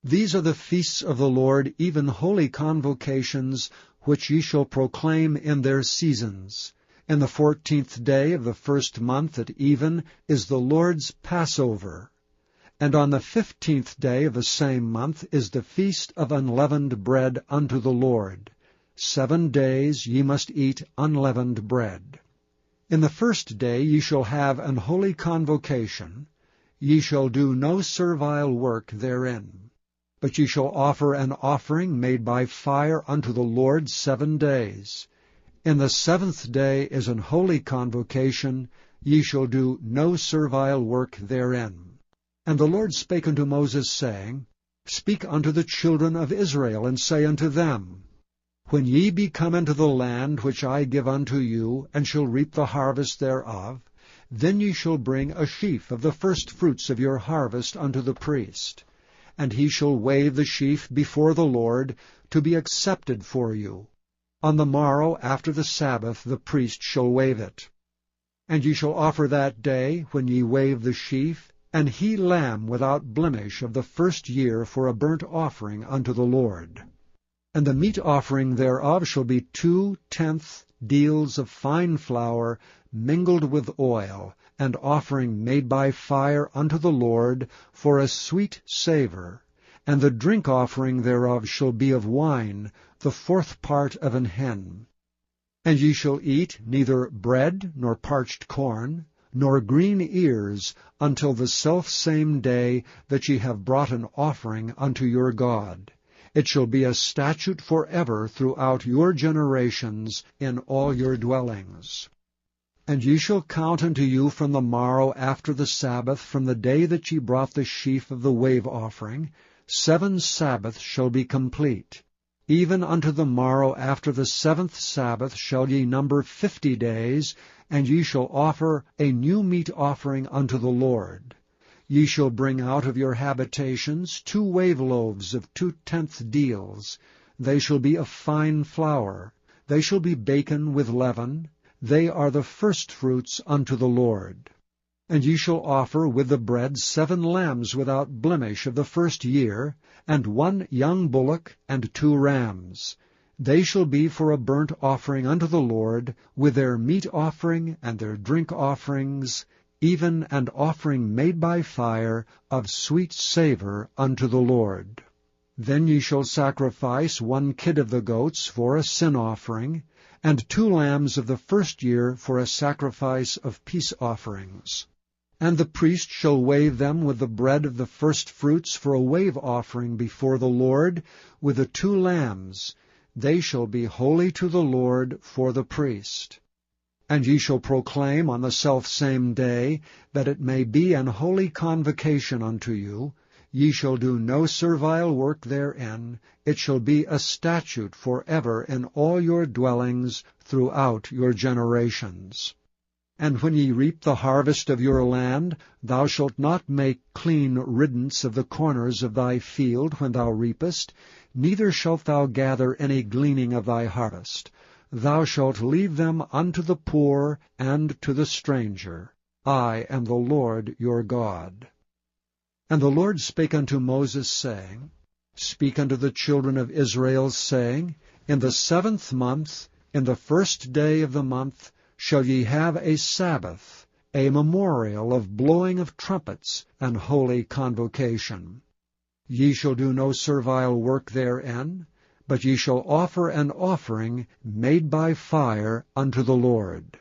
Speaker 1: These are the feasts of the Lord, even holy convocations, which ye shall proclaim in their seasons. In the 14th day of the 1st month at even is the Lord's Passover. And on the 15th day of the same month is the feast of unleavened bread unto the Lord. 7 days ye must eat unleavened bread. In the 1st day ye shall have an holy convocation. Ye shall do no servile work therein. But ye shall offer an offering made by fire unto the Lord 7 days. In the 7th day is an holy convocation. Ye shall do no servile work therein. And the Lord spake unto Moses, saying, Speak unto the children of Israel, and say unto them, When ye be come into the land which I give unto you, and shall reap the harvest thereof, then ye shall bring a sheaf of the firstfruits of your harvest unto the priest. and he shall wave the sheaf before the Lord, to be accepted for you. On the morrow after the Sabbath the priest shall wave it. And ye shall offer that day, when ye wave the sheaf, an he lamb without blemish of the first year for a burnt offering unto the Lord. And the meat offering thereof shall be 2/10 deals of fine flour mingled with oil, and offering made by fire unto the Lord for a sweet savour. And the drink offering thereof shall be of wine, the 4th part of an hin. And ye shall eat neither bread, nor parched corn, nor green ears, until the selfsame day that ye have brought an offering unto your God. It shall be a statute forever throughout your generations in all your dwellings. And ye shall count unto you from the morrow after the Sabbath, from the day that ye brought the sheaf of the wave offering, 7 Sabbaths shall be complete. Even unto the morrow after the 7th Sabbath shall ye number 50 days, and ye shall offer a new meat offering unto the Lord. Ye shall bring out of your habitations 2 wave loaves of 2/10 deals. They shall be of fine flour. They shall be baken with leaven. They are the firstfruits unto the Lord. And ye shall offer with the bread 7 lambs without blemish of the first year, and 1 young bullock, and 2 rams. They shall be for a burnt offering unto the Lord, with their meat offering and their drink offerings, even an offering made by fire of sweet savour unto the Lord. Then ye shall sacrifice 1 kid of the goats for a sin offering, and 2 lambs of the first year for a sacrifice of peace offerings. And the priest shall wave them with the bread of the firstfruits for a wave offering before the Lord, with the 2 lambs. They shall be holy to the Lord for the priest. And ye shall proclaim on the selfsame day, that it may be an holy convocation unto you. Ye shall do no servile work therein. It shall be a statute forever in all your dwellings throughout your generations. And when ye reap the harvest of your land, thou shalt not make clean riddance of the corners of thy field when thou reapest, neither shalt thou gather any gleaning of thy harvest. Thou shalt leave them unto the poor and to the stranger. I am the Lord your God. And the Lord spake unto Moses, saying, Speak unto the children of Israel, saying, In the 7th month, in the 1st day of the month, shall ye have a Sabbath, a memorial of blowing of trumpets, and holy convocation. Ye shall do no servile work therein, but ye shall offer an offering made by fire unto the Lord.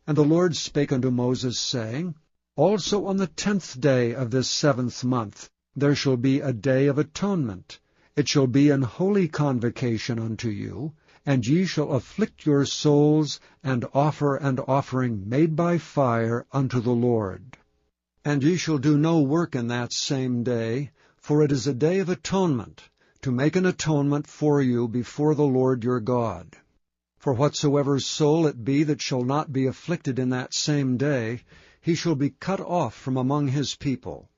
Speaker 1: And the Lord spake unto Moses, saying, Also on the 10th day of this 7th month there shall be a day of atonement. It shall be an holy convocation unto you, and ye shall afflict your souls, and offer an offering made by fire unto the Lord. And ye shall do no work in that same day, for it is a day of atonement, to make an atonement for you before the Lord your God. For whatsoever soul it be that shall not be afflicted in that same day, he shall be cut off from among his people.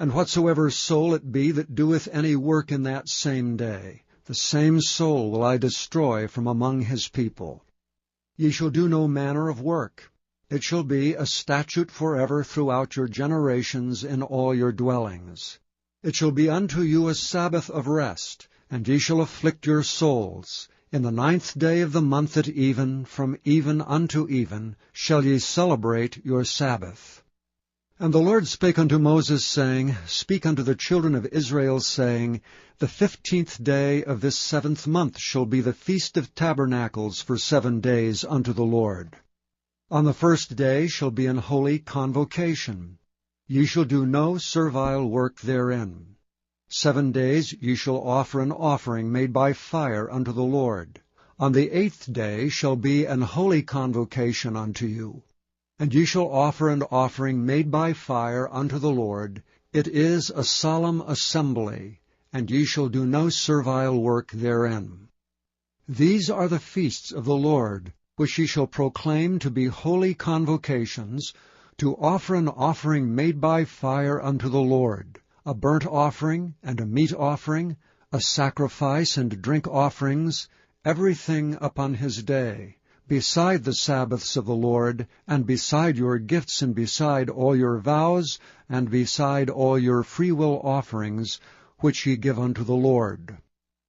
Speaker 1: And whatsoever soul it be that doeth any work in that same day, the same soul will I destroy from among his people. Ye shall do no manner of work. It shall be a statute forever throughout your generations in all your dwellings. It shall be unto you a Sabbath of rest, and ye shall afflict your souls. In the 9th day of the month at even, from even unto even, shall ye celebrate your Sabbath. And the Lord spake unto Moses, saying, Speak unto the children of Israel, saying, The 15th day of this 7th month shall be the Feast of Tabernacles for 7 days unto the Lord. On the 1st day shall be an holy convocation. Ye shall do no servile work therein. 7 days ye shall offer an offering made by fire unto the Lord. On the 8th day shall be an holy convocation unto you. And ye shall offer an offering made by fire unto the Lord. It is a solemn assembly, and ye shall do no servile work therein. These are the feasts of the Lord, which ye shall proclaim to be holy convocations, to offer an offering made by fire unto the Lord. a burnt offering and a meat offering, a sacrifice and drink offerings, everything upon his day, beside the Sabbaths of the Lord, and beside your gifts, and beside all your vows, and beside all your freewill offerings, which ye give unto the Lord.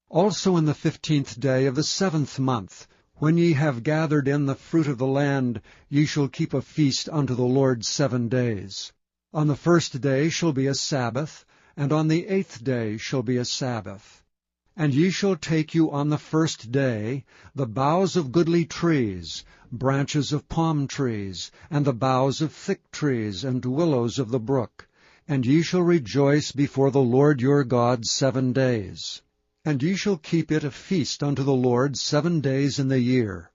Speaker 1: Also in the 15th day of the 7th month, when ye have gathered in the fruit of the land, ye shall keep a feast unto the Lord 7 days. On the 1st day shall be a Sabbath, and on the 8th day shall be a Sabbath. And ye shall take you on the 1st day the boughs of goodly trees, branches of palm trees, and the boughs of thick trees, and willows of the brook, and ye shall rejoice before the Lord your God 7 days. And ye shall keep it a feast unto the Lord 7 days in the year.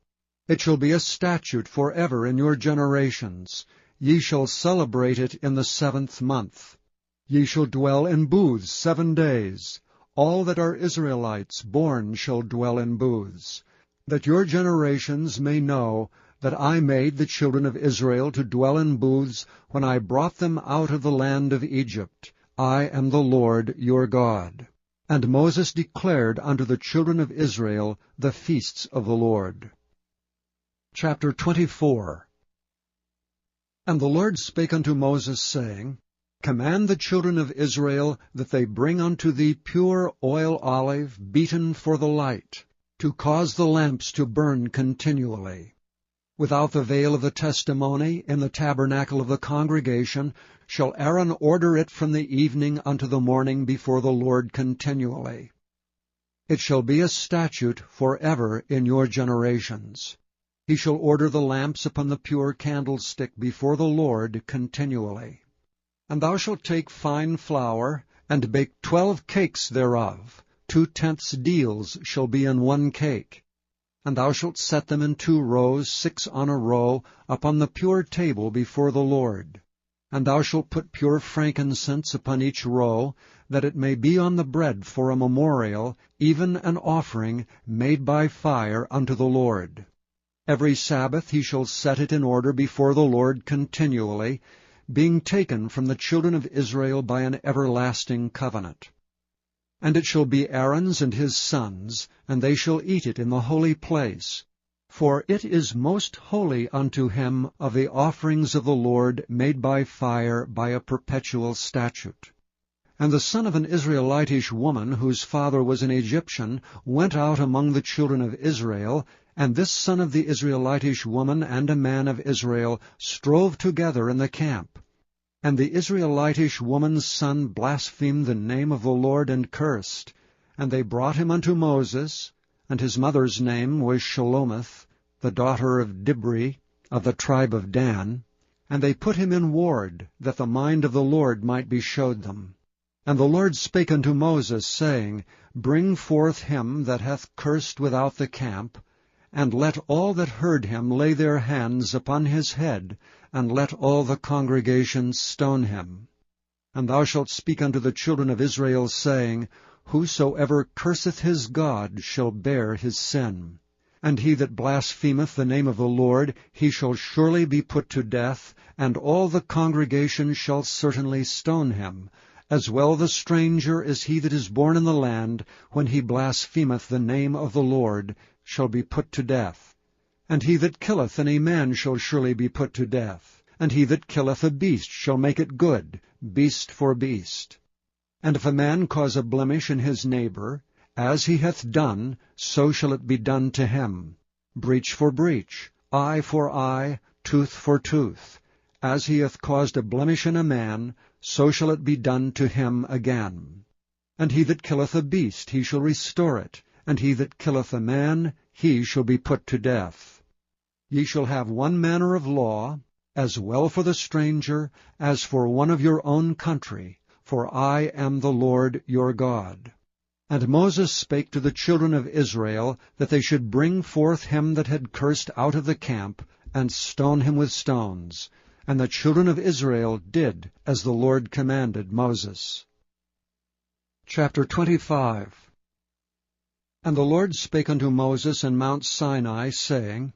Speaker 1: It shall be a statute for ever in your generations. Ye shall celebrate it in the 7th month. Ye shall dwell in booths 7 days. All that are Israelites born shall dwell in booths, that your generations may know that I made the children of Israel to dwell in booths when I brought them out of the land of Egypt. I am the Lord your God. And Moses declared unto the children of Israel the feasts of the Lord. Chapter 24. And the Lord spake unto Moses, saying, Command the children of Israel that they bring unto thee pure oil olive beaten for the light, to cause the lamps to burn continually. Without the veil of the testimony, in the tabernacle of the congregation, shall Aaron order it from the evening unto the morning before the Lord continually. It shall be a statute for ever in your generations. He shall order the lamps upon the pure candlestick before the Lord continually. And thou shalt take fine flour, and bake 12 cakes thereof. 2/10 deals shall be in 1 cake. And thou shalt set them in 2 rows, 6 on a row, upon the pure table before the Lord. And thou shalt put pure frankincense upon each row, that it may be on the bread for a memorial, even an offering made by fire unto the Lord. Every Sabbath he shall set it in order before the Lord continually, being taken from the children of Israel by an everlasting covenant. And it shall be Aaron's and his sons, and they shall eat it in the holy place. For it is most holy unto him of the offerings of the Lord made by fire by a perpetual statute. And the son of an Israelitish woman, whose father was an Egyptian, went out among the children of Israel, and this son of the Israelitish woman and a man of Israel strove together in the camp. And the Israelitish woman's son blasphemed the name of the Lord and cursed. And they brought him unto Moses, and his mother's name was Shelomith, the daughter of Dibri, of the tribe of Dan. And they put him in ward, that the mind of the Lord might be showed them. And the Lord spake unto Moses, saying, Bring forth him that hath cursed without the camp, and let all that heard him lay their hands upon his head, and let all the congregation stone him. And thou shalt speak unto the children of Israel, saying, Whosoever curseth his God shall bear his sin. And he that blasphemeth the name of the Lord, he shall surely be put to death, and all the congregation shall certainly stone him, as well the stranger as he that is born in the land, when he blasphemeth the name of the Lord, shall be put to death. And he that killeth any man shall surely be put to death. And he that killeth a beast shall make it good, beast for beast. And if a man cause a blemish in his neighbor, as he hath done, so shall it be done to him. Breach for breach, eye for eye, tooth for tooth. As he hath caused a blemish in a man, so shall it be done to him again. And he that killeth a beast, he shall restore it. And he that killeth a man, he shall be put to death. Ye shall have one manner of law, as well for the stranger as for one of your own country, for I am the Lord your God. And Moses spake to the children of Israel, that they should bring forth him that had cursed out of the camp, and stone him with stones. And the children of Israel did as the Lord commanded Moses. Chapter 25. And the Lord spake unto Moses in Mount Sinai, saying,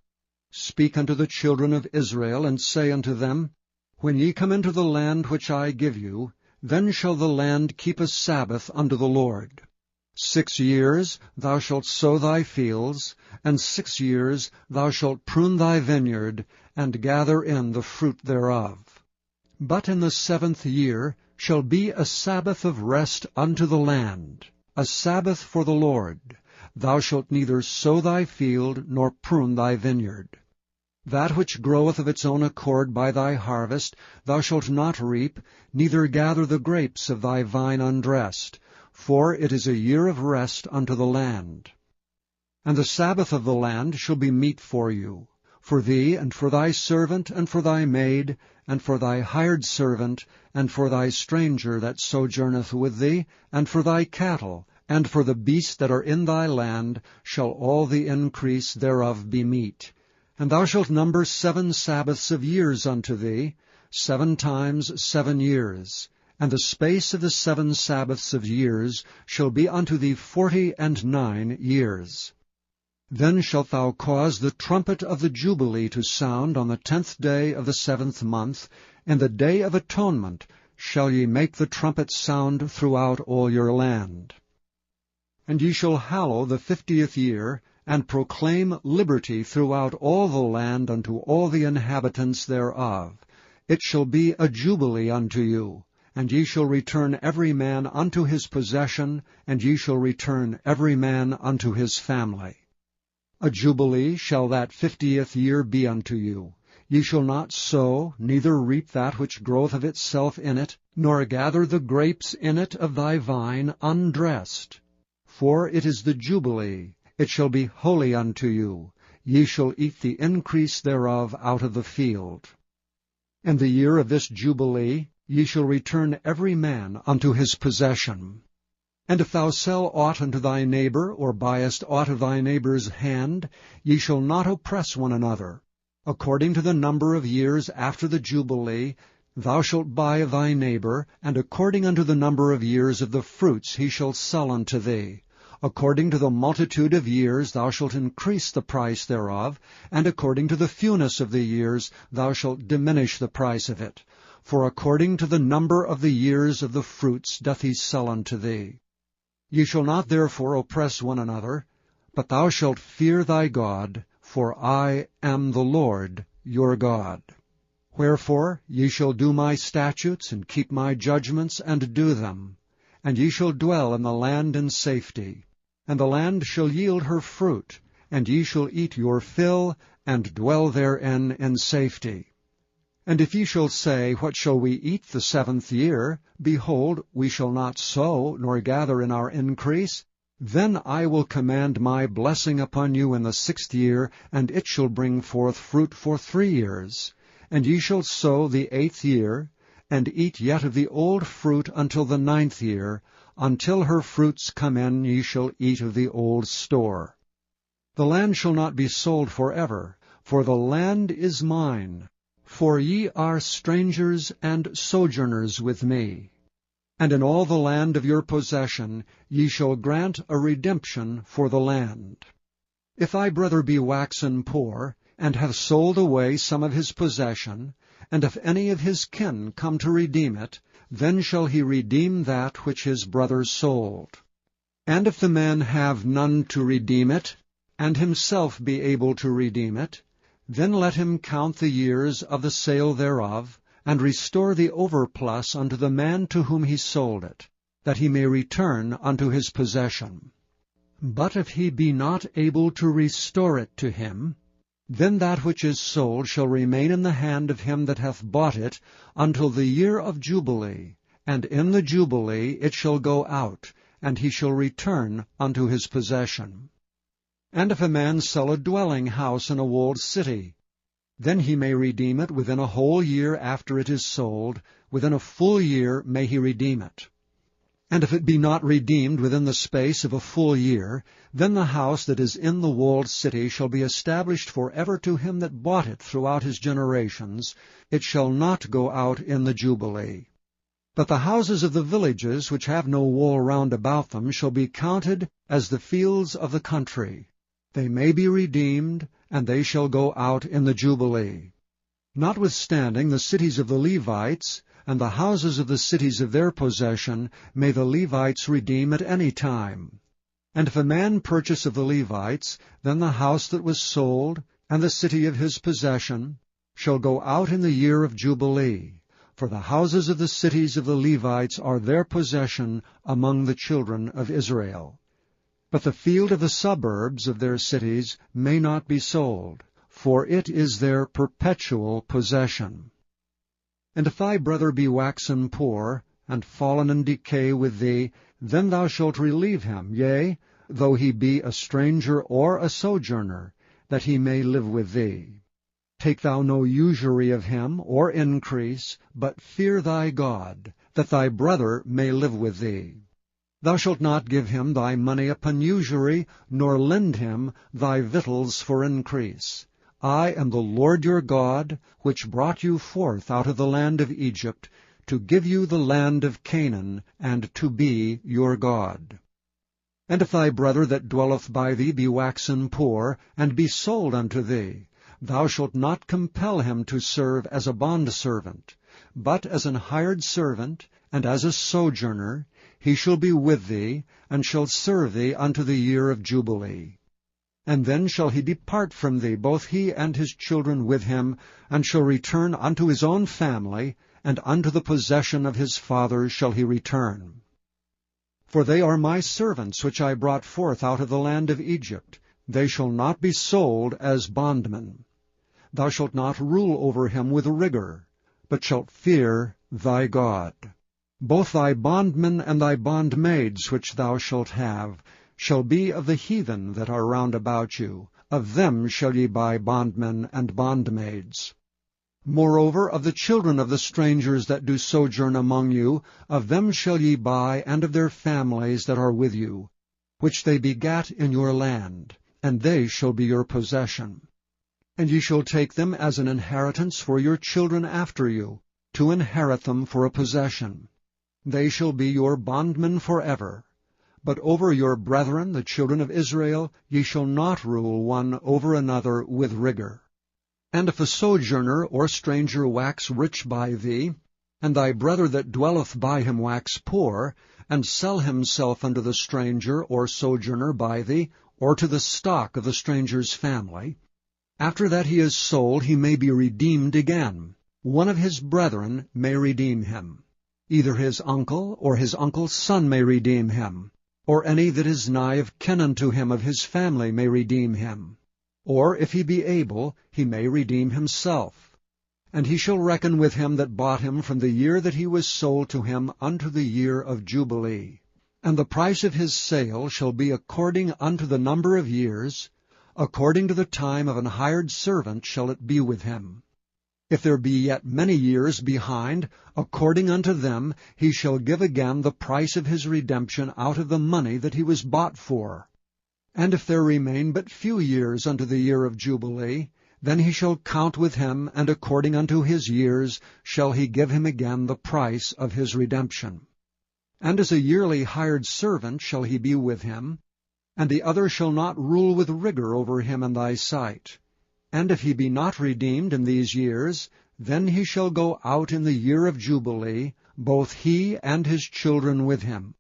Speaker 1: Speak unto the children of Israel, and say unto them, When ye come into the land which I give you, then shall the land keep a Sabbath unto the Lord. 6 years thou shalt sow thy fields, and 6 years thou shalt prune thy vineyard, and gather in the fruit thereof. But in the 7th year shall be a Sabbath of rest unto the land, a Sabbath for the Lord. Thou shalt neither sow thy field, nor prune thy vineyard. That which groweth of its own accord by thy harvest thou shalt not reap, neither gather the grapes of thy vine undressed, for it is a year of rest unto the land. And the Sabbath of the land shall be meat for you, for thee, and for thy servant, and for thy maid, and for thy hired servant, and for thy stranger that sojourneth with thee, and for thy cattle, and for the beasts that are in thy land, shall all the increase thereof be meat. And thou shalt number 7 Sabbaths of years unto thee, 7 times 7 years. And the space of the 7 Sabbaths of years shall be unto thee 49 years. Then shalt thou cause the trumpet of the Jubilee to sound on the 10th day of the 7th month. In the day of atonement shall ye make the trumpet sound throughout all your land. And ye shall hallow the 50th year, and proclaim liberty throughout all the land unto all the inhabitants thereof. It shall be a jubilee unto you, and ye shall return every man unto his possession, and ye shall return every man unto his family. A jubilee shall that 50th year be unto you. Ye shall not sow, neither reap that which groweth of itself in it, nor gather the grapes in it of thy vine undressed. For it is the jubilee, it shall be holy unto you. Ye shall eat the increase thereof out of the field. In the year of this jubilee ye shall return every man unto his possession. And if thou sell aught unto thy neighbor, or buyest aught of thy neighbor's hand, ye shall not oppress one another. According to the number of years after the jubilee thou shalt buy of thy neighbor, and according unto the number of years of the fruits he shall sell unto thee. According to the multitude of years thou shalt increase the price thereof, and according to the fewness of the years thou shalt diminish the price of it. For according to the number of the years of the fruits doth he sell unto thee. Ye shall not therefore oppress one another, but thou shalt fear thy God, for I am the Lord your God. Wherefore ye shall do my statutes, and keep my judgments, and do them. And ye shall dwell in the land in safety. And the land shall yield her fruit, and ye shall eat your fill, and dwell therein in safety. And if ye shall say, What shall we eat the 7th year? Behold, we shall not sow, nor gather in our increase. Then I will command my blessing upon you in the 6th year, and it shall bring forth fruit for 3 years. And ye shall sow the 8th year, and eat yet of the old fruit until the 9th year. Until her fruits come in ye shall eat of the old store. The land shall not be sold forever, for the land is mine. For ye are strangers and sojourners with me. And in all the land of your possession ye shall grant a redemption for the land. If thy brother be waxen poor, and hath sold away some of his possession, and if any of his kin come to redeem it, then shall he redeem that which his brother sold. And if the man have none to redeem it, and himself be able to redeem it, then let him count the years of the sale thereof, and restore the overplus unto the man to whom he sold it, that he may return unto his possession. But if he be not able to restore it to him, then that which is sold shall remain in the hand of him that hath bought it until the year of Jubilee, and in the Jubilee it shall go out, and he shall return unto his possession. And if a man sell a dwelling house in a walled city, then he may redeem it within a whole year after it is sold. Within a full year may he redeem it. And if it be not redeemed within the space of a full year, then the house that is in the walled city shall be established forever to him that bought it throughout his generations. It shall not go out in the Jubilee. But the houses of the villages which have no wall round about them shall be counted as the fields of the country. They may be redeemed, and they shall go out in the Jubilee. Notwithstanding, the cities of the Levites, and the houses of the cities of their possession may the Levites redeem at any time. And if a man purchase of the Levites, then the house that was sold, and the city of his possession, shall go out in the year of Jubilee. For the houses of the cities of the Levites are their possession among the children of Israel. But the field of the suburbs of their cities may not be sold, for it is their perpetual possession. And if thy brother be waxen poor, and fallen in decay with thee, then thou shalt relieve him, yea, though he be a stranger or a sojourner, that he may live with thee. Take thou no usury of him, or increase, but fear thy God, that thy brother may live with thee. Thou shalt not give him thy money upon usury, nor lend him thy victuals for increase. I am the Lord your God, which brought you forth out of the land of Egypt, to give you the land of Canaan, and to be your God. And if thy brother that dwelleth by thee be waxen poor, and be sold unto thee, thou shalt not compel him to serve as a bondservant, but as an hired servant, and as a sojourner, he shall be with thee, and shall serve thee unto the year of Jubilee. And then shall he depart from thee, both he and his children with him, and shall return unto his own family, and unto the possession of his fathers shall he return. For they are my servants which I brought forth out of the land of Egypt. They shall not be sold as bondmen. Thou shalt not rule over him with rigor, but shalt fear thy God. Both thy bondmen and thy bondmaids which thou shalt have shall be of the heathen that are round about you. Of them shall ye buy bondmen and bondmaids. Moreover, of the children of the strangers that do sojourn among you, of them shall ye buy, and of their families that are with you, which they begat in your land, and they shall be your possession. And ye shall take them as an inheritance for your children after you, to inherit them for a possession. They shall be your bondmen forever. But over your brethren, the children of Israel, ye shall not rule one over another with rigor. And if a sojourner or stranger wax rich by thee, and thy brother that dwelleth by him wax poor, and sell himself unto the stranger or sojourner by thee, or to the stock of the stranger's family, after that he is sold he may be redeemed again. One of his brethren may redeem him. Either his uncle or his uncle's son may redeem him, or any that is nigh of kin unto him of his family may redeem him. Or, if he be able, he may redeem himself. And he shall reckon with him that bought him from the year that he was sold to him unto the year of Jubilee. And the price of his sale shall be according unto the number of years, according to the time of an hired servant shall it be with him. If there be yet many years behind, according unto them he shall give again the price of his redemption out of the money that he was bought for. And if there remain but few years unto the year of Jubilee, then he shall count with him, and according unto his years shall he give him again the price of his redemption. And as a yearly hired servant shall he be with him, and the other shall not rule with rigor over him in thy sight. And if he be not redeemed in these years, then he shall go out in the year of Jubilee, both he and his children with him.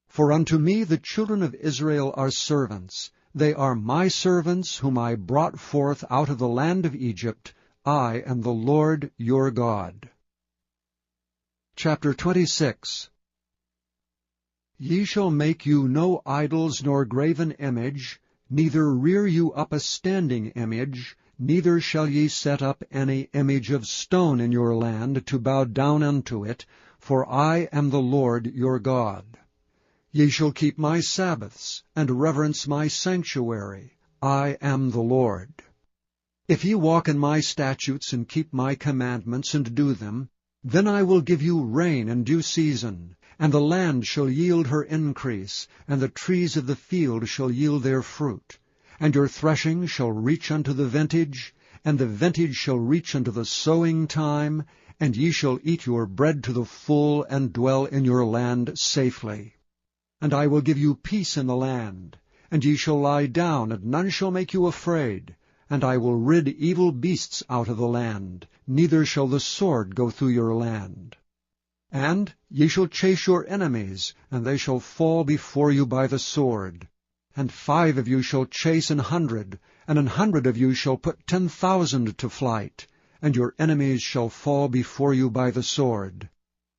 Speaker 1: For unto me the children of Israel are servants. They are my servants, whom I brought forth out of the land of Egypt. I am the Lord your God. Chapter 26. Ye shall make you no idols nor graven image, neither rear you up a standing image, neither shall ye set up any image of stone in your land to bow down unto it, for I am the Lord your God. Ye shall keep my Sabbaths, and reverence my sanctuary. I am the Lord. If ye walk in my statutes, and keep my commandments, and do them, then I will give you rain in due season, and the land shall yield her increase, and the trees of the field shall yield their fruit. And your threshing shall reach unto the vintage, and the vintage shall reach unto the sowing time, and ye shall eat your bread to the full, and dwell in your land safely. And I will give you peace in the land, and ye shall lie down, and none shall make you afraid. And I will rid evil beasts out of the land, neither shall the sword go through your land. And ye shall chase your enemies, and they shall fall before you by the sword. And 5 of you shall chase 100, and 100 of you shall put 10,000 to flight, and your enemies shall fall before you by the sword.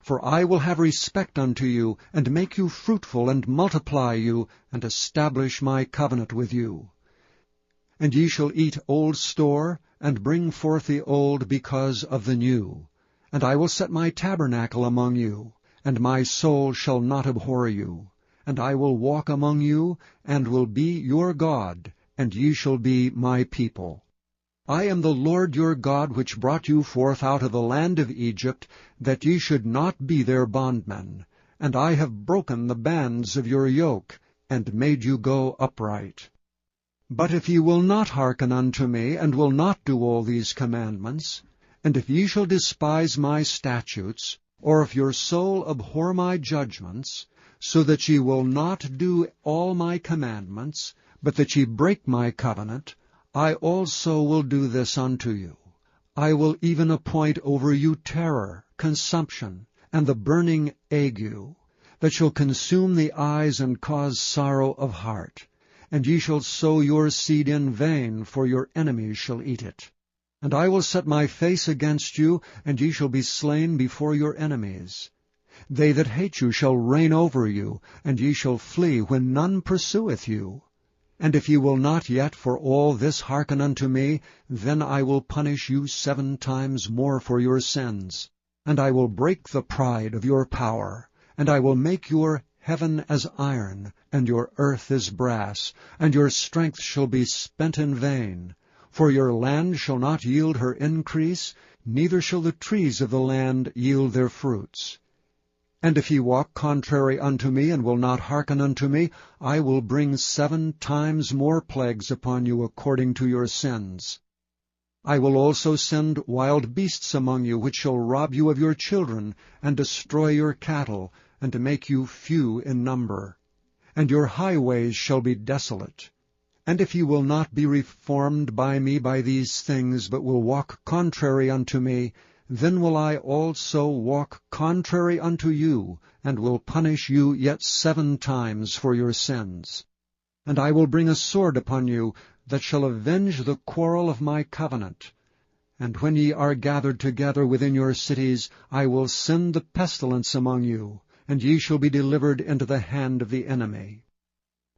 Speaker 1: For I will have respect unto you, and make you fruitful, and multiply you, and establish my covenant with you. And ye shall eat old store, and bring forth the old because of the new. And I will set my tabernacle among you, and my soul shall not abhor you. And I will walk among you, and will be your God, and ye shall be my people. I am the Lord your God, which brought you forth out of the land of Egypt, that ye should not be their bondmen. And I have broken the bands of your yoke, and made you go upright. But if ye will not hearken unto me, and will not do all these commandments, and if ye shall despise my statutes, or if your soul abhor my judgments, so that ye will not do all my commandments, but that ye break my covenant, I also will do this unto you. I will even appoint over you terror, consumption, and the burning ague, that shall consume the eyes and cause sorrow of heart. And ye shall sow your seed in vain, for your enemies shall eat it. And I will set my face against you, and ye shall be slain before your enemies. They that hate you shall reign over you, and ye shall flee when none pursueth you. And if ye will not yet for all this hearken unto me, then I will punish you 7 times more for your sins. And I will break the pride of your power, and I will make your heaven as iron, and your earth as brass, and your strength shall be spent in vain. For your land shall not yield her increase, neither shall the trees of the land yield their fruits. And if ye walk contrary unto me, and will not hearken unto me, I will bring 7 times more plagues upon you according to your sins. I will also send wild beasts among you, which shall rob you of your children, and destroy your cattle, and to make you few in number. And your highways shall be desolate. And if ye will not be reformed by me by these things, but will walk contrary unto me, then will I also walk contrary unto you, and will punish you yet 7 times for your sins. And I will bring a sword upon you, that shall avenge the quarrel of my covenant. And when ye are gathered together within your cities, I will send the pestilence among you, and ye shall be delivered into the hand of the enemy.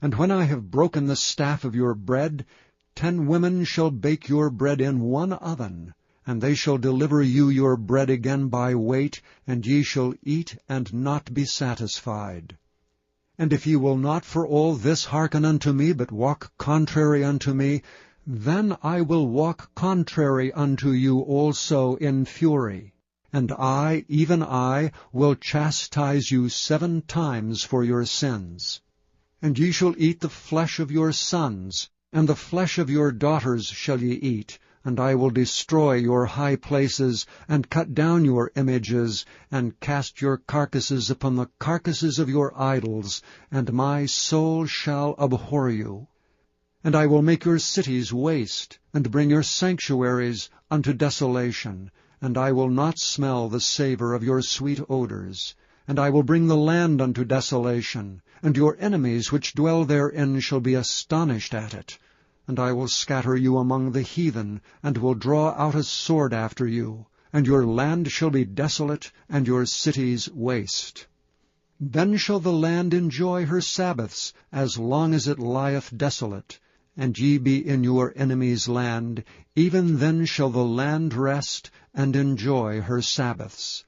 Speaker 1: And when I have broken the staff of your bread, 10 women shall bake your bread in one oven, and they shall deliver you your bread again by weight, and ye shall eat and not be satisfied. And if ye will not for all this hearken unto me, but walk contrary unto me, then I will walk contrary unto you also in fury. And I, even I, will chastise you 7 times for your sins. And ye shall eat the flesh of your sons, and the flesh of your daughters shall ye eat, and I will destroy your high places, and cut down your images, and cast your carcasses upon the carcasses of your idols, and my soul shall abhor you. And I will make your cities waste, and bring your sanctuaries unto desolation, and I will not smell the savour of your sweet odours. And I will bring the land unto desolation, and your enemies which dwell therein shall be astonished at it. And I will scatter you among the heathen, and will draw out a sword after you, and your land shall be desolate, and your cities waste. Then shall the land enjoy her Sabbaths, as long as it lieth desolate, and ye be in your enemy's land, even then shall the land rest, and enjoy her Sabbaths.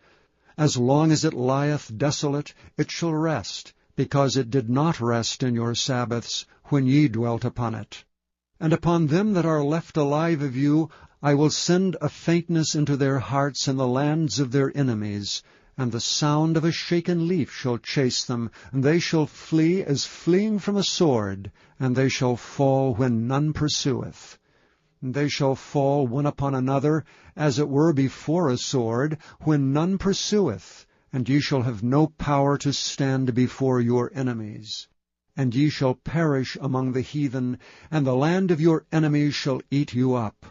Speaker 1: As long as it lieth desolate, it shall rest, because it did not rest in your Sabbaths, when ye dwelt upon it. And upon them that are left alive of you I will send a faintness into their hearts in the lands of their enemies, and the sound of a shaken leaf shall chase them, and they shall flee as fleeing from a sword, and they shall fall when none pursueth. And they shall fall one upon another, as it were before a sword, when none pursueth, and ye shall have no power to stand before your enemies. And ye shall perish among the heathen, and the land of your enemies shall eat you up.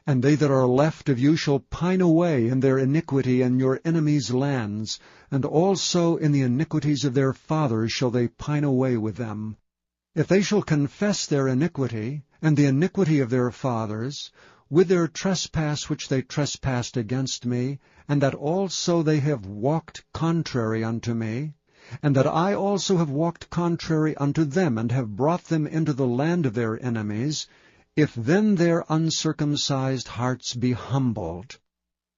Speaker 1: And they that are left of you shall pine away in their iniquity in your enemies' lands, and also in the iniquities of their fathers shall they pine away with them. If they shall confess their iniquity, and the iniquity of their fathers, with their trespass which they trespassed against me, and that also they have walked contrary unto me, and that I also have walked contrary unto them, and have brought them into the land of their enemies, if then their uncircumcised hearts be humbled,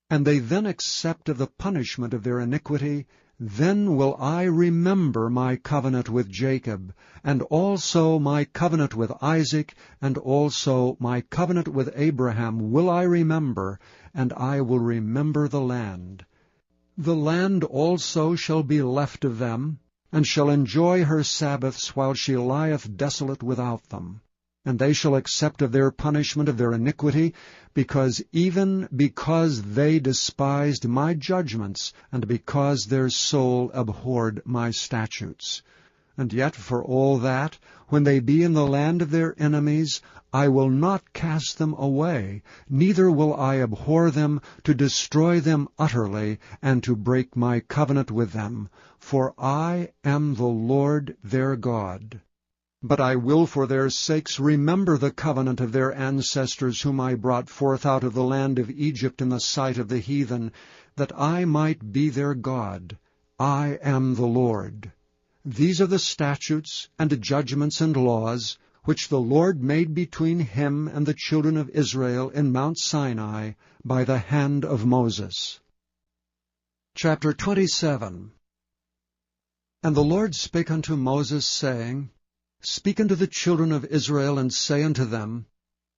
Speaker 1: and they then accept of the punishment of their iniquity, then will I remember my covenant with Jacob, and also my covenant with Isaac, and also my covenant with Abraham will I remember, and I will remember the land. The land also shall be left of them, and shall enjoy her Sabbaths while she lieth desolate without them. And they shall accept of their punishment of their iniquity, because they despised my judgments, and because their soul abhorred my statutes. And yet for all that, when they be in the land of their enemies, I will not cast them away, neither will I abhor them, to destroy them utterly, and to break my covenant with them. For I am the Lord their God. But I will for their sakes remember the covenant of their ancestors, whom I brought forth out of the land of Egypt in the sight of the heathen, that I might be their God. I am the Lord. These are the statutes and judgments and laws, which the Lord made between him and the children of Israel in Mount Sinai by the hand of Moses. Chapter 27. And the Lord spake unto Moses, saying, Speak unto the children of Israel, and say unto them,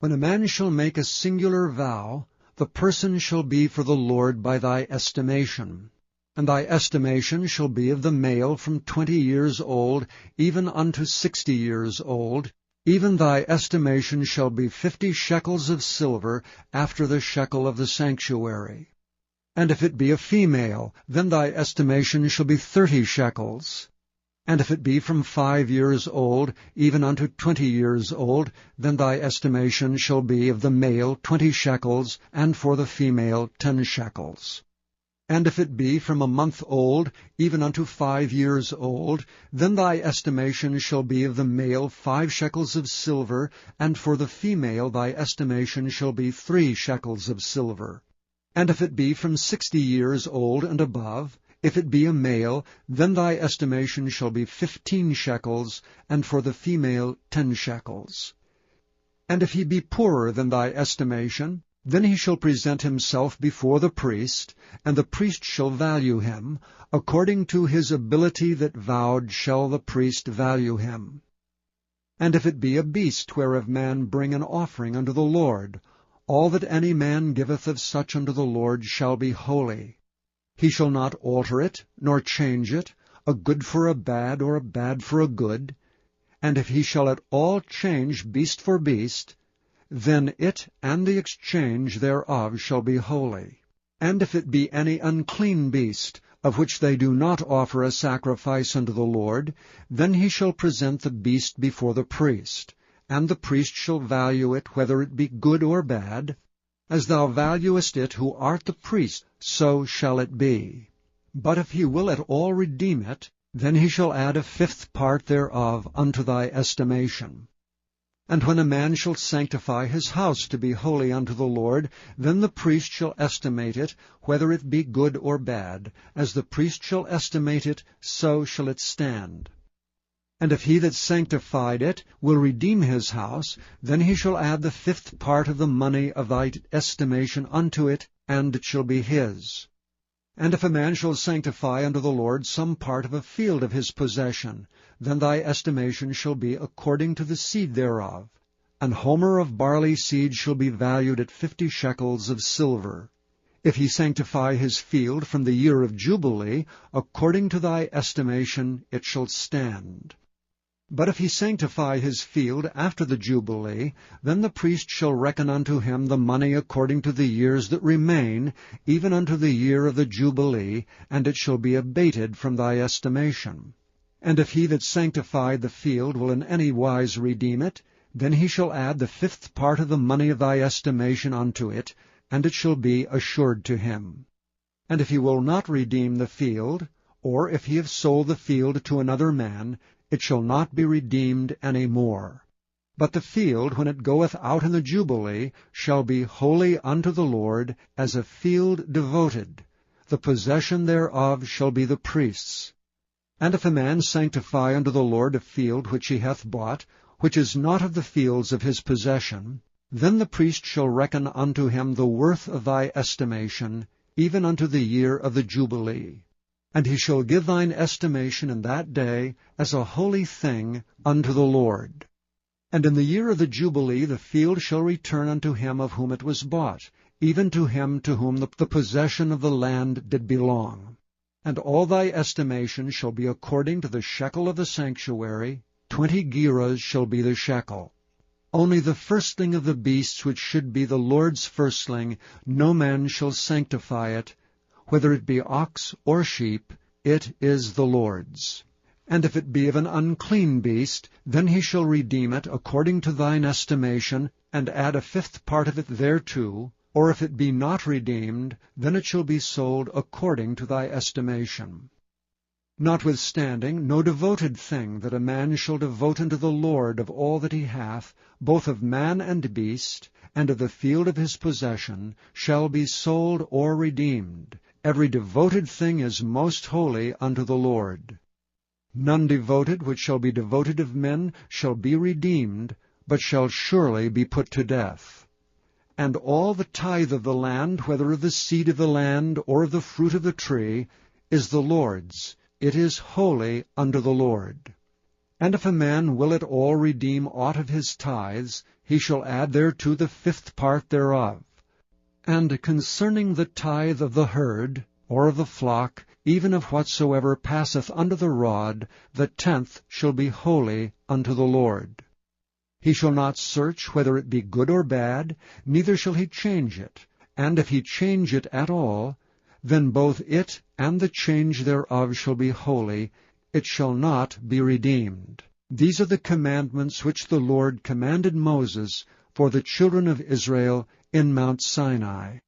Speaker 1: When a man shall make a singular vow, the person shall be for the Lord by thy estimation. And thy estimation shall be of the male from 20 years old, even unto 60 years old. Even thy estimation shall be 50 shekels of silver, after the shekel of the sanctuary. And if it be a female, then thy estimation shall be 30 shekels. And if it be from 5 years old, even unto 20 years old, then thy estimation shall be of the male 20 shekels, and for the female 10 shekels. And if it be from a month old, even unto 5 years old, then thy estimation shall be of the male 5 shekels of silver, and for the female thy estimation shall be 3 shekels of silver. And if it be from 60 years old and above, if it be a male, then thy estimation shall be 15 shekels, and for the female 10 shekels. And if he be poorer than thy estimation, then he shall present himself before the priest, and the priest shall value him. According to his ability that vowed shall the priest value him. And if it be a beast whereof man bring an offering unto the Lord, all that any man giveth of such unto the Lord shall be holy. He shall not alter it, nor change it, a good for a bad, or a bad for a good. And if he shall at all change beast for beast, then it and the exchange thereof shall be holy. And if it be any unclean beast, of which they do not offer a sacrifice unto the Lord, then he shall present the beast before the priest, and the priest shall value it, whether it be good or bad. As thou valuest it who art the priest, so shall it be. But if he will at all redeem it, then he shall add a 5th part thereof unto thy estimation. And when a man shall sanctify his house to be holy unto the Lord, then the priest shall estimate it, whether it be good or bad. As the priest shall estimate it, so shall it stand. And if he that sanctified it will redeem his house, then he shall add the 5th part of the money of thy estimation unto it, and it shall be his. And if a man shall sanctify unto the Lord some part of a field of his possession, then thy estimation shall be according to the seed thereof. An homer of barley seed shall be valued at 50 shekels of silver. If he sanctify his field from the year of Jubilee, according to thy estimation it shall stand. But if he sanctify his field after the Jubilee, then the priest shall reckon unto him the money according to the years that remain, even unto the year of the Jubilee, and it shall be abated from thy estimation. And if he that sanctified the field will in any wise redeem it, Then he shall add the 5th part of the money of thy estimation unto it, and it shall be assured to him. And if he will not redeem the field, or if he have sold the field to another man, it shall not be redeemed any more. But the field, when it goeth out in the Jubilee, shall be holy unto the Lord, as a field devoted. The possession thereof shall be the priest's. And if a man sanctify unto the Lord a field which he hath bought, which is not of the fields of his possession, then the priest shall reckon unto him the worth of thy estimation, even unto the year of the Jubilee. And he shall give thine estimation in that day as a holy thing unto the Lord. And in the year of the Jubilee the field shall return unto him of whom it was bought, even to him to whom the possession of the land did belong. And all thy estimation shall be according to the shekel of the sanctuary. 20 gerahs shall be the shekel. Only the firstling of the beasts which should be the Lord's firstling, no man shall sanctify it, whether it be ox or sheep, it is the Lord's. And if it be of an unclean beast, then he shall redeem it according to thine estimation, and add a 5th part of it thereto. Or if it be not redeemed, then it shall be sold according to thy estimation. Notwithstanding, no devoted thing that a man shall devote unto the Lord of all that he hath, both of man and beast, and of the field of his possession, shall be sold or redeemed. Every devoted thing is most holy unto the Lord. None devoted which shall be devoted of men shall be redeemed, but shall surely be put to death. And all the tithe of the land, whether of the seed of the land or of the fruit of the tree, is the Lord's. It is holy unto the Lord. And if a man will at all redeem aught of his tithes, he shall add thereto the 5th part thereof. And concerning the tithe of the herd, or of the flock, even of whatsoever passeth under the rod, the 10th shall be holy unto the Lord. He shall not search whether it be good or bad, neither shall he change it. And if he change it at all, then both it and the change thereof shall be holy, it shall not be redeemed. These are the commandments which the Lord commanded Moses for the children of Israel in Mount Sinai.